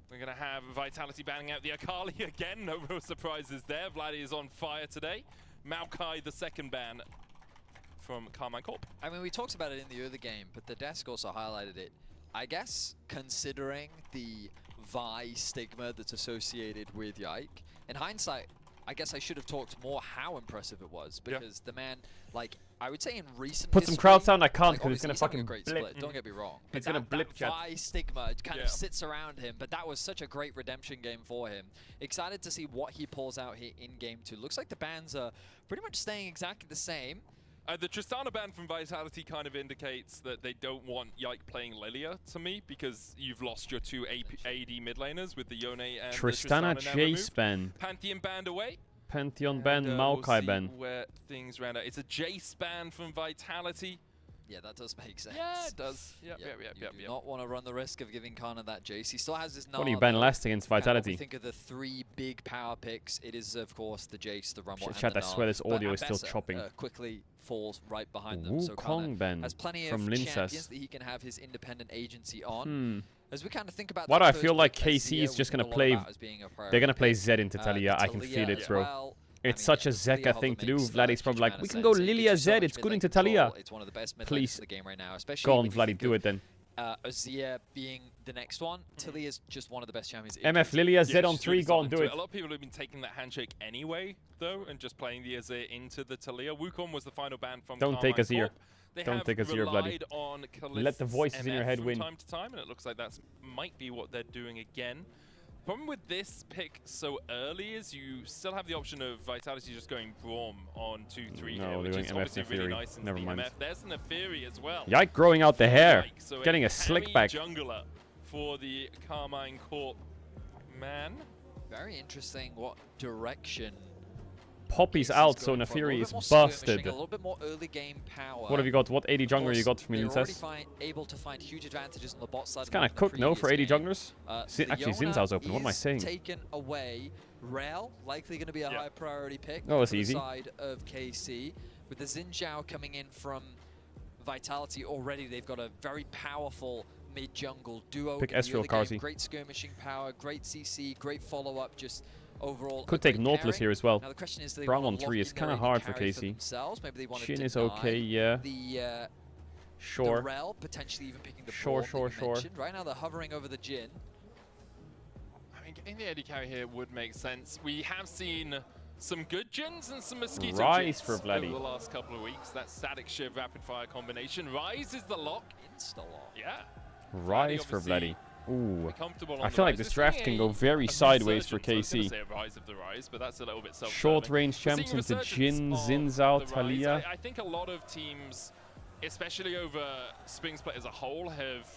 We're going to have Vitality banning out the Akali again. No real surprises there. Vladdy is on fire today. Maokai, the second ban from Carmine Corp.
I mean, we talked about it in the early game, but the desk also highlighted it. I guess, considering the Vi stigma that's associated with Yike, in hindsight, I guess I should have talked more how impressive it was, because the man, like, I would say in recent
Put some crowd sound. I can't because it's gonna fucking
great
blip.
Split. Don't get me wrong.
It's gonna blip, chat.
Vi stigma kind of sits around him, but that was such a great redemption game for him. Excited to see what he pulls out here in game 2. Looks like the bans are pretty much staying exactly the same.
The Tristana ban from Vitality kind of indicates that they don't want Yike playing Lilia to me, because you've lost your 2 AD mid laners with the Yone and
Tristana
the Tristana
Jace ban.
Pantheon banned away.
Pantheon ban, Maokai ban.
Where things round out. It's a Jace ban from Vitality.
Yeah, that does make sense.
Yeah, it does. Yep.
You do not want to run the risk of giving Kana that Jace. He still has his
What do you ban last against Vitality?
When we think of the 3 big power picks, it is, of course, the Jace, the Rumble, and
Chat,
the
I swear this audio is still
Abessa,
chopping.
Quickly falls right behind them. So
Wukong ban
has plenty
from
of
Linsas.
champions that he can have his independent agency on. As we kind of think about
what
that
I feel
first
like
pick,
KC is
Azir
just
we
gonna
know a lot
play.
about as being a
They're gonna
priority
play
pick.
Zed into Talia. I can feel it, bro.
Well,
It's such a Zek thing to do. Vladdy's probably like, we can go Lilia Zed. It's good into Talia.
It's one of the best mid
Please,
of the game right now, especially
go on, Vladdy, do it then.
Azir being the next one, Talia is just one of the best champions.
MF Lilia Zed on 3, go on, do it.
A lot of people have been taking that handshake anyway, though, and just playing the Azir into the Talia. Wukong was the final ban from
Don't take Azir.
They
Don't take Azir, Vladdy. Let the voices in your head win.
From time to time, and it looks like that might be what they're doing again. Problem with this pick so early is you still have the option of Vitality just going Braum on 2-3 here, which is obviously really nice into the MF. There's an Neferi as well.
Yike growing out the hair.
So
Getting a slick back.
Jungler for the Carmine Corp man.
Very interesting what direction
Poppy's out, so Neferi is busted.
A little bit more early game power.
What have you got? What AD jungler you got from Linsas?
Able to find huge advantages on the bot side.
It's kind of cooked, no, for AD junglers? Actually, Zinzao's open. What am I saying?
Taken away. Rel likely going to be a high priority pick.
Oh, it's
on
easy.
the side of KC, with the Xin Zhao coming in from
Vitality already, they've got a very powerful mid-jungle duo.
Pick Ezreal, Carzzy.
Great skirmishing power, great CC, great follow-up, just overall.
Could take Nautilus here as well.
Now the question is, do they
Brown
want
on
to
3
lock
is
in their
kind of
AD
hard for
carry
KC.
themselves? Maybe they want to
Shin is
deny
okay, yeah.
The
Sure.
Rel, potentially even picking the
Sure,
ball
sure.
Right now they're hovering over the Jhin.
I mean, getting the AD carry here would make sense. We have seen some good Jhins and some Mosquito
Rise
Jhins
for Vladdy.
over the last couple of weeks. That Static Shiv rapid fire combination. Rise is the lock.
Insta-lock.
Yeah.
Rise for Vladdy. Ooh.
Comfortable
I
on
feel
the
like
Rise.
this
We're
draft
seeing
can go very sideways for
resurgence. I was gonna
KC.
say a Rise of the Rise, but that's a little bit self-serving.
Short range
We're
champs
seeing
into Jhin,
resurgence
Xin Zhao,
of the Rise.
Taliyah.
I think a lot of teams, especially over Spring Split as a whole, have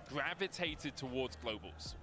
gravitated towards globals.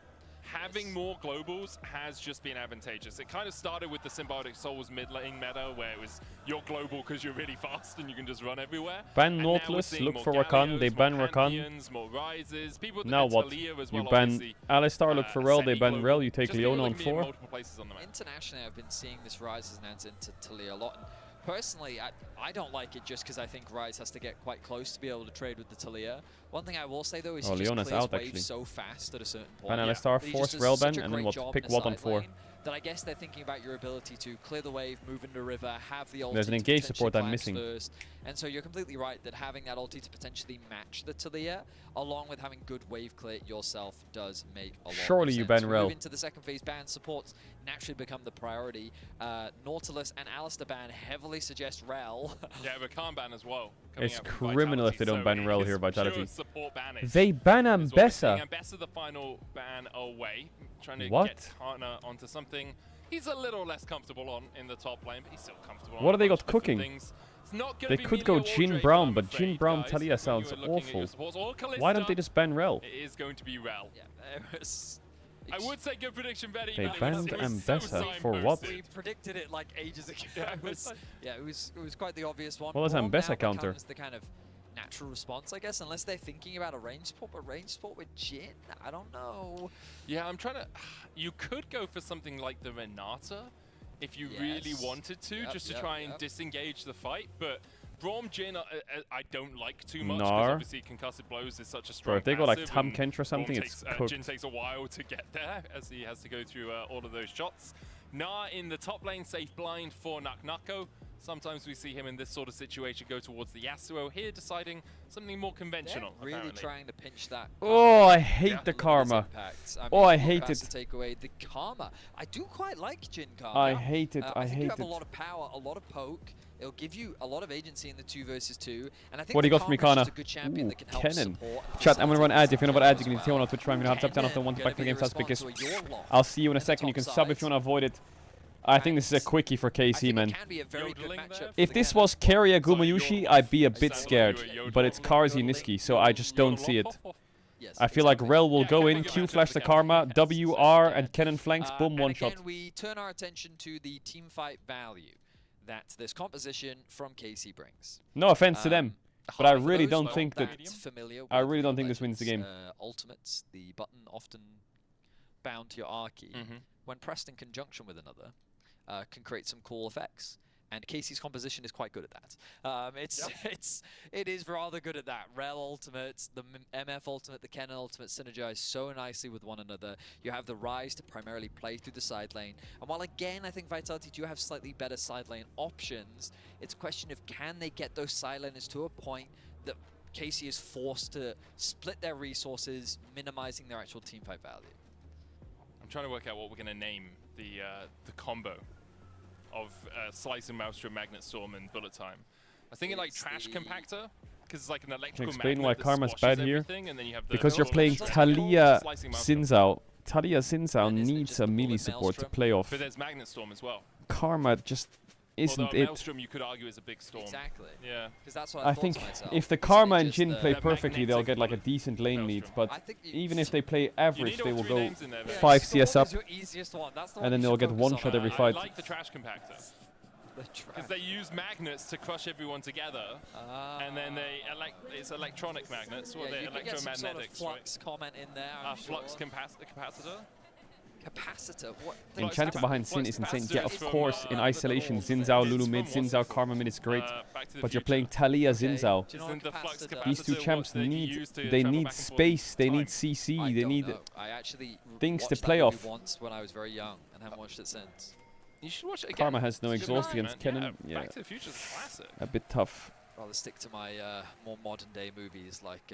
Having more globals has just been advantageous. It kind of started with the Symbiotic Souls mid lane meta, where it was you're global because you're really fast and you can just run everywhere.
Ban
And now we're
Nautilus,
seeing
look
more
for Rakan,
Gallios,
they
more
ban Rakan.
Pantheons, more Rises. People
Now what?
Taliyah as
You
well,
ban
obviously,
Alistar, look for Rel, they ban
semi-global.
Rel, you take
Just
Leona
people
on
like me in
4.
multiple places on the map.
Internationally, I've been seeing this Rise as an answer into Taliyah a lot. And personally, I don't like it just because I think Rise has to get quite close to be able to trade with the Taliyah. One thing I will say though is he just
Leona's
clears
out,
waves
actually.
so fast at a certain point.
Ban Alistar,
that he
force
just does
Rel
such
ban,
a
and then
great
what?
job
Pick
in the
what on
side
4.
lane That I guess they're thinking about your ability to clear the wave, move into the river, have the ulti
There's an
to
engage
potentially
support I'm
flanks
missing.
First. And so you're completely right that having that ulti to potentially match the Taliyah, along with having good wave clear yourself, does make a lot
Surely
of
you
sense.
ban
We
Rel.
move into the second phase ban, supports naturally become the priority. Nautilus and Alistar ban heavily suggest Rel.
Yeah, Rakan ban as well. coming
It's
out from
criminal if
Vitality,
they don't
so
ban Rel
it
here,
is
Vitality.
pure support bannage.
They ban
is what we're seeing.
Ambessa.
Ambessa the final ban away, trying to
What?
get Hana onto something he's a little less comfortable on in the top lane, but he's still comfortable on
What
a
have they
bunch
got
of different
cooking?
things. It's not gonna
They
be
could go
Melia or
Jhin
Draven,
Brown,
I'm
but
afraid,
Jhin Brown
guys,
Taliyah
when
sounds
you were looking at your
awful.
supports. Or
Why don't
Kalista,
they just ban Rel?
It is going to be Rel.
Yeah,
I would say good prediction, Betty.
They
but
banned
it was so
Ambessa for what?
We predicted it like ages ago. It was quite the obvious one.
What was
Braum
Ambessa
now
counter?
becomes the kind of natural response, I guess, unless they're thinking about a range support, but range support with Jhin, I don't know.
Yeah, I'm trying to... You could go for something like the Renata if you really wanted to, just to try and disengage the fight, but Braum Jhin I don't like too much, because
Gnar.
obviously Concussive Blows is such a strong
Bro, if they go like
passive,
Tam
and
Kench or something,
Braum
it's
takes,
cooked.
Jhin takes a while to get there, as he has to go through all of those shots. Gnar in the top lane, safe blind for Naknako. Sometimes we see him in this sort of situation go towards the Yasuo, here deciding something more conventional,
Really
apparently.
trying to pinch that.
Oh, I hate the karma. Oh, I hate it.
To take away the karma. I do quite like Jhin karma.
I hate it, I
think
hate
you have
it.
a lot of power, a lot of poke. It'll give you a lot of agency in the 2 versus 2. And I think
What do you
the
got for me,
Karma is
Kana?
just a good champion that can help
Kennen.
support.
Chat, I'm gonna run ads. If you know about ads, you can tell on Twitch Prime. You know, tap down if you want to back to the game. I'll see you in a second. You can sub if you want to avoid it. I think this is a quickie for KC, man. If this was Keria Gumayushi, I'd be a bit scared. But it's Carzzy Niski, so I just don't see it. I feel like Rel will go in, Q flash the Karma, WR, and Kennen flanks, boom, one shot.
Again, we turn our attention to the team fight value that this composition from KC brings.
No offense to them, but I really don't
those
think that.
familiar
I
with
really don't
League
think
of
this wins the game.
Legends, Ultimates, the button often bound to your R key, when pressed in conjunction with another, can create some cool effects. And Casey's composition is quite good at that. It is rather good at that. Rel ultimates, the MF ultimate, the Kennen ultimate synergize so nicely with one another. You have the Rise to primarily play through the side lane. And while again, I think Vitality do have slightly better side lane options, it's a question of can they get those side laners to a point that Casey is forced to split their resources, minimizing their actual team fight value.
I'm trying to work out what we're going to name the combo of Slicing Maelstrom, Magnet Storm, and Bullet Time. I was thinking like Trash Compactor, because it's like an electrical
Explain
magnet
why
that
Karma's
squashes
bad here.
everything, and then you have the
Because you're
little
playing
shot
Taliyah
Slicing
Xin
Maelstrom.
Zhao. Taliyah Xin Zhao needs a melee support to play off.
But there's Magnet Storm as well.
Karma just isn't
Although
it.
Maelstrom you could argue is a big storm.
Exactly.
Yeah.
Because that's what
I think if the Karma and Jhin play perfectly, they'll get like a decent lane lead. But even if they play average, they will go 5 CS up, and then they'll get one shot every fight.
I like the Trash Compactor. Because they use magnets to crush everyone together, and then it's electronic magnets, or they're
you can get some
electromagnetics.
sort of flux comment in there.
Flux capacitor.
Capacitor. What?
Enchanter behind Sin is insane. Yeah, of course, in isolation, Xin Zhao, Lulu mid, Xin Zhao, Karma mid is great. But you're playing Talia, Xin Zhao. These two champs need space, they need CC, they need things to play off.
Once when I was very young and haven't watched it since.
You should watch it again.
Karma has no exhaust against Kennen.
Yeah, Back to the Future's a classic.
A bit tough.
Rather stick to my more modern day movies like.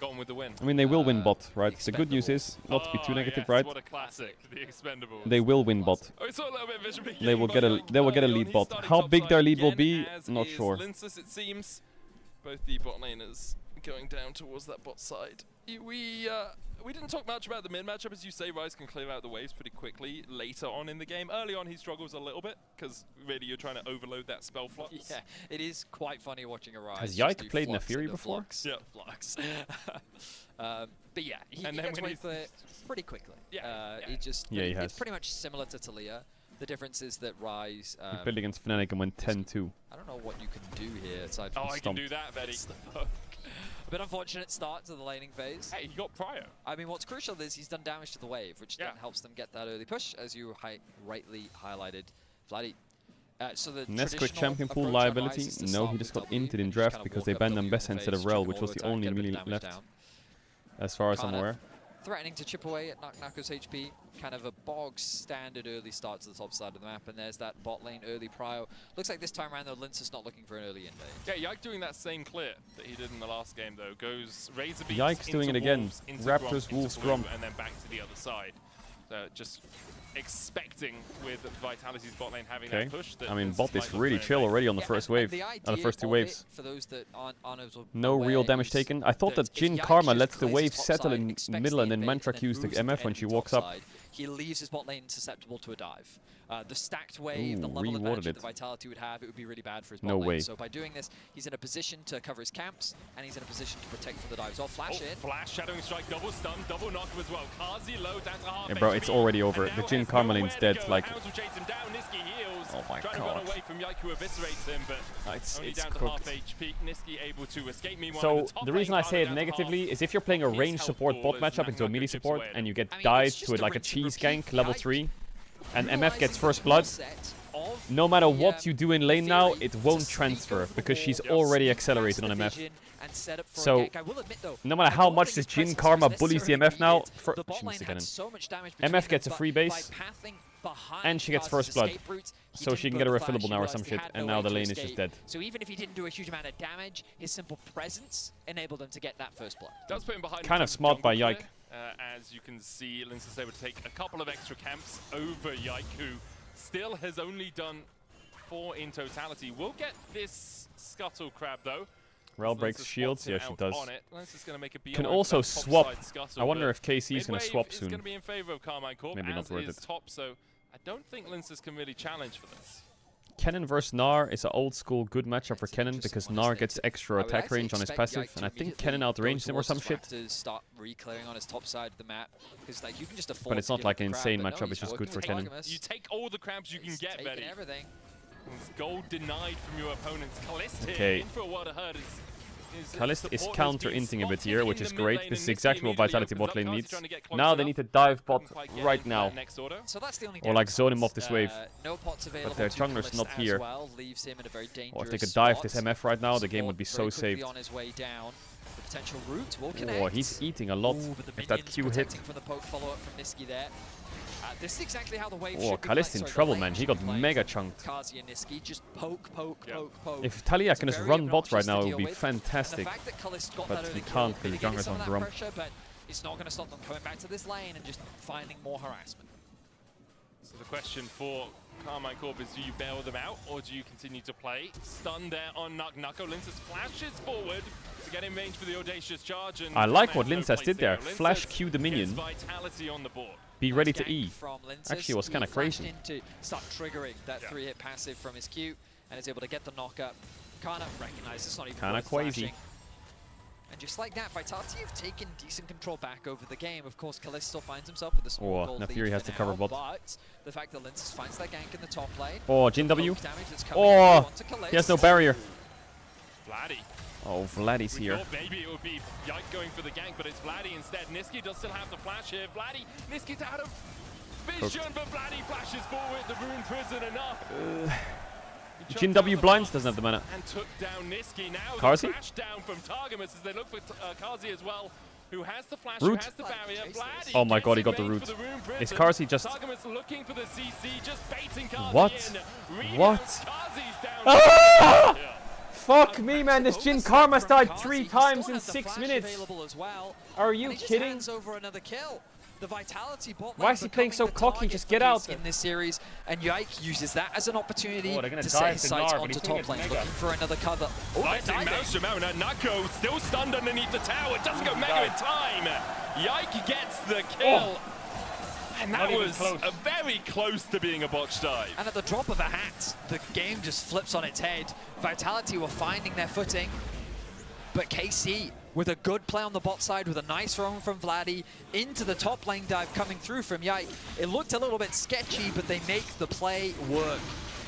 Gone with the win.
I mean, they will win bot, right? The good news is, not to be too negative, right?
What a classic, the Expendables.
They will win bot.
Oh, it's all a little bit visual.
They will get a lead bot. How big their lead will be, not sure.
Linces, it seems. Both the bot laners going down towards that bot side. We didn't talk much about the mid matchup. As you say, Ryze can clear out the waves pretty quickly later on in the game. Early on, he struggles a little bit, because really you're trying to overload that spell flux.
Yeah, it is quite funny watching a Ryze.
Has Yike played in a Fury before?
Yeah. Flux. But yeah, he gets away with it pretty quickly.
Yeah.
He has.
It's pretty much similar to Talia. The difference is that Ryze...
he played against Fnatic and went 10-2.
I don't know what you can do here aside from
I can do that, Betty.
A bit unfortunate start to the laning phase.
Hey, he got Prio.
I mean, what's crucial is he's done damage to the wave, which then helps them get that early push, as you rightly highlighted, Vladdy. So the
Nesquik champion pool liability? No, he just got inted in draft because they banned Ambessa instead of Rel, which was the only really left, as far as I'm aware.
Threatening to chip away at Nako's HP, kind of a bog standard early start to the top side of the map, and there's that bot lane early prio. Looks like this time around though, Lince is not looking for an early invade.
Yeah, Yike doing that same clear that he did in the last game though. Goes Razor Beast
Yike's doing it again. Raptors, Wolves, Gromp.
And then back to the other side. Just expecting with Vitality's bot lane having that push. That
I mean, bot is really chill already on the first wave, the first two waves.
For those that aren't
no real damage taken. I thought that Jhin Karma lets the wave settle in middle and then Mantra Qs the MF when she walks up.
He leaves his bot lane susceptible to a dive. The stacked wave, the level advantage that Vitality would have, it would be really bad for his bot lane. So by doing this, he's in a position to cover his camps, and he's in a position to protect from the dives. I'll flash it.
Flash, Shadowing Strike, double stun, double knock as well. Kazi low down to half.
Yeah, bro, it's already over. The Jhin Karma lane's dead. Like,
oh my god. Trying to run away from Yike, who eviscerates him, but only down to half HP. Niski able to escape. Meanwhile,
so the reason I say it negatively is if you're playing a range support bot matchup into a melee support and you get dived to like a cheese gank level 3 and MF gets first blood, no matter what you do in lane now, it won't transfer because she's already accelerated on MF. So, no matter how much this Jhin Karma bullies the MF now, MF gets a free base, and she gets first blood. So she can get a refillable now or some shit, and now the lane is just dead.
So even if he didn't do a huge amount of damage, his simple presence enabled him to get that first blood.
Does put him behind
kind of smart by Yike.
As you can see, Lince is able to take a couple of extra camps over Yike, who still has only done 4 in totality. We'll get this Scuttle Crab, though.
Rel breaks shields, yeah, she does.
Can
also swap. I wonder if KC is going to swap soon.
Going to be in favor of Carmine Corp,
maybe not worth it.
Top, so I don't think Linces can really challenge for this.
Kennen versus Gnar is an old school good matchup for Kennen because Gnar gets extra attack range on his passive, and I think Kennen outranges him or some shit.
Start re-clearing on his top side of the map, because like you can just afford.
But it's not like an insane matchup; it's just good for Kennen.
You take all the crabs you can get, Betty.
Everything.
Gold denied from your opponents. Kalist here in for a world of hurt.
Kalist is counter-inting a bit here, which is great. This is exactly what Vitality bot lane needs. Now they need to dive bot right now. Or like zone him off this wave. But their jungler's not here. Or if they could dive this MF right now, the game would be so saved. Oh, he's eating a lot. If that Q hit.
This is exactly how the wave
should be Kalist in trouble, man. He got mega chunked.
Kazi and Niski just poke.
If Talia can just run bot right now, it would be fantastic. But he can't because the jungler's on Grump.
But it's not going to stop them coming back to this lane and just finding more harassment.
So the question for Carmine Corp is, do you bail them out or do you continue to play? Stun there on Nuko. Linces flashes forward to get in range for the audacious charge. And
I like what Linces did there. Flash Q the minion.
Vitality on the board.
Be ready to E. Actually, it was kind of crazy.
To start triggering that 3-hit passive from his Q and is able to get the knockup. Kana recognizes it's not even
kind of crazy.
And just like that, Vitality have taken decent control back over the game. Of course, Kalist still finds himself with a small gold lead
Fury has to cover bot.
But the fact that Linces finds that gank in the top lane.
Oh, Jhin W. Oh, he has no barrier.
Vladdy.
Oh, Vladdy's
We
here.
thought maybe it would be Yike going for the gank, but it's Vladdy instead. Niski does still have the flash here. Vladdy, Niski's out of vision, but Vladdy flashes forward. The Rune Prison enough.
Jin W blinds doesn't have the mana.
And took down Niski. Now
Carzy?
the flash down from Targamas as they look for Carzy as well, who has the flash,
Root.
who has the barrier. Vladdy
Oh my god, he
gets
got the
in
root.
for the Rune
Is
Prison.
Carzy just...
Targamas looking for the CC, just baiting Carzy
What?
in. Reading
What?
Carzy's down.
Ah! Fuck me, man. This Jin Karma's died 3 times in 6 minutes. Are you kidding?
Hands over another kill. The Vitality bot
Why is he playing so cocky? Just get out.
in this series, and Yike uses that as an opportunity
Oh, they're gonna
to
dive
set his
to
sights
Gnar, but
onto
he's
top
gonna
lane,
get
looking
Mega.
for another cover. Oh,
Nice
they're diving.
Maelstrom out, and Nako still stunned underneath the tower. Doesn't go Mega in time. Yike gets the kill. And that
Not even
was
close.
very close to being a botch dive.
And at the drop of a hat, the game just flips on its head. Vitality were finding their footing, but KC with a good play on the bot side, with a nice roam from Vladdy, into the top lane dive coming through from Yike. It looked a little bit sketchy, but they make the play work.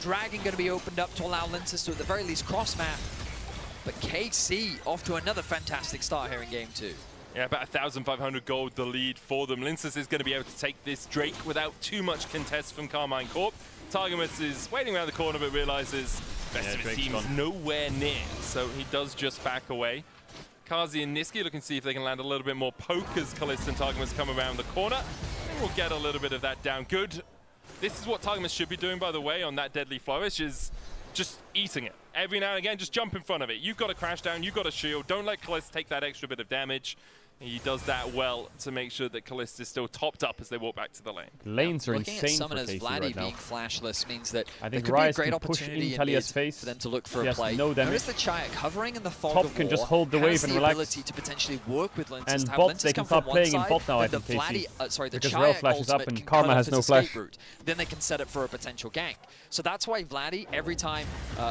Dragon going to be opened up to allow Linces to at the very least cross map. But KC off to another fantastic start here in game 2.
Yeah, about 1,500 gold, the lead for them. Linces is going to be able to take this Drake without too much contest from Carmine Corp. Targamas is waiting around the corner, but realizes best of his
Drake's
team is
gone.
nowhere near, so he does just back away. Carzy and Niski looking to see if they can land a little bit more poke as Kalista and Targamas come around the corner. And we'll get a little bit of that down. Good. This is what Targamas should be doing, by the way, on that Deadly Flourish, is just eating it. Every now and again, just jump in front of it. You've got a crash down, you've got a shield. Don't let Kalista take that extra bit of damage. He does that well to make sure that Kalista is still topped up as they walk back to the lane.
Lanes are
Looking
insane
at
for
summoners,
KC
Vladdy
right now.
being flashless means that
I
there
think
could be a
Rise
great
can push
opportunity
in
in
Talia's
mid
face.
for them to look for
He
a
has
play.
no damage.
Notice the Chayak hovering in the fog
Top
of
can
war,
just hold the wave
has
and
the
relax.
ability to potentially work with Linces,
And
to have
bot,
Linces
they
come
can start
from one
playing in
side,
bot now, I
then
think,
the
KC.
Vladdy, sorry, the
Because
Chayak
Rel flashes up
ultimate
and
can
Karma
cut
has
off
no
his
flash.
escape route. Then they can set up for a potential gank. So that's why Vladdy, every time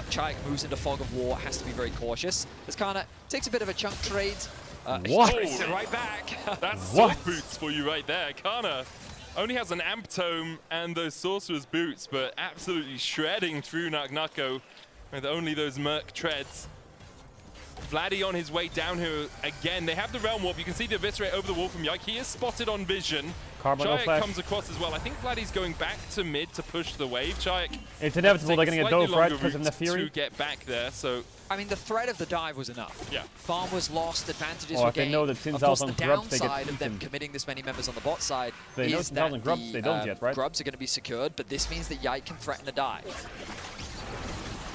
Chayak moves into fog of war, has to be very cautious. This kind of takes a bit of a chunk trade.
What?
He trades it right back.
That's
What?
Sword Boots for you right there. Kana only has an Amp Tome and those Sorcerer's Boots, but absolutely shredding through Naknako with only those Merc treads. Vladdy on his way down here again. They have the Realm Warp. You can see the Eviscerate over the wall from Yike. He is spotted on vision.
Karma, no
Chayak
flash.
comes across as well. I think Vladdy's going back to mid to push the wave. Chayak
It's inevitable they're going to get
slightly
dove, right?
longer
Because of
route
Nefiri.
to get back there, so...
I mean, the threat of the dive was enough.
Yeah.
Farm was lost, advantages
Oh,
were
if they
gained.
know that Sin's
Of course,
out
the
on grubs, they get
downside of them
eaten.
committing this many members on the bot side
They know
is
Sin's out
that
on grubs,
the
they don't yet, right?
grubs are going to be secured, but this means that Yike can threaten a dive.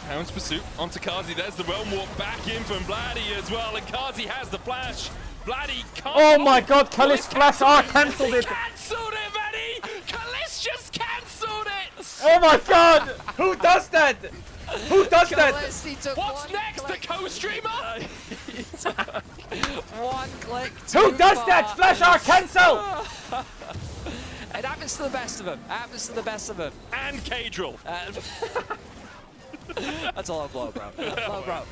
Hound's Pursuit onto Carzy. There's the Realm Walk back in from Vladdy as well, and Carzy has the flash. Vladdy can't...
Oh my god, Kalis flash R cancelled it!
Cancelled it, Vladdy! Kalis just cancelled it!
Oh my god! Who does that? Who does that?
What's next, the co-streamer?
One click.
Who does that? Flash R cancel!
It happens to the best of them. It happens to the best of them.
And Caedrel.
That's a low blow, bro. Low blow.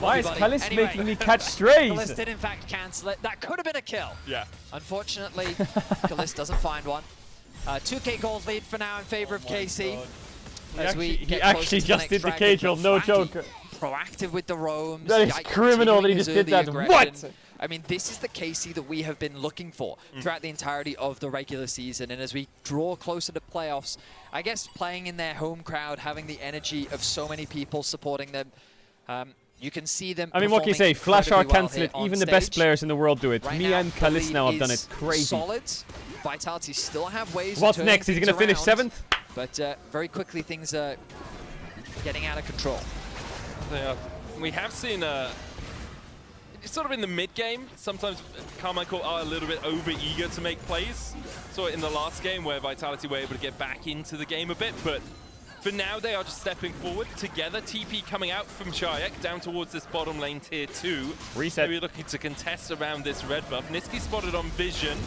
Why is
Buddy.
Kalis
Anyway,
making me catch strays?
Kalis did in fact cancel it. That could have been a kill.
Yeah.
Unfortunately, Kalis doesn't find one. 2k gold lead for now in favor of KC. As we
He
get
actually
closer to
just did the
next dragon,
Caedrel, no
but
joke.
Proactive with the roams.
That is
Yike
criminal that he
continuing
just
his
did
early
that.
aggression.
What?
I mean, this is the KC that we have been looking for throughout the entirety of the regular season. And as we draw closer to playoffs, I guess playing in their home crowd, having the energy of so many people supporting them, you can see them.
I mean, what can you say? Flash R cancel it.
On
Even the best
stage.
players in the world do it.
Right
Me
now,
and
the
Kalis
lead
now have done it.
is
Crazy.
Solid. Vitality still have ways of
What's
turning
next? Is he
things
going to finish
around,
7th?
But very quickly, things are getting out of control.
Yeah. We have seen sort of in the mid game, sometimes Carmine Corp are a little bit over eager to make plays. So in the last game where Vitality were able to get back into the game a bit, but for now they are just stepping forward together. TP coming out from Chayak down towards this bottom lane tier 2.
Reset.
Maybe looking to contest around this red buff. Niski spotted on vision.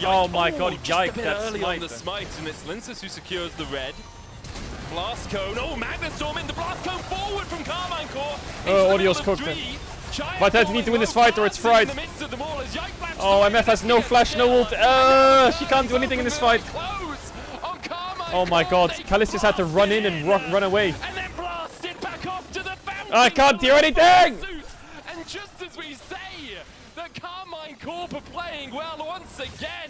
Oh my god,
just
Yike,
a bit
that
early
smite.
on the smite, and it's Linces who secures the red. Blast Cone. Oh, Magna Storm in the Blast Cone forward from Carmine Corp.
Oh, Audio's cooked it. Vitality need to win this fight or it's fried. Oh, MF has no flash, no ult. She can't do anything in this fight. Oh my god, Kalis just had to run in and run away. I can't do anything!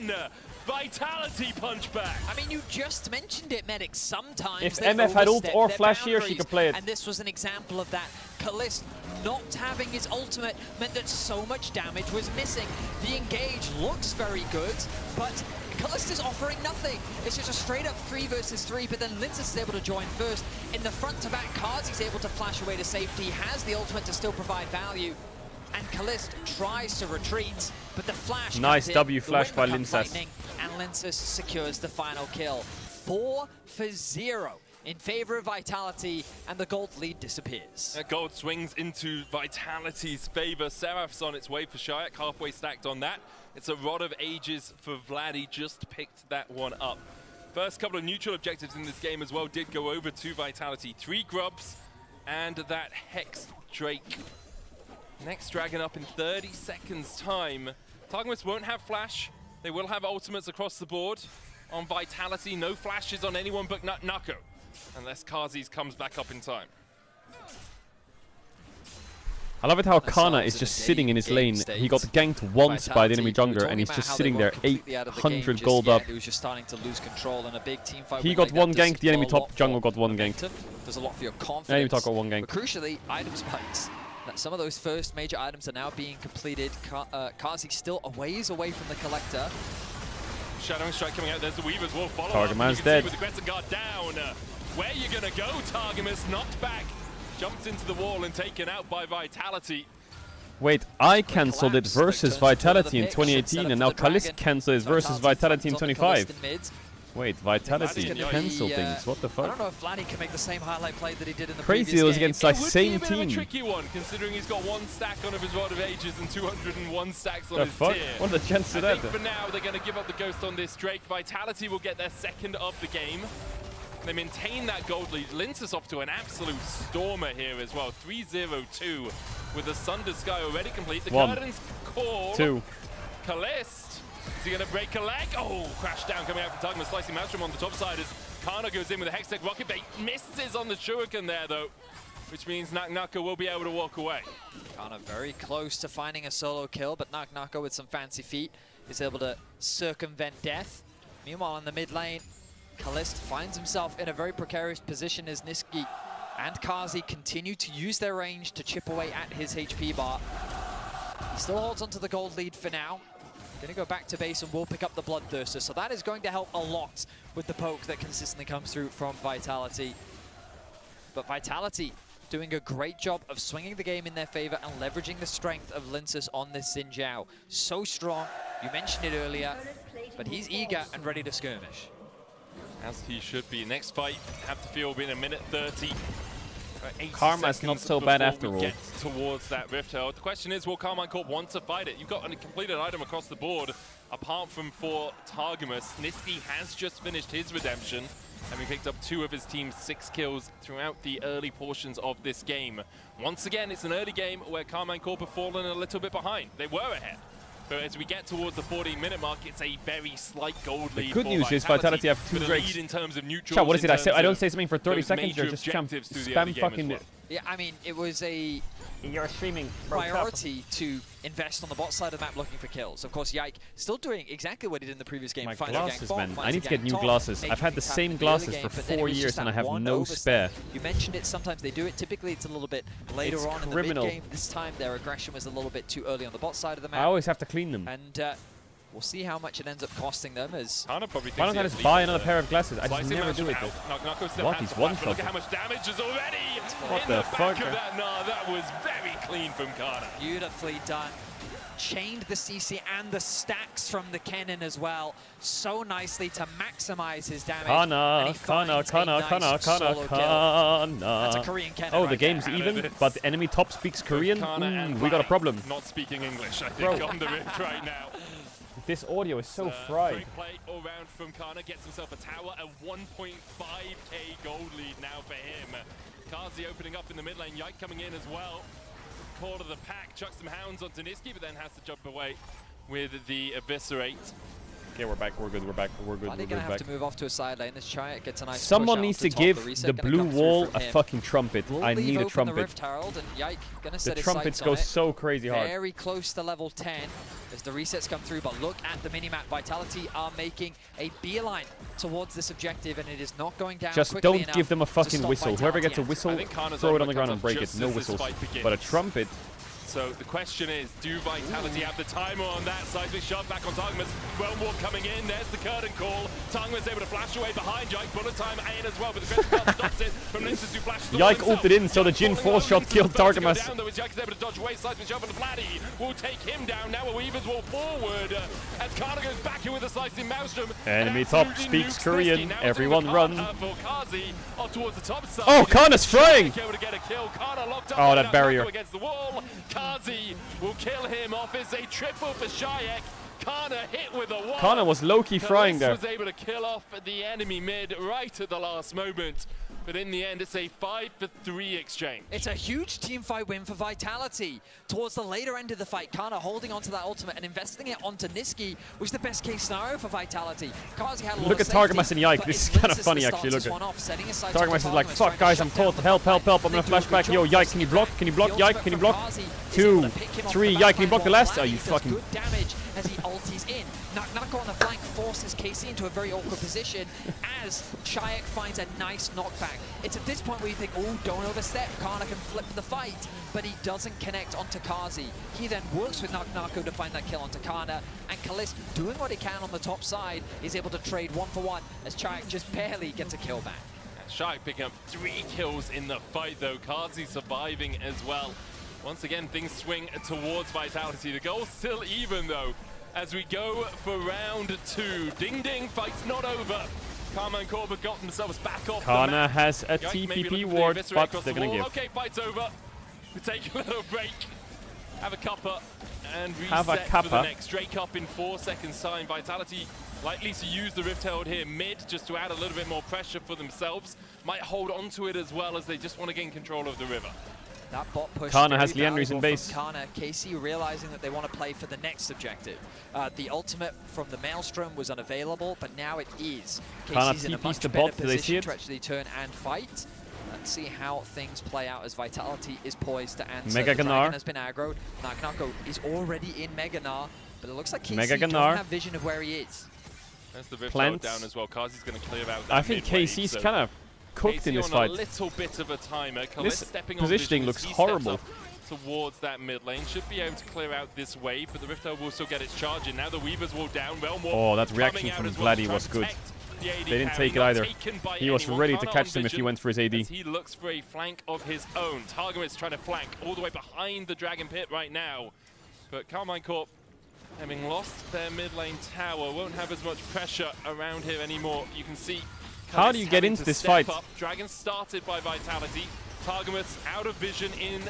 again! Vitality punch back!
I mean, you just mentioned it, Medic. Sometimes
if
they
MF had ult
overstep
or
their
flash here, she
boundaries,
could play it.
And this was an example of that. Kalist not having his ultimate meant that so much damage was missing. The engage looks very good, but Kalist is offering nothing. It's just a straight up 3 versus 3, but then Linus is able to join first. In the front to back, Kazi's able to flash away to safety, has the ultimate to still provide value. And Kalist tries to retreat, but the flash
nice
comes in,
W
the
flash
wind
by
becomes
Linus.
lightning, and Linus secures the final kill. 4-0 in favor of Vitality, and the gold lead disappears.
That gold swings into Vitality's favor. Seraph's on its way for Shayak, halfway stacked on that. It's a Rod of Ages for Vladdy, just picked that one up. First couple of neutral objectives in this game as well did go over to Vitality. 3 grubs and that Hex Drake. Next dragon up in 30 seconds time. Targamas won't have flash. They will have ultimates across the board. On Vitality, no flashes on anyone but Nako. Unless Kazi's comes back up in time.
I love it how Kana is just sitting in his lane. He got ganked once by the enemy jungler and he's just sitting there, 800 gold up.
He was just starting to lose control in a big team fight.
He got one gank, the enemy top jungle got one gank.
There's a lot for your confidence.
Enemy top got one gank.
But crucially, item spikes. Some of those first major items are now being completed. Kazi still a ways away from the collector.
Shadowing strike coming out. There's the Weaver's Wolf follow
Targamas dead.
With the Gretzen guard down. Where you gonna go, Targamas? Knocked back. Jumped into the wall and taken out by Vitality.
Wait, I cancelled it versus Vitality in 2018 and now Kalist cancelled it versus Vitality in 25. Wait, Vitality cancel things. What the fuck?
I don't know if Vladdy can make the same highlight play that he did in the
Crazy
previous
it was
game.
against the same
It would be a bit
team.
of a tricky one, considering he's got 1 stack on his Rod of Ages and 201 stacks on
The
his
fuck?
tier.
What are the chances of
I
that?
think for now, they're going to give up the Ghost on this Drake. Vitality will get their second of the game. They maintain that gold lead. Linus off to an absolute stormer here as well. 3-0-2 with the Sunder Sky already complete. The Curtains call.
2.
Kalist. Is he going to break a leg? Oh, crash down coming out from Targamas, slicing Maelstrom on the top side as Kana goes in with a Hextech Rocket Bait. Misses on the Shuriken there, though, which means Naka will be able to walk away.
Kana very close to finding a solo kill, but Naka with some fancy feet is able to circumvent death. Meanwhile, in the mid lane, Kalist finds himself in a very precarious position as Niski and Kazi continue to use their range to chip away at his HP bar. He still holds onto the gold lead for now. Gonna go back to base and will pick up the Bloodthirster, so that is going to help a lot with the poke that consistently comes through from Vitality. But Vitality doing a great job of swinging the game in their favor and leveraging the strength of Linus on this Xin Zhao. So strong, you mentioned it earlier, but he's eager and ready to skirmish.
As he should be. Next fight, have to feel within a minute 30.
Karma's not so bad after all.
Get towards that Rift Herald. The question is, will Carmine Corp want to fight it? You've got a completed item across the board, apart from for Targamas. Niski has just finished his redemption, having picked up 2 of his team's 6 kills throughout the early portions of this game. Once again, it's an early game where Carmine Corp have fallen a little bit behind. They were ahead. But as we get towards the 14-minute mark, it's a very slight gold lead.
The good news is Vitality have 2 Drakes.
In terms of neutrals,
Chat, what is it? I don't say something for 30 seconds or just spam fucking...
Yeah, I mean, it was a
You're streaming
priority to invest on the bot side of the map looking for kills. Of course, Yike still doing exactly what he did in the previous game.
My
finds
glasses,
a gank
man.
bot,
I need to get new
top,
glasses.
make
I've had the
things
same
happen in the early
glasses
game,
for
but then it
4
was just
years and
that
I have
one
no
overstep.
spare.
You mentioned it, sometimes they do it. Typically, it's a little bit later
It's
on
criminal.
in the mid game. This time, their aggression was a little bit too early on the bot side of the map.
I always have to clean them.
And we'll see how much it ends up costing them as...
Why don't I just buy another pair of glasses? I just never do it. What? He's one-shot.
Look at how much damage is already
What
in
the
the
fuck?
back of that. No, that was very clean from Kana.
Beautifully done. Chained the CC and the stacks from the Kennen as well, so nicely to maximize his damage.
Kana.
That's a Korean Kennen.
Oh, the
right
game's
there.
even, but the enemy top speaks Korean? We got a problem.
Not speaking English, I think,
Bro.
on the rift right now.
This audio is so fried.
Great play all round from Kana, gets himself a tower, a 1.5k gold lead now for him. Kazi opening up in the mid lane, Yike coming in as well. Call of the pack, chucks some hounds onto Niski, but then has to jump away with the Eviscerate.
Yeah, we're back. We're good. We're back. We're good.
Are they
We're
gonna
good.
have
Back.
to move off to a side lane? This Chiat gets a nice
Someone
push out
needs
to
to
top.
give
reset
the
gonna
blue
come through
wall
from
a
him.
fucking trumpet.
Will
I
leave
need a
open
trumpet.
The Rift Herald, and Yike gonna
The
set his
trumpets
sights
go
on it.
so crazy hard.
Very close to level 10 as the resets come through, but look at the minimap. Vitality are making a beeline towards this objective, and it is not going down
Just
quickly
don't give them a fucking whistle. Whoever gets a
Vitality
whistle,
I think Kana's
throw it
armor
on the ground
comes
and break
up
it.
just
No
as this
whistles.
fight begins.
But a trumpet.
So the question is, do Vitality have the timer on that? Seismic shot back on Targamas. Wellmore coming in. There's the curtain call. Targamas able to flash away behind Yike. Bullet time in as well, but the Crescent Guard stops it from Linces who flashes
Yike ulted in, so the Jin force shot killed Targamas.
Yike is able to dodge away. Seismic shot, but Vladdy will take him down. Now Weavers will forward as Kana goes back in with a slicing Maelstrom.
Enemy top speaks Korean. Everyone run.
For Kazi towards the top side.
Oh, Kana's flying!
Able to get a kill. Kana locked up.
Oh, that barrier.
Against the wall. Kazi will kill him off. It's a triple for Shayak. Kana hit with a wall.
Kana was low-key frying there.
Was able to kill off the enemy mid right at the last moment. But in the end, it's a 5-for-3 exchange.
It's a huge team fight win for Vitality. Towards the later end of the fight, Kana holding onto that ultimate and investing it onto Niski was the best case scenario for Vitality. Kazi had a lot
Look
of
at Targamas and Yike. This is kind of funny, actually. Look at Targamas is like, fuck, guys, I'm caught. Help, help, help. I'm gonna flash back. Yo, Yike, can you block? Can you block? Yike, can you block? 2, 3. Yike, can you block the last? Oh, you fucking...
Good damage as he ulties in. Nako on the flank forces KC into a very awkward position as Shayak finds a nice knockback. It's at this point where you think, oh, don't overstep. Kana can flip the fight, but he doesn't connect onto Kazi. He then works with Nako to find that kill onto Kana, and Kalist, doing what he can on the top side, is able to trade 1-for-1 as Shayak just barely gets a kill back.
Shayak picking up 3 kills in the fight, though. Kazi surviving as well. Once again, things swing towards Vitality. The goal's still even, though, as we go for round 2. Ding ding, fight's not over. Karma and Korba got themselves back off
Kana
the map.
has a
Yike
TPP ward, but they're gonna give.
Okay, fight's over. We take a little break. Have a cuppa and
Have a
reset for the
cuppa.
next. Drake up in 4 seconds time. Vitality likely to use the Rift Herald here mid just to add a little bit more pressure for themselves. Might hold on to it as well as they just want to gain control of the river.
That bot push
Kana has
very
Leandris in
valuable
base.
from Kana. KC realizing that they want to play for the next objective. The ultimate from the Maelstrom was unavailable, but now it is.
Kana
KC's in a
TPs
much
the
better
bot. Do they see
position
it?
to actually turn and fight. Let's see how things play out as Vitality is poised to answer.
Mega
The
Gnar.
Dragon has been aggroed. Nako is already in Mega Gnar, but it looks like
Mega
KC don't
Gnar.
have vision of where he is.
There's the Rift
Plants.
Herald down as well. Kazi's going to clear out that
I think
mid wave,
KC's
so
kind of cooked in
KC
this
on
fight.
a little bit of a timer.
This
Stepping on
positioning
vision
looks
as he
horrible.
steps up towards that mid lane. Should be able to clear out this wave, but the Rift Herald will still get its charge in. Now the Weavers will down. Wellmore
Oh, that reaction
coming out
from
as well to
Vladdy
try
was
and
good.
protect the AD
They didn't
carry.
take it
Not
either.
taken by
He was
anyone.
ready to
Kana
catch
on
them if he
vision
went for his AD.
as he looks for a flank of his own. Targum is trying to flank all the way behind the Dragon Pit right now. But Carmine Corp, having lost their mid lane tower, won't have as much pressure around here anymore. You can see
How do you get
having
into
to
this
step
fight?
up. Dragon started by Vitality. Targamas out of vision in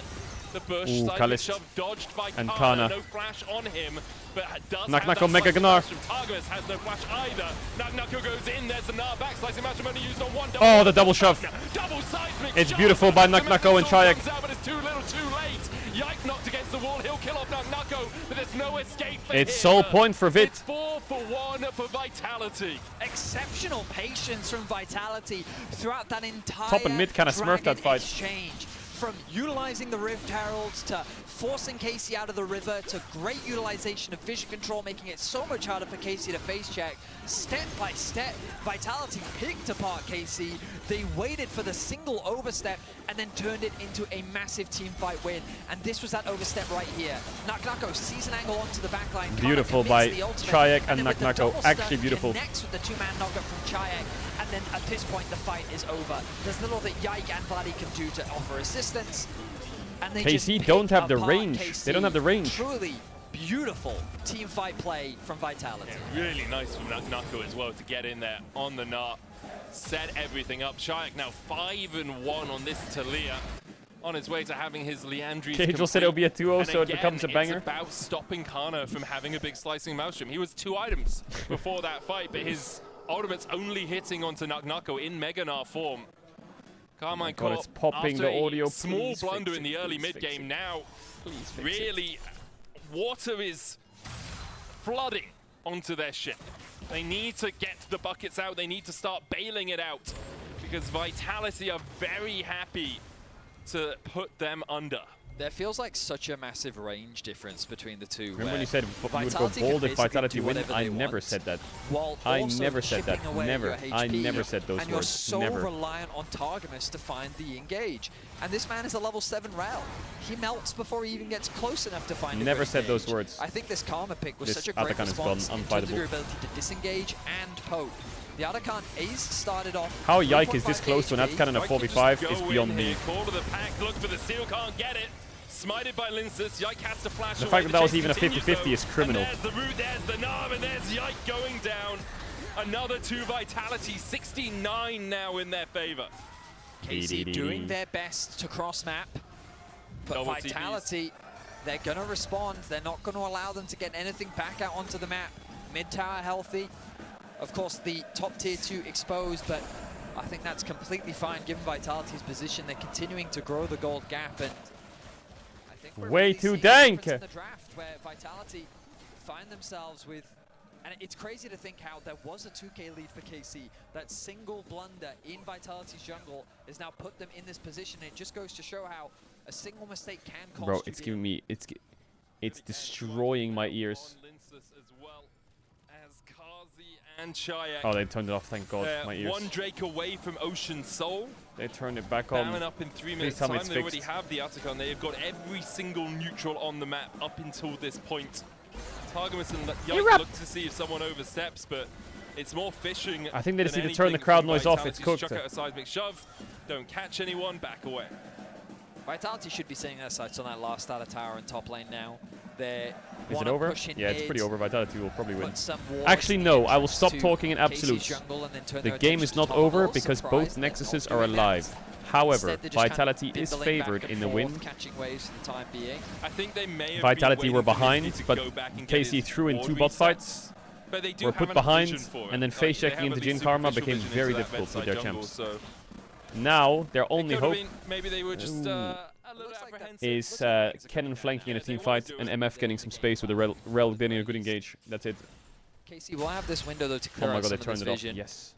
the bush.
Ooh,
Seismic
Kalist
shove dodged by
and
Kana.
Kana.
No flash on him, but does
Knock,
have
knock
that
on Mega
slicing
Gnar.
maelstrom. Targamas has no flash either. Nako goes in. There's the Gnar back. Slicing Maelstrom only used on one.
Oh, the double shove.
Double seismic
It's
shove.
beautiful by Nako and
Sword
Shayak.
comes out, but it's too little, too late. Yike knocked against the wall. He'll kill off Nako, but there's no escape for
It's
him.
sole point for Vit.
It's 4-for-1 for Vitality.
Exceptional patience from Vitality throughout that entire
Top and mid kinda smurfed that
Dragon
fight.
exchange. From utilizing the Rift Heralds to forcing KC out of the river to great utilization of vision control, making it so much harder for KC to face check. Step by step, Vitality picked apart KC. They waited for the single overstep and then turned it into a massive team fight win. And this was that overstep right here. Nako sees an angle onto the backline.
Beautiful
Kana
by
commits the ultimate,
Shayak and
then with the
Nako.
double
Actually
stun,
beautiful.
Connects with the two-man knockup from Shayak. And then at this point, the fight is over. There's little that Yike and Vladdy can do to offer assistance. And they
KC
just
don't
pick
have the
apart
range.
KC.
They don't have the range.
Truly beautiful team fight play from Vitality.
Yeah, really nice from Nako as well to get in there on the Gnar. Set everything up. Shayak now 5-1 on this Talia. On his way to having his Leandris
Caedrel said it'll be a 2-0,
And
so it
again,
becomes a banger.
It's about stopping Kana from having a big slicing Maelstrom. He was 2 items before that fight, but his ultimate's only hitting onto Nako in Mega Gnar form. Carmine
God,
Corp,
it's popping
after
the audio.
a small
Please
blunder
fix
in
it,
the early
please fix
mid-game
it.
now,
Please fix
really, water is flooding onto their ship. They need to get the buckets out. They need to start bailing it out because Vitality are very happy to put them under.
There feels like such a massive range difference between the two.
Remember when you said you would go bold if Vitality win? I never said that. I never said that. Never. I never said those
and
words.
You're so
never.
reliant on Targamas to find the engage. And this man is a level 7 Rel. He melts before he even gets close enough to find
Never
a
said
engage.
those words.
I think this Karma pick was
This
such a great
Atakan is
response
gone,
in terms of
unfightable.
your ability to disengage and poke. The Atakan Ace started off...
How Yike is this close to an Atakan in a 4v5 is beyond me.
Call to the pack, look for the steal, can't get it. Smited by Linsus, Yike has to flash
The
away.
fact that that was
chase
even a
continues,
50-50 is criminal.
And there's the root, there's the Narv, and there's Yike going down. Another 2 Vitality, 69 now in their favor.
KC doing their best to cross map, but
Double
Vitality, they're gonna respond. They're not gonna allow them to get anything back out onto the map. Mid tower healthy. Of course, the top tier 2 exposed, but I think that's completely fine given Vitality's position. They're continuing to grow the gold gap, and I think we're
Way
really
too
seeing
dank.
a difference in the draft where Vitality find themselves with. And it's crazy to think how there was a 2K lead for KC. That single blunder in Vitality's jungle has now put them in this position. It just goes to show how a single mistake can cost
Bro,
you
it's
the
giving me, it's destroying my ears.
And Chayek.
Oh, they turned it off, thank God, my ears.
One Drake away from Ocean Soul.
They turned it back on.
Bamming up in 3
Please
minutes
tell me
time.
it's
They already
fixed.
have the Atakan. They have got every single neutral on the map up until this point. Targamas and Yike look to see if someone oversteps, but it's more fishing.
I think they just
than
need to turn the
anything
crowd
from
noise off,
Vitality.
it's cooked.
Chuck out a seismic shove. Don't catch anyone, back away.
Vitality should be setting their sights on that last starter tower in top lane now. They
Is it over? Yeah, it's pretty over. Vitality will probably win.
put some wards
Actually,
in
no.
the
I will stop
entrance
talking in
to KC's
absolutes.
jungle and then turn
The
their
game
attention
is
to
not
top.
over
I'm
because
surprised
both
they're not
Nexuses
doing
are
that.
alive. However,
Instead, they're just kind of
Vitality is
fiddling back
favored
and
in the
forth,
win.
catching waves for the time being.
I think they may have
Vitality
been
were
waiting for
behind,
Nisqy to
but
go back and get
KC
his
threw in
ward
2 bot
resets.
fights.
But they do
Were
have
put
an
behind,
vision for it.
and then
Like,
face
they
checking
have
into
at
Jin
least
Karma
superficial
became
vision
very
into that
difficult with
bedside
their
jungle,
champs.
so
Now, their only
could have
hope
been, maybe they were just a little apprehensive.
is Kennen flanking in a team fight and MF getting some space with a Rel getting a good engage. That's it.
KC will have this window though to
Oh
clear
my
out
God,
some
they
of
turned
this
it off.
vision.
Yes.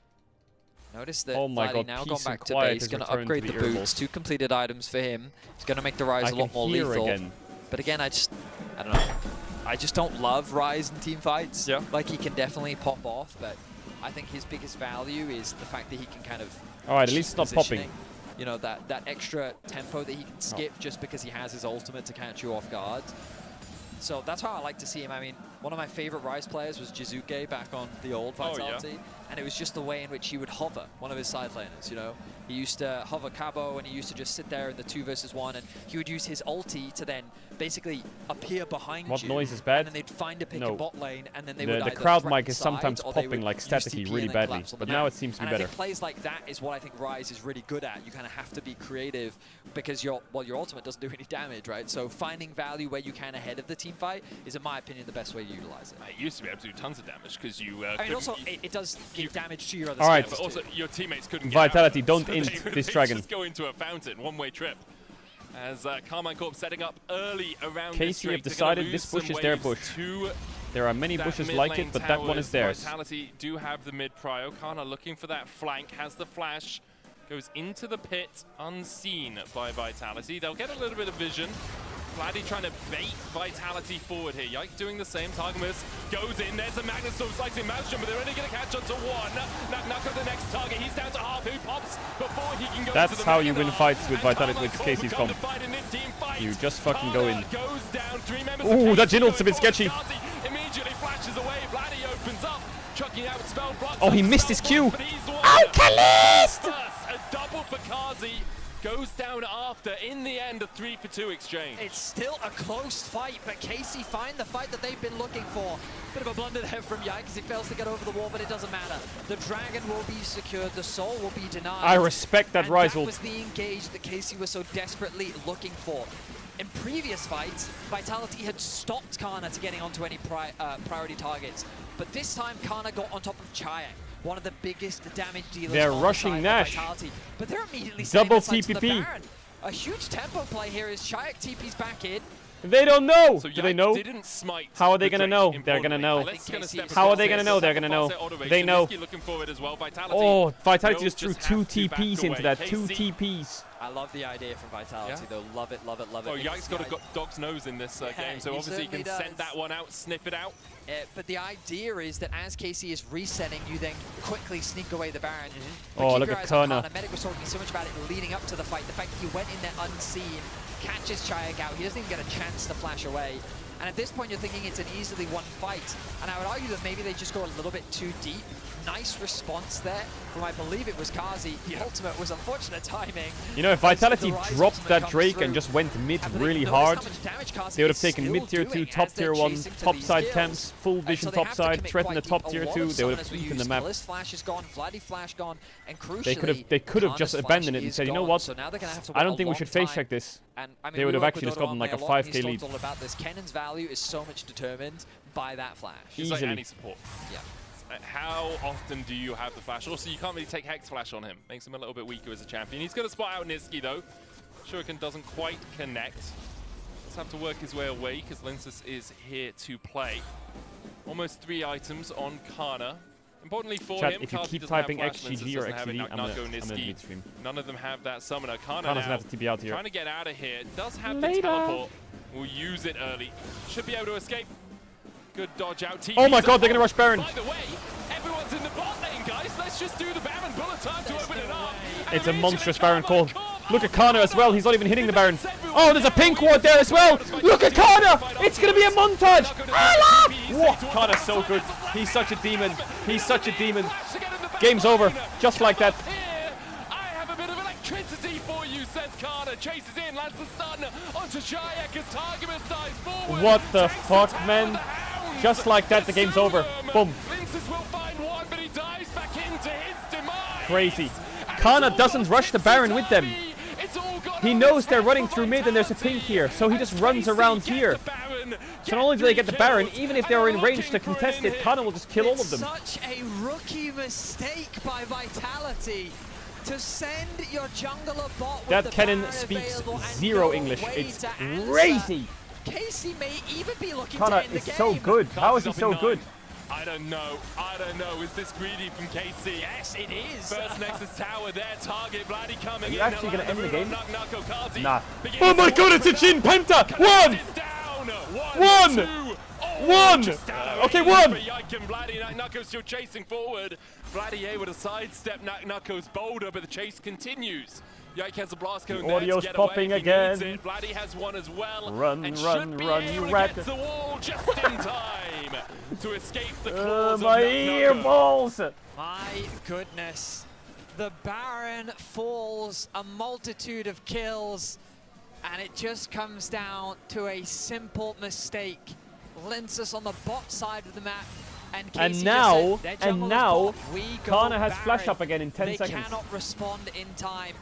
Notice that
Oh my
Vladdy
God,
now
peace
gone
and
back to
quiet
base,
has
going to
returned to
upgrade
the
the
Earl
boots, 2 completed items for him. It's going to make the Rise
I
a lot
can
more
hear
lethal.
again.
But again, I don't know. I just don't love Rise in team fights.
Yeah.
Like, he can definitely pop off, but I think his biggest value is the fact that he can kind of
Alright, at least it's not
positioning.
popping.
You know, that extra tempo that he can skip just because he has his ultimate to catch you off guard. So that's how I like to see him. I mean, one of my favorite Rise players was Jizuke back on the old Vitality. And it was just the way in which he would hover one of his side laners, you know? He used to hover Cabo and he used to just sit there in the 2 versus 1 and he would use his ulti to then basically appear behind
What
you.
noise is bad?
And then they'd find a pick in bot lane and then they would
The
either
crowd
threaten
mic is sometimes
sides or they
popping
would
like
use
staticky
TP
really
and then
badly,
collapse on the
but now
map.
it seems to be
and
better.
I think plays like that is what I think Rise is really good at. You kind of have to be creative because your ultimate doesn't do any damage, right? So finding value where you can ahead of the team fight is, in my opinion, the best way to utilize it.
It used to be able to do tons of damage because you.
I mean, also it does give damage to your other.
All right.
skills
But also,
too.
your teammates couldn't get
Vitality,
out.
don't
So
int
they
this
would
dragon.
just go into a fountain, one-way trip. As Carmine Corp setting up early around this
KC
Drake.
have
They're
decided
gonna
this
lose
bush
some
is their
waves
bush.
to
There are many
that
bushes
mid
like
lane
it, but that one
towers.
is theirs.
Vitality do have the mid prio. Kana looking for that flank, has the flash, goes into the pit, unseen by Vitality. They'll get a little bit of vision. Vladdy trying to bait Vitality forward here. Yike doing the same. Targamas goes in. There's a Magnus Storm slicing Maelstrom, but they're only going to catch onto one. Knock up the next target. He's down to half. Who pops before he can go
That's
to the
how you win
Magnar.
fights with
And
Vitality
Carmine
with
Corp
KC's
become
comp.
the fight in this team fight.
You just fucking go in.
Goes down. 3 members
Ooh,
of
that
KC
Jin ult's a bit
going
sketchy.
forward. Kazi immediately flashes away. Vladdy opens up, chucking out spell blocks.
Oh, he missed his Q.
Oh, Calist! A double for Kazi. Goes down after, in the end, a 3-for-2 exchange.
It's still a close fight, but KC find the fight that they've been looking for. Bit of a blunder there from Yike as he fails to get over the wall, but it doesn't matter. The dragon will be secured, the soul will be denied.
I respect that Rise
That
ult.
was the engage that KC was so desperately looking for. In previous fights, Vitality had stopped Kana to getting onto any priority targets, but this time Kana got on top of Chayek, one of the biggest damage dealers.
They're
on the
rushing
side of
Nash.
Vitality, but they're immediately
Double
setting their sights on the
TPP.
Baron. A huge tempo play here as Chayek TP's back in.
They don't know.
So
Do they know?
Didn't smite
How are they
the
gonna
Drake,
know? They're gonna know. How are they gonna know? They're gonna know. They know.
Looking forward as well. Vitality.
Oh, Vitality
will
just threw
have
2
to back
TPs into
away.
that.
KC.
2 TPs.
I love the idea from Vitality, though. Love it, love it, love it.
Oh, Yike's got a dog's nose in this game, so
he
obviously you can
certainly
send that one out, sniff it out.
But the idea is that as KC is resetting, you then quickly sneak away the Baron. But
Oh,
keep
look
your
at
eyes on
Kana.
Kana. Medic was talking so much about it leading up to the fight. The fact that he went in there unseen, catches Chayak out. He doesn't even get a chance to flash away. And at this point, you're thinking it's an easily won fight. And I would argue that maybe they just go a little bit too deep. Nice response there from, I believe it was Kazi. The ultimate was unfortunate timing.
You know, if Vitality dropped that Drake and just went mid really hard, they would have taken mid tier 2, top tier 1, top side camps, full vision top side, threatened the top tier 2. They would have eaten the map.
Flash is gone, Vladdy Flash gone, and crucially,
They could have just abandoned it and said, you know what?
So now they're gonna have to
I don't
wait
think
a
we should
long
face check this.
And, I mean,
They would
we
have
work
actually
with
just gotten
Dodo
like a
on there lot.
5k
He's
lead.
talked all about this. Kennan's value is so much determined by that flash.
He's like any support.
Yeah.
How often do you have the flash? Also, you can't really take Hex Flash on him. Makes him a little bit weaker as a champion. He's going to spot out Niski, though. Shuriken doesn't quite connect. Let's have to work his way away, because Linsus is here to play. Almost 3 items on Kana. Importantly for
Chat,
him,
if you
Kazi
keep
doesn't have
typing
flash,
XGG
Linsus
or
doesn't have it,
XGD, I'm
Nako,
gonna
Niski.
mid-stream.
None of them have that summoner. Kana
Kana's
now
gonna have to TP out here.
trying to get out of here. Does have
Later.
the teleport. Will use it early. Should be able to escape. Good dodge out.
Oh my god, they're gonna rush Baron.
By the way, everyone's in the bot lane, guys. Let's just do the Baron. Bullet time to open it up.
It's a monstrous Baron call. Look at Kana as well. He's not even hitting the Baron. Oh, there's a pink ward there as well. Look at Kana. It's going to be a montage. Whoa, Kana's so good. He's such a demon. He's such a demon. Game's over. Just like that.
I have a bit of electricity for you, says Kana. Chases in, lands the stun onto Shayak as Targamas dies forward.
What the fuck, man? Just like that, the game's over. Boom.
Linsus will find one, but he dies back into his demise.
Crazy. Kana doesn't rush the Baron with them. He knows they're running through mid and there's a pink here, so he just runs around here. So not only do they get the Baron, even if they're in range to contest it, Kana will just kill all of them.
Such a rookie mistake by Vitality to send your jungler bot with
That
the
Kennen
Baron
speaks
available and
zero
no
English.
way
It's
to answer.
crazy.
Casey may even be looking
Kana
to end the
is
game.
so good. How is he so good?
I don't know. I don't know. Is this greedy from KC?
Yes, it is.
First Nexus Tower, their target. Vladdy coming
Are you
in.
actually going to end the game?
Kazi
Nah. Oh my god, it's a Jhin Penta! One! One! Okay, one!
Yike and Vladdy. Nako's still chasing forward. Vladdy able to sidestep Nako's boulder, but the chase continues. Yike has a blast going there
Audio's
to get
popping
away if he
again.
needs it. Vladdy has one as well.
Run,
and
run,
should be
run,
able
you
to
rat.
get to the wall just in time to escape the claws
My
of
earballs!
My goodness. The Baron falls a multitude of kills, and it just comes down to a simple mistake. Linsus on the bot side of the map, and Casey just
now,
said, "Their jungle is
now,
bot. We go
Kana has
Baron."
flash up again in 10
they
seconds.
They cannot respond in time.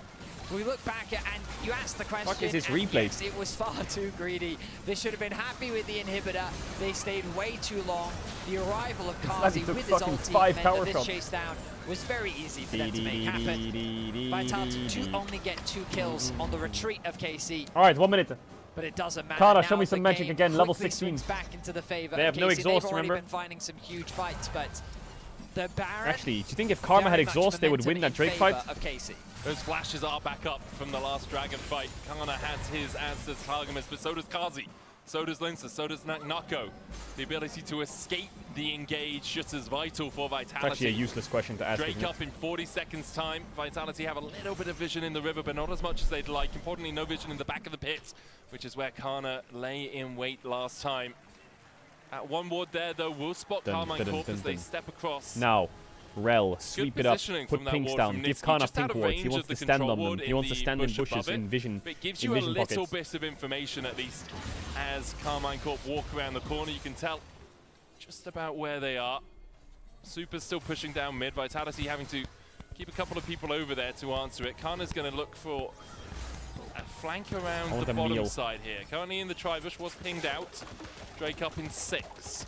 We look back at, and you asked the question,
Fuck is this
and
replay?
yes, it was far too greedy. They should have been happy with the inhibitor. They stayed way too long. The arrival of Kazi
took
with his
fucking
ulti
5
meant
power
that this
shots.
chase down was very easy for them to make happen. Vitality to only get 2 kills on the retreat of KC.
Alright, 1 minute.
But it doesn't matter.
Kana,
now
show me
the
some magic
game
again, level
quickly
16.
swings back into the favor
They
of
have no
KC.
exhaust,
They've already
remember?
been finding some huge fights, but the Baron.
Actually, do you think if Karma had
very much
exhaust, they would win
momentum
that Drake
in
fight?
favor of KC.
Those flashes are back up from the last Dragon fight. Kana has his answers, Targamas, but so does Kazi. So does Linsus, so does Nako. The ability to escape the engage just as vital for Vitality.
It's actually a useless question to ask.
Drake up in 40 seconds time. Vitality have a little bit of vision in the river, but not as much as they'd like. Importantly, no vision in the back of the pit, which is where Kana lay in wait last time. At 1 ward there, though, we'll spot Carmine Corp as they step across.
Now, Rel, sweep it up,
positioning
put
from that
pinks
ward
down,
from
give
Niski,
Kana
just out
pink
of
wards. He
range
wants
of the
to stand
control
on them.
ward
He
in
wants to
the
stand in
bush
bushes
above it.
in vision,
But it gives
in
you a
vision
little
pockets.
bit of information at least as Carmine Corp walk around the corner. You can tell just about where they are. Super's still pushing down mid. Vitality having to keep a couple of people over there to answer it. Kana's going to look for a flank around the bottom side here. Currently in the tri-bush, was pinged out. Drake up in 6.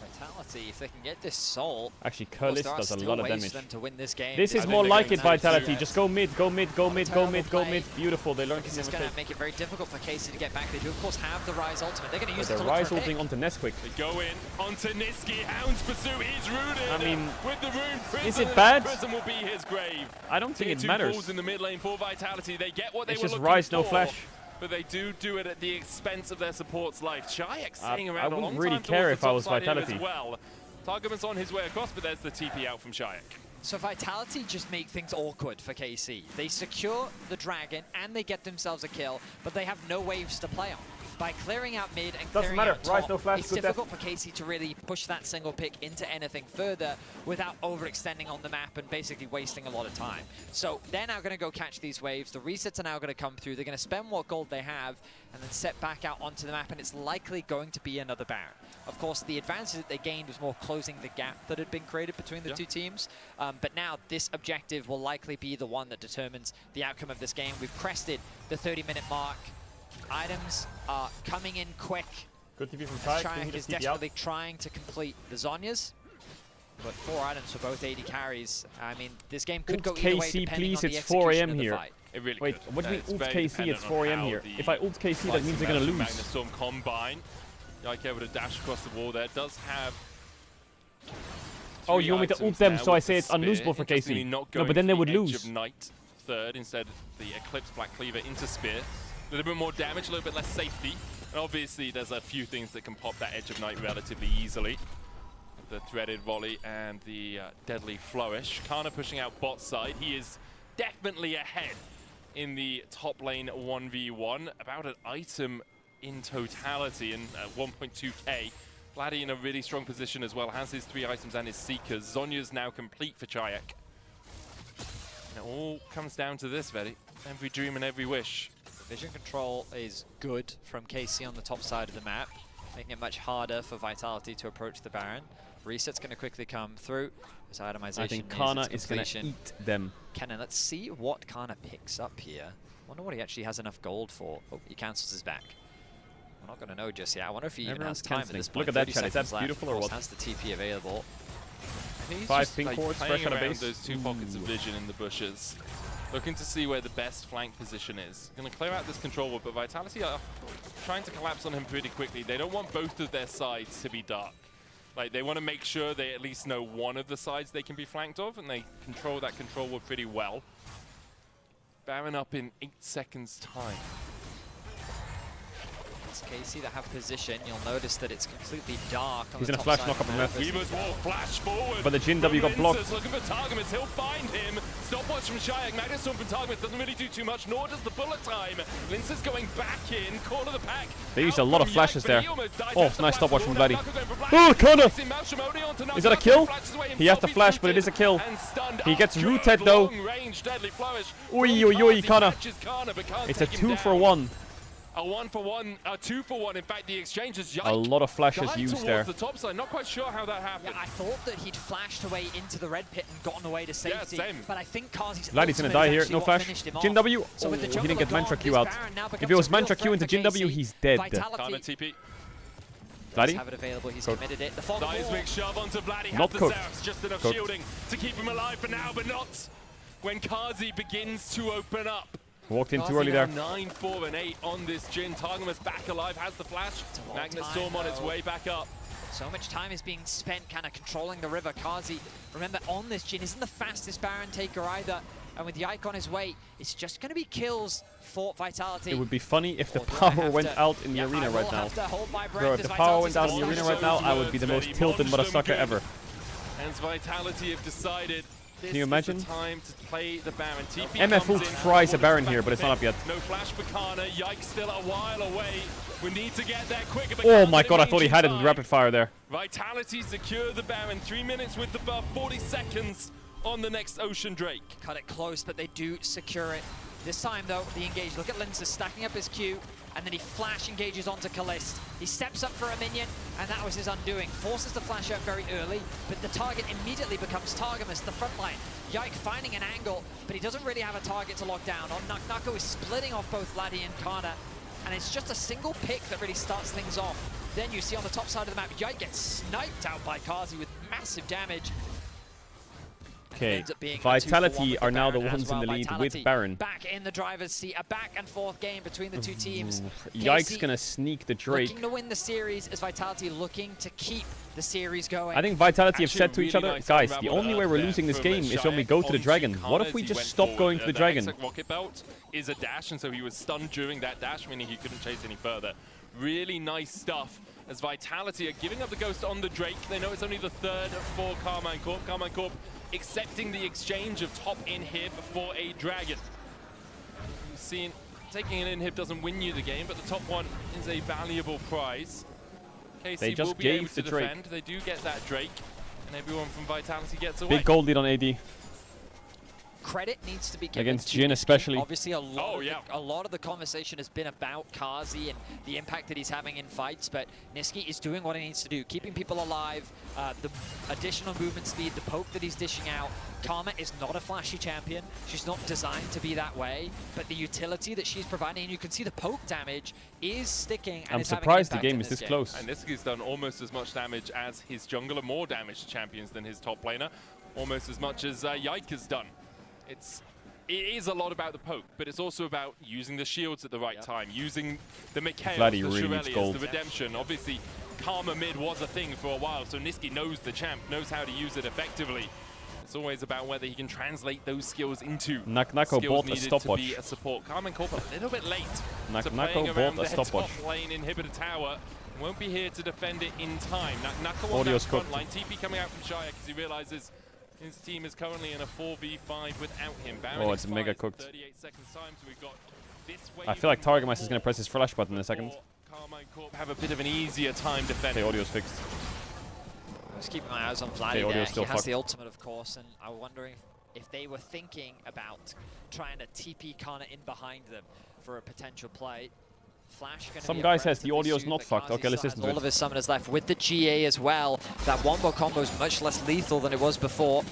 Vitality Vitality, if they can get this soul.
Actually, Curlis does a lot of damage.
Them to win this game.
This is more like it, Vitality. Just go mid, go mid, go mid, go mid, go mid. Beautiful. They learned
This is going to make it very difficult for KC to get back. They do, of course, have the Rise ultimate. They're going to use it to
Rise ulting onto Nesquik.
They go in onto Niski. Hound's Pursuit is rooted.
I mean,
with the rune Prism,
is it bad?
Prism will be his grave.
I don't think it
Two
matters.
falls in the mid lane for Vitality. They get what they
It's
were
just
looking
Rise,
for,
no flash.
but they do it at the expense of their support's life. Shayak staying around
I
a long
wouldn't really
time
care
towards
if
the
I
top
was
side here
Vitality.
as well. Targaman's on his way across, but there's the TP out from Shayak.
So Vitality just make things awkward for KC. They secure the dragon and they get themselves a kill, but they have no waves to play on. By clearing out mid and clearing out top,
Rise, no flash,
it's
good
difficult for KC to really push that single pick into anything further without overextending on the map and basically wasting a lot of time. So they're now going to go catch these waves. The resets are now going to come through. They're going to spend what gold they have and then set back out onto the map, and it's likely going to be another Baron. Of course, the advantage that they gained was more closing the gap that had been created between the two teams. But now this objective will likely be the one that determines the outcome of this game. We've crested the 30-minute mark. Items are coming in quick.
Good TP from
Shayak is desperately trying to complete the Zhonya's. But 4 items for both AD carries. I mean, this game could go either way
KC,
depending
please,
on the
it's 4
execution
AM
of the
here.
fight.
It really
Wait,
could.
what do you mean ult
very
KC? It's
dependent
4
on
AM
how
here.
the
If I ult KC, that means they're going to lose.
Magnustorm combine. Yike able to dash across the wall there. Does have...
Oh, you want me to ult them, so I say it's unlosable for KC. No, but then they would lose.
Of Knight third, instead the Eclipse Black Cleaver into Spear. A little bit more damage, a little bit less safety. And obviously, there's a few things that can pop that Edge of Night relatively easily. The Threaded Volley and the Deadly Flourish. Kana pushing out bot side. He is definitely ahead in the top lane 1v1. About an item in totality and 1.2k. Vladdy in a really strong position as well. Has his 3 items and his Seekers. Zhonya's now complete for Shayak. And it all comes down to this, Vedi. Every dream and every wish.
Vision control is good from KC on the top side of the map, making it much harder for Vitality to approach the Baron. Reset's going to quickly come through. This itemization
I think Kana is going to eat them.
Kennen, let's see what Kana picks up here. Wonder what he actually has enough gold for. Oh, he cancels his back. We're not going to know just yet. I wonder if he even has time at this point.
Look at that chat. Is that beautiful or what?
Has the TP available.
He's
5
just,
pink
like,
cords,
playing
fresh out of
around
base.
those 2 pockets of vision in the bushes. Looking to see where the best flank position is. Going to clear out this control ward, but Vitality are trying to collapse on him pretty quickly. They don't want both of their sides to be dark. Like, they want to make sure they at least know one of the sides they can be flanked of, and they control that control ward pretty well. Baron up in 8 seconds time.
It's KC that have position. You'll notice that it's completely dark on
He's
the
in a
top
flash
side
knock up
of
on
the
left.
map.
Weaver's wall flash forward.
But the Jin W got blocked.
Looking for Targamas, he'll find him. Stopwatch from Shayak. Magnustorm from Targamas doesn't really do too much, nor does the bullet time. Lince's going back in, corner of the pack.
They used a lot of flashes there. Oh, nice stopwatch from Vladdy. Oh, Kana! Is that a kill? He has to flash, but it is a kill. He gets rooted though. Oi, oi, oi, Kana. It's a 2-for-1.
A 1-for-1, a 2-for-1. In fact, the exchange is
A lot of flashes
dive
used
towards
there.
the top side. Not quite sure how that happened.
Yeah, I thought that he'd flashed away into the red pit and gotten away to safety.
same.
But I think Kazi's
Vladdy's gonna die here. No flash. Jin W.
So with the
he didn't get
jungle
Mantra
gone,
Q
this
out.
Baron now
If
becomes
it was
a real
Mantra Q
threat
into
for
Jin W,
KC.
he's dead.
Vitality
Kana TP.
does
Vladdy?
have it available. He's committed it. The fog wall.
Seismic shove onto Vladdy.
Not
has the
cooked.
Zerx. Just enough
Cooked.
shielding to keep him alive for now, but not when Kazi begins to open up.
Walked in too
Kazi
early
now
there.
9, 4, and 8 on this Jin. Targamas back alive, has the flash. Magnustorm on its way back up.
So much time is being spent kind of controlling the river. Kazi, remember, on this Jin isn't the fastest Baron taker either. And with the Ike on his way, it's just going to be kills for Vitality.
It would be funny if the power went out in the arena right now. Bro, if the power went out in the arena right now, I would be the most tilted motherfucker ever.
And Vitality have decided
Can you imagine?
This is the time to play the Baron. TP
MF
comes
ult
in,
tries a
Water's
Baron
back
here, but it's not up yet.
No flash for Kana. Yike still a while away. We need to get there quicker. But
Oh
can't
my
get
god, I
range
thought he
in
had it in
time.
rapid fire there.
Vitality secure the Baron. 3 minutes with the buff. 40 seconds on the next Ocean Drake.
Cut it close, but they do secure it. This time, though, the engage. Look at Lince stacking up his Q, and then he flash engages onto Kalist. He steps up for a minion, and that was his undoing. Forces the flash out very early, but the target immediately becomes Targamas, the front line. Yike finding an angle, but he doesn't really have a target to lock down. On Nako is splitting off both Vladdy and Kana, and it's just a single pick that really starts things off Then you see on the top side of the map, Yike gets sniped out by Caedrel with massive damage.
Okay, Vitality are now the ones in the lead with Baron.
Back in the driver's seat, a back and forth game between the two teams.
Yike's gonna sneak the Drake.
Looking to win the series as Vitality looking to keep the series going.
I think Vitality have said to each other, guys, the only way we're losing this game is when we go to the Dragon. What if we just stop going to the Dragon?
Rocket belt is a dash, and so he was stunned during that dash, meaning he couldn't chase any further. Really nice stuff as Vitality are giving up the Ghost on the Drake. They know it's only the third for Carmine Corp. Carmine Corp accepting the exchange of top inhib for a Dragon. You've seen taking an inhib doesn't win you the game, but the top one is a valuable prize. KC
They just
will be
gave
able to
the Drake.
defend. They do get that Drake, and everyone from Vitality gets away.
Big gold lead on AD.
Credit needs to be given
Against
to
Jhin
Niski.
especially.
Obviously, a lot of the conversation has been about Caedrel and the impact that he's having in fights, but Niski is doing what he needs to do, keeping people alive, the additional movement speed, the poke that he's dishing out. Karma is not a flashy champion. She's not designed to be that way, but the utility that she's providing, and you can see the poke damage is sticking and
I'm
is having
surprised
an
the
impact
game
in
is this
game.
close.
And Niski's done almost as much damage as his jungler, more damage to champions than his top laner, almost as much as Yike has done. It is a lot about the poke, but it's also about using the shields at the right time, using the Mikhails,
Vladdy
the
really needs
Shurelias,
gold.
the Redemption. Obviously, Karma mid was a thing for a while, so Niski knows the champ, knows how to use it effectively. It's always about whether he can translate those skills into
Nako
skills
bought a
needed to
stopwatch.
be a support. Carmine Corp a little bit late to
Nako
playing
bought
around
a
their
stopwatch.
top lane inhibitor tower. Won't be here to defend it in time. Nako on
Audio's
that front
cooked.
line. TP coming out from Shia because he realizes his team is currently in a 4v5 without him. Baron
Oh, it's mega
expires in
cooked.
38 seconds time, so we've got this wave
I feel like
of
Targamas is going to press his flash button in a second.
Carmine Corp have a bit of an easier time defending.
Okay, audio's fixed.
I was keeping my eyes on Vladdy
Okay,
there.
audio's
He
still
has
fucked.
the ultimate, of course, and I'm wondering if they were thinking about trying to TP Kana in behind them for a potential play. Flash gonna
Some
be
guy
up
says the
relatively
audio's
soon,
not
but
fucked. Okay, let's
Caedrel
listen
has
to
all
it.
of his summoners left with the GA as well. That wombo combo is much less lethal than it was before.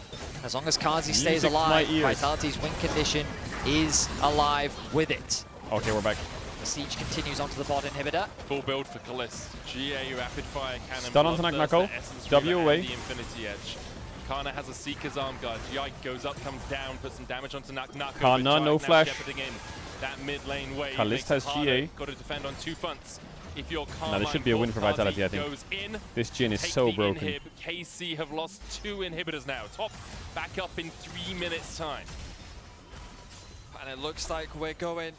As long as Caedrel stays
Music to my
alive,
ears.
Vitality's win condition is alive with it.
Okay, we're back.
The siege continues onto the bot inhibitor.
Full build for Kalist. GA rapid fire cannon.
Stun onto
Bloodthirst,
Nako.
the Essence
W
Reaver,
away.
and the Infinity Edge. Kana has a Seeker's Arm Guard. Yike goes up, comes down, puts some damage onto Nako.
Kana,
but
no
Yike now
flash.
shepherding in that mid lane wave.
Kalist
makes
has
it harder.
GA.
Got to defend on two fronts. If you're
Now, this should be a win for Vitality, I think.
Goes in,
This Jhin is
take
so
the
broken.
Inhib. KC have lost 2 inhibitors now. Top back up in 3 minutes time.
And it looks like we're going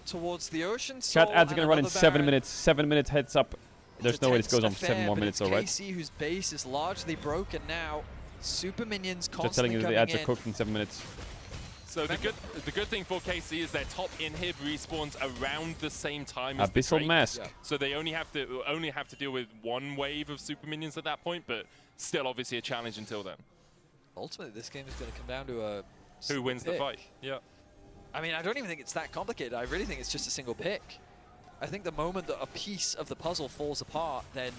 towards the ocean.
Chat ads are going to run in
another
7
Baron.
minutes. 7 minutes heads up. There's
It's a
no way this
tense
goes on for 7
affair,
more
but
minutes,
it's
alright?
KC whose base is largely broken now. Super minions
Just telling
constantly
you that the
coming
ads are
in.
cooked in 7 minutes.
So the good thing for KC is their top inhib respawns around the same time as
Abyssal
the Drake.
Mask. Yeah.
So they only have to deal with one wave of super minions at that point, but still obviously a challenge until then.
Ultimately, this game is going to come down to a
Who wins the
pick.
fight? Yeah.
I mean, I don't even think it's that complicated. I really think it's just a single pick. I think the moment that a piece of the puzzle falls apart, then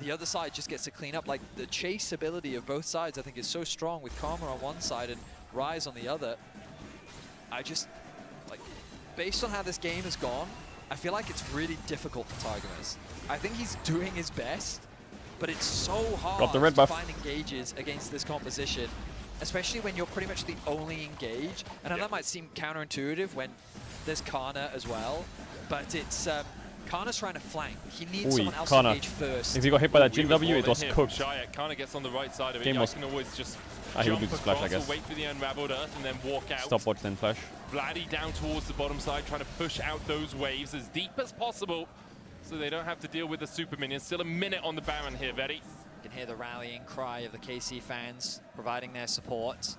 the other side just gets to clean up. Like, the chase ability of both sides, I think, is so strong with Karma on one side and Rise on the other. I just, like, based on how this game has gone, I feel like it's really difficult for Targamas. I think he's doing his best, but it's so hard
Got the red
to
buff.
find engages against this composition, especially when you're pretty much the only engage. And I know that might seem counterintuitive when there's Kana as well, but it's Kana's trying to flank. He needs someone else to engage first.
If he got hit by that
He
Jhin
was
W,
more
it
than
was
him.
cooked.
Shia Kana gets on the right side of it.
Game
Yike
was-
can always just
he would
jump
do the splash, I
across
guess.
or wait for the unraveled earth and then walk out.
Stopwatch, then flash.
Vladdy down towards the bottom side, trying to push out those waves as deep as possible so they don't have to deal with the super minions. Still a minute on the Baron here, Vetty.
You can hear the rallying cry of the KC fans providing their support.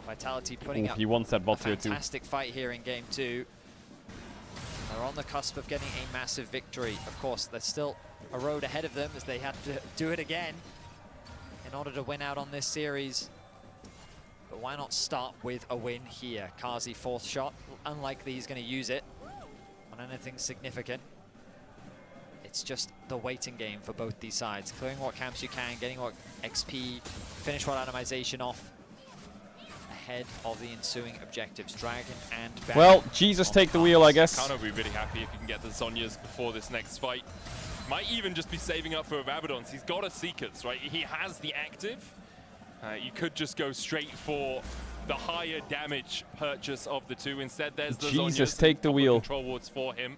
Vitality putting up
He wants that bot
a
here too.
fantastic fight here in game 2. They're on the cusp of getting a massive victory. Of course, there's still a road ahead of them as they have to do it again in order to win out on this series. But why not start with a win here? Caedrel, 4th shot. Unlikely he's going to use it on anything significant. It's just the waiting game for both these sides. Clearing what camps you can, getting what XP, finish what atomization off ahead of the ensuing objectives, Dragon and Baron.
Well, Jesus, take the wheel, I guess.
Kana will be really happy if he can get the Zhonya's before this next fight. Might even just be saving up for Rabadons. He's got a Seekers, right? He has the active. You could just go straight for the higher damage purchase of the two. Instead, there's the
Jesus,
Zhonya's
take the wheel.
control wards for him.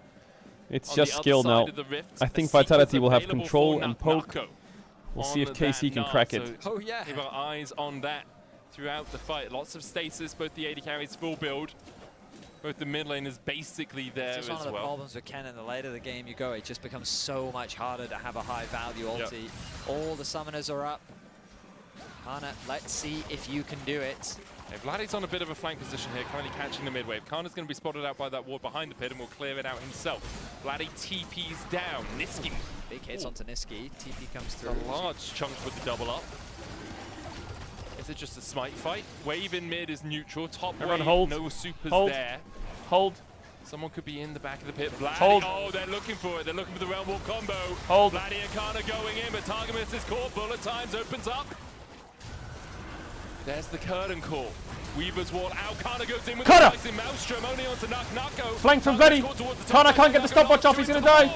It's
On
just
the
skill
other
now.
side of the rift,
I think
a Seeker's
Vitality will have
available
control
for
and poke.
Nako
We'll
on
see if KC can
that
crack
Nard,
it.
so
Oh yeah.
Keep our eyes on that throughout the fight. Lots of stasis, both the AD carries full build. Both the mid lane is basically there
This
as
is one of the
well.
problems with Kennen. The later the game you go, it just becomes so much harder to have a high value ulti. All the summoners are up. Kana, let's see if you can do it.
Okay, Vladdy's on a bit of a flank position here, currently catching the mid wave. Kana's going to be spotted out by that ward behind the pit and will clear it out himself. Vladdy TP's down. Niski.
Big hits onto Niski. TP comes through.
A large chunk with the double up. Is it just a smite fight? Wave in mid is neutral. Top
Everyone
wave,
hold.
no supers
Hold.
there.
Hold.
Someone could be in the back of the pit. Vladdy,
Hold.
oh, they're looking for it. They're looking for the realm wall combo.
Hold.
Vladdy and Kana going in, but Targamas is caught. Bullet times opens up. There's the curtain call. Weaver's wall out. Kana goes in with
Kana!
the slicing Maelstrom only onto Nako.
Flank from Vladdy. Kana can't get the stopwatch off. He's gonna die.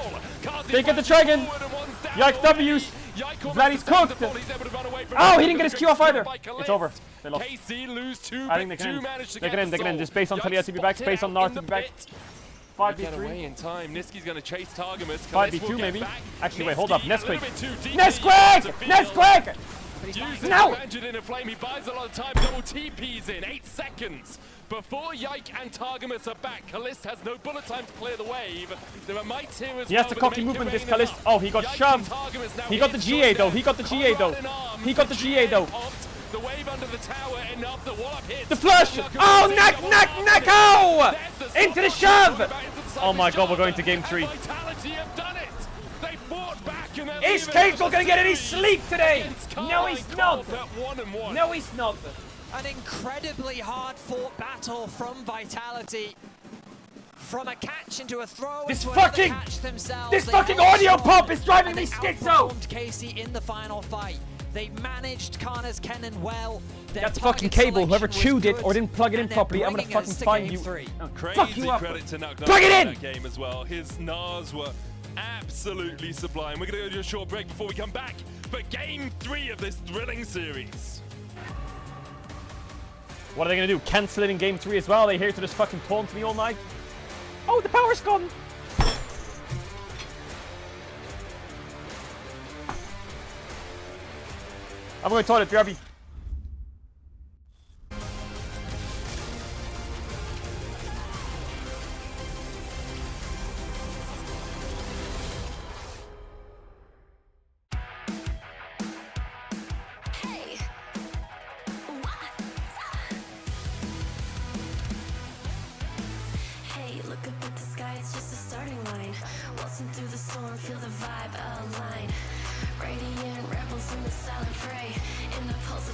They get the dragon. Yike W's. Vladdy's cooked. Oh, he didn't get his Q off either. It's over. They lost.
KC lose two.
I think they can end. They can end. Just based on Talia to be back, based on Nard to be back.
5v3. Away in time. Niski's going to chase Targamas.
5v2 maybe. Actually, wait, hold up. Nesquik.
Nesquik!
Nesquik! No!
In a flame. He buys a lot of time. Double TP's in. 8 seconds. Before Yike and Targamas are back, Kalist has no bullet time to clear the wave. There are mites here as
He has the cocky movement, this Kalist. Oh, he got shoved. He got the GA though. He got the GA though. He got the GA though.
The wave under the tower, enough. The wall up hits.
The flush! Oh, Nako! Into the shove! Oh my god, we're going to game 3.
Vitality have done it. They fought back and
Is Caedrel gonna get any sleep today? No, he's not. No, he's not.
An incredibly hard-fought battle from Vitality. From a catch into a throw
This
into
fucking-
another catch themselves.
this
They
fucking
held
audio
strong
pump is driving
and
me
they
schizo.
outperformed Casey in the final fight. They managed Kana's Kennen well. Their
That's a fucking
target
cable. Whoever
selection was
chewed it
good,
or didn't plug it in
and they're
properly, I'm gonna
bringing
fucking
us to
find
game
you.
3.
Fuck you up.
Credit to Nako
Plug it in!
that game as well. His Nars were absolutely sublime. We're going to go to a short break before we come back for game 3 of this thrilling series.
What are they gonna do? Cancel it in game 3 as well? Are they here to just fucking taunt me all night? Oh, the power's gone! I'm going to toilet, BRB.
Hey, look up at the sky, it's just a starting line. Waltzing through the storm, feel the vibe align. Radiant rebels in the silent fray. In the pulse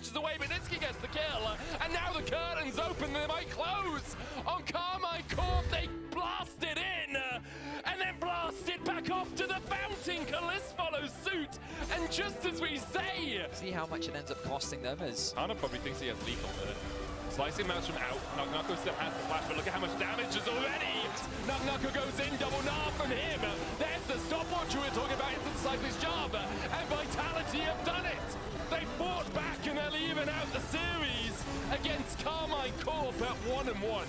pushes away, but Niski gets the kill. And now the curtains open, they might close. On Carmine Corp, they blast it in. And then blast it back off to the fountain. Kalist follows suit. And just as we say...
See how much it ends up costing them as...
Hana probably thinks he has lethal there. Slicing mouse from out. Knock still has the flash, but look at how much damage is already. Knock goes in, double gnar from him. There's the stopwatch we were talking about in the Cyclist job. And Vitality have done it. They fought back and they'll even out the series against Carmine Corp at 1-1.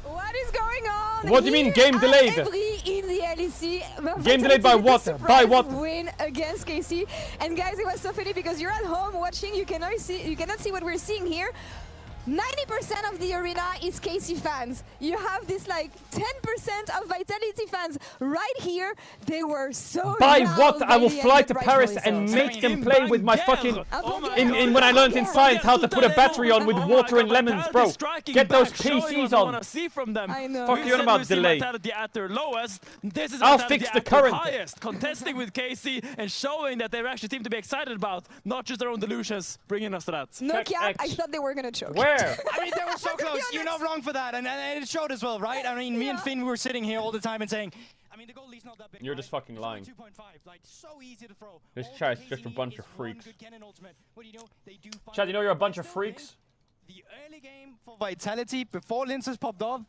What is going on?
What do you mean game delayed?
In the LEC.
Game delayed by what? By what?
Win against KC. And guys, it was so funny because you're at home watching. You cannot see what we're seeing here. 90% of the arena is KC fans. You have this like 10% of Vitality fans right here. They were so
By
loud
what? I will fly to
right
Paris and make them play with my fucking... in when I learned in science how to put a battery on with water and lemons, bro. Get those PCs on.
See from them.
I know.
Fuck you on about delay.
At their lowest. This is
I'll fix the current.
Highest, contesting with KC and showing that they're actually a team to be excited about, not just their own delusions, bringing us to that.
No cap, I thought they were gonna choke.
Where?
I mean, they were so close. You're not wrong for that, and it showed as well, right? I mean, me and Finn, we were sitting here all the time and saying, I mean, the goal lead's not that big.
You're just fucking lying.
2.5, like so easy to throw.
This chat's just a bunch of freaks. Chad, you know you're a bunch of freaks?
The early game for Vitality, before Linces popped off,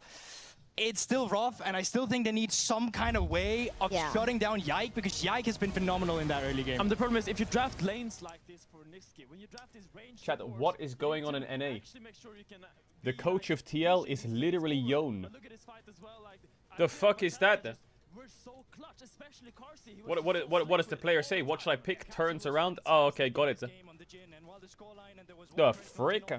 it's still rough, and I still think they need some kind of way of shutting down Yike, because Yike has been phenomenal in that early game.
The problem is, if you draft lanes like this for Niski, when you draft his range...
Chat, what is going on in NA? The coach of TL is literally Yon. The fuck is that? What does the player say? What should I pick? Turns around? Oh, okay, got it. The frick?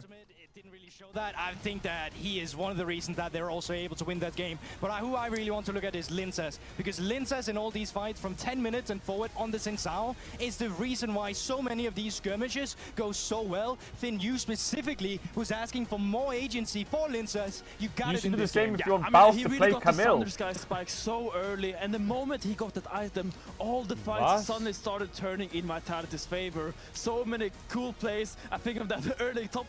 Didn't really show that. I think that he is one of the reasons that they're also able to win that game. But who I really want to look at is Linces, because Linces in all these fights from 10 minutes and forward on the Singsao is the reason why so many of these skirmishes go so well. Finn, you specifically was asking for more agency for Linces. You got it in this game.
If you want Baus to play Camille.
He got the spike so early, and the moment he got that item, all the fights suddenly started turning in Vitality's favor. So many cool plays. I think of that early top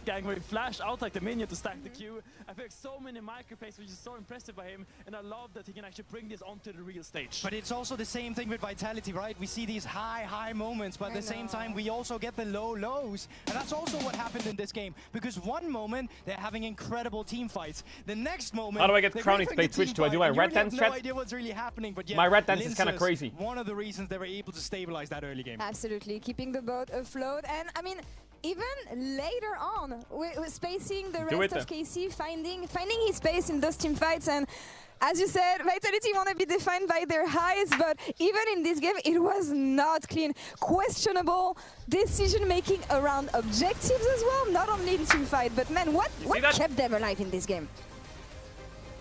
gang where he flashed out like the minion to stack the Q. I think so many micro plays, which is so impressive by him, and I love that he can actually bring this onto the real stage.
But it's also the same thing with Vitality, right? We see these high moments, but at the same time, we also get the low lows. And that's also what happened in this game, because one moment, they're having incredible team fights. The next moment...
How do I get Crowny to play Twitch? Do I do my red dance chat?
I have no idea what's really happening, but yeah,
my red dance is kind of crazy.
One of the reasons they were able to stabilize that early game.
Absolutely, keeping the boat afloat. And I mean, even later on, we're spacing the rest of KC, finding his space in those team fights. And as you said, Vitality want to be defined by their highs, but even in this game, it was not clean. Questionable decision-making around objectives as well, not only in team fight, but man, what kept them alive in this game?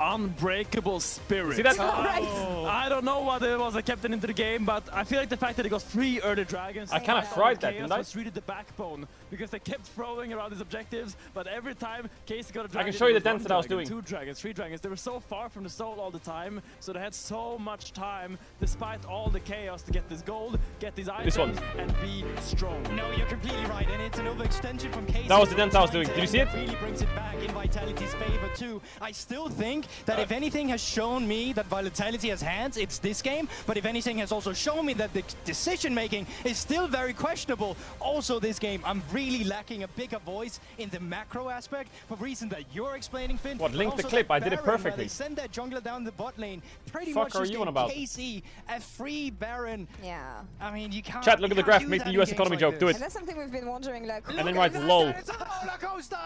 Unbreakable spirit.
See that?
I don't know what it was that kept it into the game, but I feel like the fact that they got 3 early dragons.
I kind of fried that, didn't I?
Was really the backbone, because they kept throwing around these objectives, but every time Casey got a dragon,
I can show you the dance that I was doing.
2 dragons, 3 dragons. They were so far from the soul all the time, so they had so much time, despite all the chaos, to get this gold, get these items, and be strong.
No, you're completely right, and it's an overextension from Casey.
That was the dance I was doing. Did you see it?
Really brings it back in Vitality's favor too. I still think that if anything has shown me that Vitality has hands, it's this game. But if anything has also shown me that the decision making is still very questionable, also this game, I'm really lacking a bigger voice in the macro aspect for reasons that you're explaining, Finn.
What, link the clip? I did it perfectly.
They send that jungler down the bot lane, pretty
Fuck
much
are
just
you on
in
about?
KC, a free Baron.
Yeah.
I mean, you can't.
Chat, look at the graph. Make the US economy joke. Do it.
And that's something we've been wondering, like.
And then write lol.
It's a roller coaster.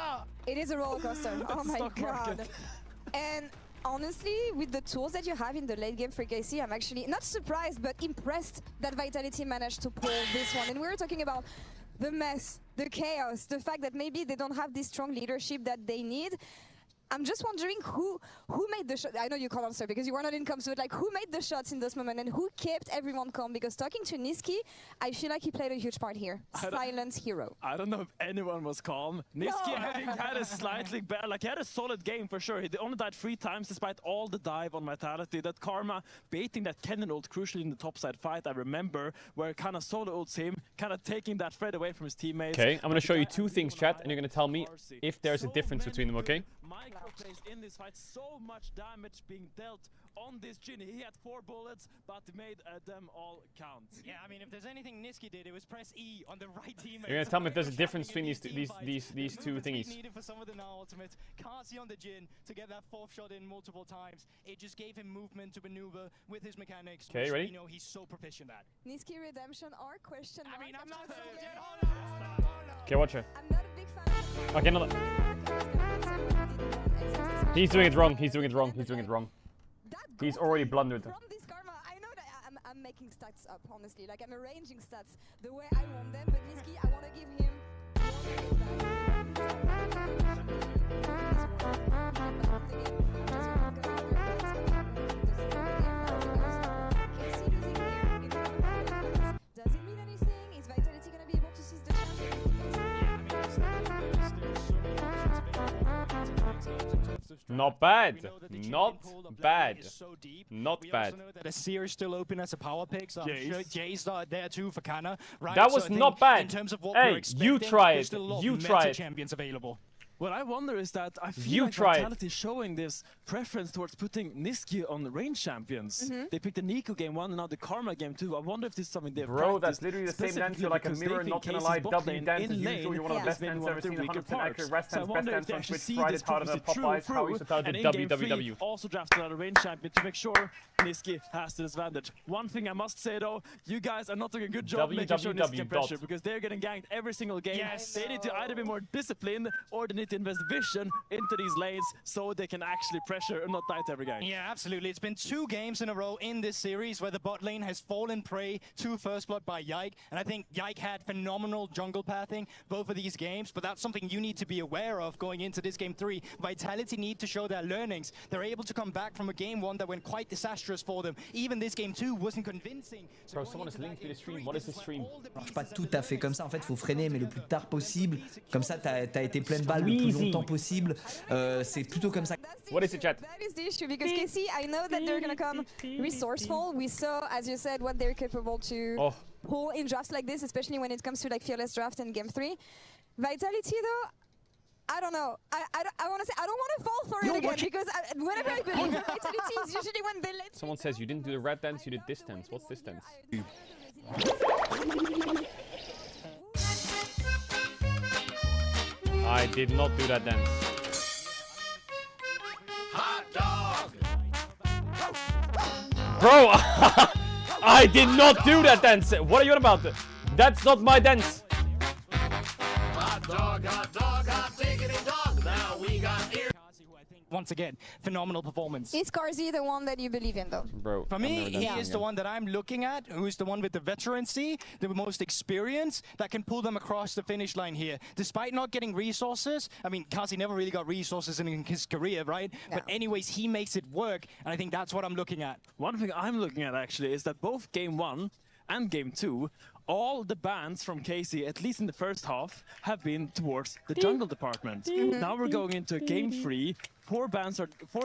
It is a roller coaster. Oh my god. And honestly, with the tools that you have in the late game for KC, I'm actually not surprised, but impressed that Vitality managed to pull this one. And we were talking about the mess, the chaos, the fact that maybe they don't have this strong leadership that they need. I'm just wondering who made the shot. I know you can't answer because you were not in comms, but like who made the shots in this moment and who kept everyone calm? Because talking to Nisqy, I feel like he played a huge part here. Silent hero.
I don't know if anyone was calm. Nisqy had a slightly better, like he had a solid game for sure. He only died 3 times despite all the dive on Vitality. That Karma baiting that Kennen ult crucially in the topside fight, I remember, where kind of solo ults him, kind of taking that threat away from his teammates.
Okay, I'm going to show you 2 things, chat, and you're going to tell me if there's a difference between them, okay?
Micro plays in this fight, so much damage being dealt on this Jhin. He had 4 bullets, but made them all count.
Yeah, I mean, if there's anything Nisqy did, it was press E on the right teammate.
You're gonna tell me if there's a difference between these 2 thingies.
Needed for some of the now ultimates. Can't see on the Jhin to get that 4th shot in multiple times. It just gave him movement to maneuver with his mechanics.
Okay, ready?
You know he's so proficient at.
Nisqy redemption or question mark?
I mean, I'm not
Okay, watch it.
I'm not a big fan of
Okay, another. He's doing it wrong. He's doing it wrong. He's doing it wrong. He's already blundered.
From this Karma, I know that I'm making stats up, honestly. Like, I'm arranging stats the way I want them, but Nisqy, I want to give him Does it mean anything? Is Vitality going to be able to seize the
Not bad. Not bad. Not bad.
That a Seer is still open as a power pick, so I'm sure Jay's there too for Kana. Right?
That was not bad.
In terms of what
hey,
we're expecting,
you try
there's
it.
still a lot
You
of
try
meta
it.
champions available.
What I wonder is that I feel
You
like
try it.
Vitality is showing this preference towards putting Nisqy on the range champions. They picked the Nico game 1 and now the Karma game 2. I wonder if this is something they've
Bro, that's
practiced
literally the same dance. You're like a
specifically
mirror,
because
not
they
gonna
think
lie.
Casey's bot
W
lane
dance
in
as
lane
usual. You're one of the best
is maybe
dance
one
ever
of their
seen.
weaker
100% accurate
parts.
rest
So I
hands, best
wonder
dance
if they
on
actually
Twitch,
see
Friday
this
part of the
prophecy
Popeyes, how
true
we should out the
and in game 3
WWW.
also drafted another range champion to make sure Nisqy has the disadvantage. One thing I must say though, you guys are not doing a good job making sure Nisqy can pressure because they're getting ganked every single game.
Yes.
They need to either be more disciplined or they need to invest vision into these lanes so they can actually pressure and not die to every game.
Yeah, absolutely. It's been 2 games in a row in this series where the bot lane has fallen prey to first blood by Yike, and I think Yike had phenomenal jungle pathing both of these games, but that's something you need to be aware of going into this game 3. Vitality need to show their learnings. They're able to come back from a game 1 that went quite disastrous for them. Even this game 2 wasn't convincing.
Bro, someone is linked to the stream. What is the stream?
marche pas tout à fait comme ça. En fait, faut freiner, mais le plus tard possible. Comme ça, t'as été plein de balles le plus longtemps possible. C'est plutôt comme ça.
What is it, chat?
That is the issue because KC, I know that they're gonna come resourceful. We saw, as you said, what they're capable to pull in drafts like this, especially when it comes to like fearless draft in game 3. Vitality though, I don't know. I want to say I don't want to fall for it again because whenever I believe in Vitality is usually when they let.
Someone says you didn't do the red dance, you did this dance. What's this dance? I did not do that dance.
Hot dog.
Bro, I did not do that dance. What are you on about? That's not my dance.
Hot dog, hot diggity dog. Now we got ear.
Once again, phenomenal performance.
Is Carzzy the one that you believe in though?
Bro,
for me, he is the one that I'm looking at, who's the one with the veterancy, the most experience, that can pull them across the finish line here. Despite not getting resources, I mean, Carzzy never really got resources in his career, right? No. But anyways, he makes it work, and I think that's what I'm looking at.
One thing I'm looking at actually is that both game 1 and game 2, all the bans from Casey, at least in the first half, have been towards the jungle department. Now we're going into game 3. 4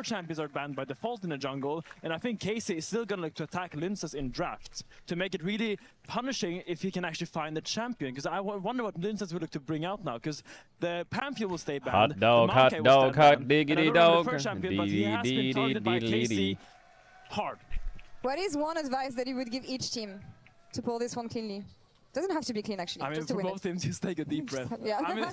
champions are banned by default in the jungle, and I think Casey is still gonna look to attack Linces in drafts to make it really punishing if he can actually find the champion. Because I wonder what Linces will look to bring out now, because the Pantheon will stay banned.
Hot dog, diggity dog.
But he has been targeted by Casey hard.
What is one advice that you would give each team to pull this one cleanly? Doesn't have to be clean actually.
I mean,
just to
for
win
both teams, just take a deep breath.
Yeah.
I mean,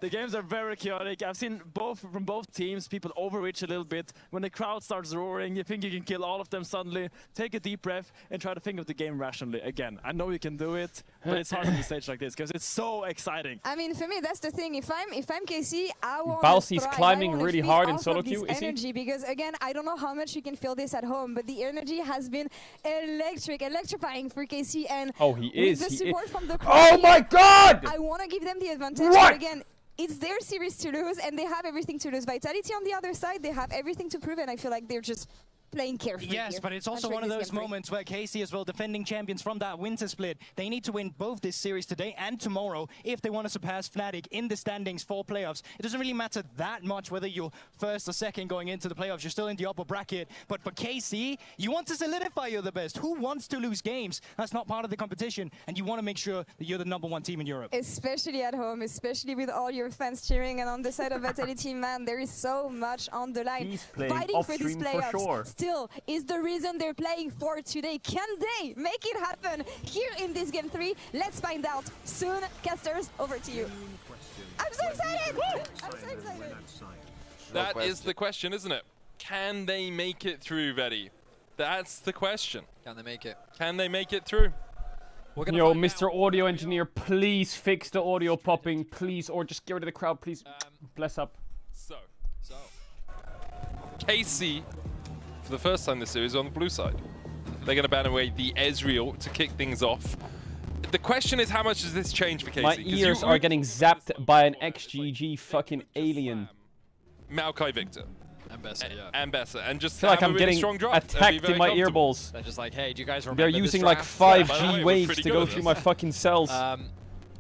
the games are very chaotic. I've seen from both teams, people overreach a little bit. When the crowd starts roaring, you think you can kill all of them suddenly. Take a deep breath and try to think of the game rationally. Again, I know you can do it, but it's hard on a stage like this because it's so exciting.
I mean, for me, that's the thing. If I'm KC, I want
Balsy's climbing really hard in solo queue. Is
energy because again, I don't know how much you can feel this at home, but the energy has been electrifying for KC. And
he is.
From the
oh my God!
I want to give them the advantage.
What?
But again, it's their series to lose, and they have everything to lose. Vitality on the other side, they have everything to prove, and I feel like they're just playing carefully.
Yes,
here.
but it's also one of those moments where KC as well, defending champions from that winter split, they need to win both this series today and tomorrow if they want to surpass Fnatic in the standings for playoffs. It doesn't really matter that much whether you're first or second going into the playoffs. You're still in the upper bracket. But for KC, you want to solidify you're the best. Who wants to lose games? That's not part of the competition. And you want to make sure that you're the #1 team in Europe.
Especially at home, especially with all your fans cheering. And on the side of Vitality, man, there is so much on the line. Fighting for these playoffs still is the reason they're playing for today. Can they make it happen here in this game 3? Let's find out soon. Casters, over to you. I'm so excited! I'm so excited!
That is the question, isn't it? Can they make it through, Vetty? That's the question.
Can they make it?
Can they make it through?
Yo, Mr. Audio Engineer, please fix the audio popping, please, or just get rid of the crowd, please. Bless up.
So. KC, for the first time this series, on the blue side. They're going to ban away the Ezreal to kick things off. The question is, how much does this change for KC?
My ears are getting zapped by an XGG fucking alien.
Maokai Victor. And Bessa. And just
I feel like I'm
really
getting
strong drive.
attacked in my earballs.
They're just like, hey, do you guys remember
They're
this
using like
draft?
5G waves to go through my fucking cells.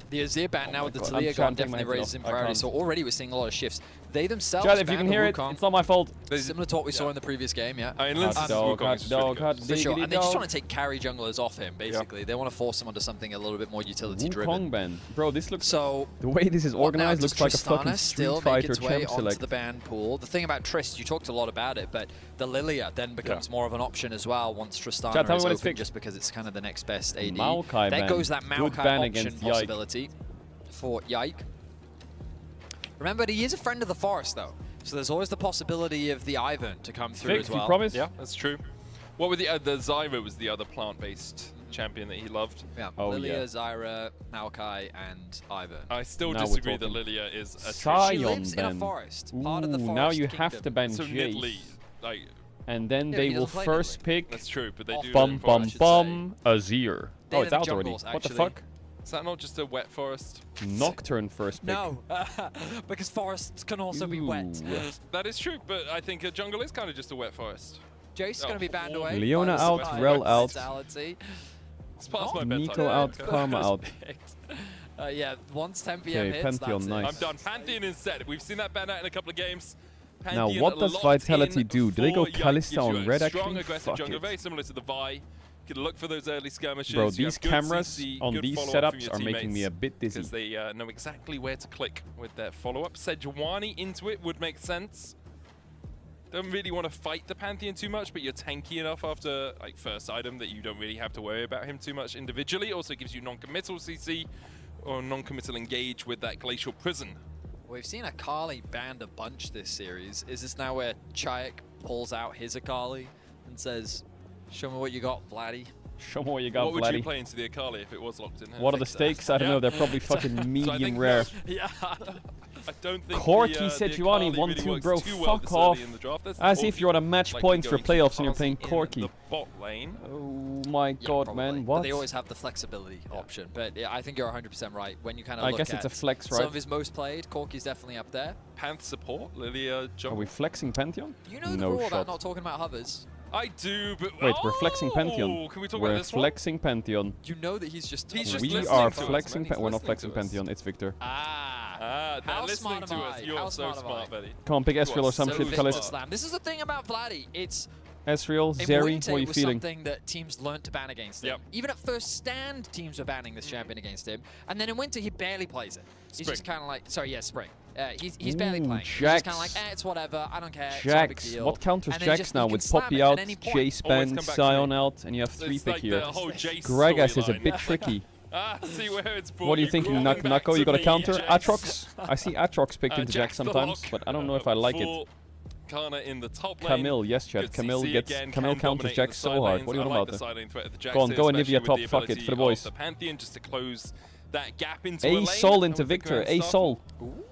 The Azir ban now with the
God,
Talia
I'm
gone
trying to take my
definitely
heads
raises in
off. I
priority.
can't.
So already we're seeing a lot of shifts. They themselves
Chad, if you
banned
can
the
hear it,
Wukong.
it's not my fault.
Similar to what we saw in the previous game, yeah.
Hot dog,
For sure.
diggity
And they just
dog.
want to take carry junglers off him, basically. They want to force him onto something a little bit more utility
Wukong
driven.
ban. Bro, this looks...
So
the way this is organized
now,
looks like a fucking
Tristana
Street
still make
Fighter
its way
champ
onto
select.
the ban pool. The thing about Trist, you talked a lot about it, but the Lilia then becomes more of an option as well once Tristana
Chad, tell me
is
when it's
open,
fixed.
just because it's kind of the next best AD.
Maokai
There
ban.
goes that
Good
Maokai
ban
option
against Yike.
possibility for Yike. Remember, he is a friend of the forest, though. So there's always the possibility of the Ivern to come through
Fixed,
as well.
you promise?
Yeah, that's true. What were the Zyra was the other plant-based champion that he loved.
Yeah,
Oh,
Lilia,
yeah.
Zyra, Maokai, and Ivern.
I still
Now we're
disagree that
talking.
Lilia is a
She
Sion
lives in a
ban.
forest, part of the
Ooh,
forest
now you
kingdom.
have to ban
So
Jace.
Nidalee, like,
And then
Yeah,
they
he
will
doesn't play
first
Nidalee.
pick...
that's true, but they do.
Bum
live in
bum
forest.
bum Azir.
They
Oh,
live
it's
in
out already.
jungles,
What the
actually.
fuck?
Is that not just a wet forest?
Nocturne first pick.
No, because forests can also be wet.
Ooh.
That is true, but I think a jungle is kind of just a wet forest.
Jace is going to be banned away.
Leona
by the
out,
Sky
Rel out.
Vitality.
It's past my bedtime.
Nico out, Karma out.
Yeah, once 10 p.m.
Okay,
hits,
Pantheon,
that's
nice.
I'm done. Pantheon instead. We've seen that ban out in a couple of games.
Now,
Pantheon
what does
locked
Vitality
in
do? Do they go
for Yike.
Kalista
Gives you
on
a
red,
strong,
actually?
aggressive
Fuck
jungle,
it.
very similar to the Vi. You can look for those early skirmishes.
Bro,
You
these
have good
cameras
CC,
on
good
these
follow-up from
setups
your
are making me a bit dizzy.
Because they know exactly where to click with their follow-up. Sejuani into it would make sense. Don't really want to fight the Pantheon too much, but you're tanky enough after like first item that you don't really have to worry about him too much individually. Also gives you non-committal CC or non-committal engage with that Glacial Prison.
We've seen Akali banned a bunch this series. Is this now where Chayek pulls out his Akali and says, show me what you got, Vladdy?
Show me what you got,
What would
Vladdy.
you play into the Akali if it was locked in?
What are the stakes? I don't know. They're probably fucking medium rare.
Yeah. I don't think
Corki
the
Sejuani
Akali
1-2,
really
bro.
works too well
Fuck
this
off.
early in the draft. There's
As if
Corki
you're on a match
likely
points for
going to
playoffs and you're
Parsi
playing
in
Corki.
the bot lane.
Oh my god,
Probably.
man.
But
What?
they always have the flexibility option. But yeah, I think you're 100% right. When you kind of
I
look
guess
at
it's a flex,
some
right?
of his most played, Corki's definitely up there.
Panth support, Lilia
Are
jungle.
we flexing Pantheon?
You know the
No
rule
shot.
about not talking about hovers.
I do, but
Wait, we're flexing Pantheon.
Can we talk
We're
about this one?
flexing Pantheon.
You know that he's just
He's just
We
listening
are
to us,
flexing
man. He's
We're not
listening
flexing
to us.
Pantheon, it's Victor.
They're
How
listening
smart
to
am
us.
I?
You're
How
so
smart am
smart,
I?
Betty.
Come on, pick
You are
Ezreal or some
so
shit,
smart.
Khalid.
Slam. This is the thing about Vladdy. It's
Ezreal,
in
Zeri,
winter,
what are you
it was
feeling?
something that teams learned to ban against him.
Yep.
Even at first stand, teams were banning this champion against him. And then in winter, he barely plays it. He's just kind of like, sorry, yeah, Spring. He's barely
Ooh,
playing. He's just kind of
Jax.
like, it's whatever, I don't care, it's not a big
Jax.
deal.
What counters
And then
Jax
just,
now
you can
with
slam
Poppy
it at
out,
any point.
Always
J-Span,
come back to
Sion
me.
out, and you have three
It's
pick
like
here.
the whole Jace
Gragas is a
storyline.
bit tricky.
See where it's brought
What are you thinking,
crawling back
Nako? You
to
got a
me,
counter?
Jax.
Atrox? I see Atrox picked into Jax
Jax the
sometimes,
lock.
but I don't know if I like it.
Full Kana in the top lane.
Camille, yes, Chad.
Good
Camille
CC
gets
again,
Camille
can
counters
dominate
Jax
the
so
side
hard.
lanes.
What are you
I
on
like
about
the
there?
side lane threat of the Jax
Go on,
here,
go Anivia
especially with
top,
the
fuck it, for the
ability
boys.
of The Pantheon just to close that gap into a
A
lane.
soul into
And with the
Victor,
Grand
a
Staff-
soul.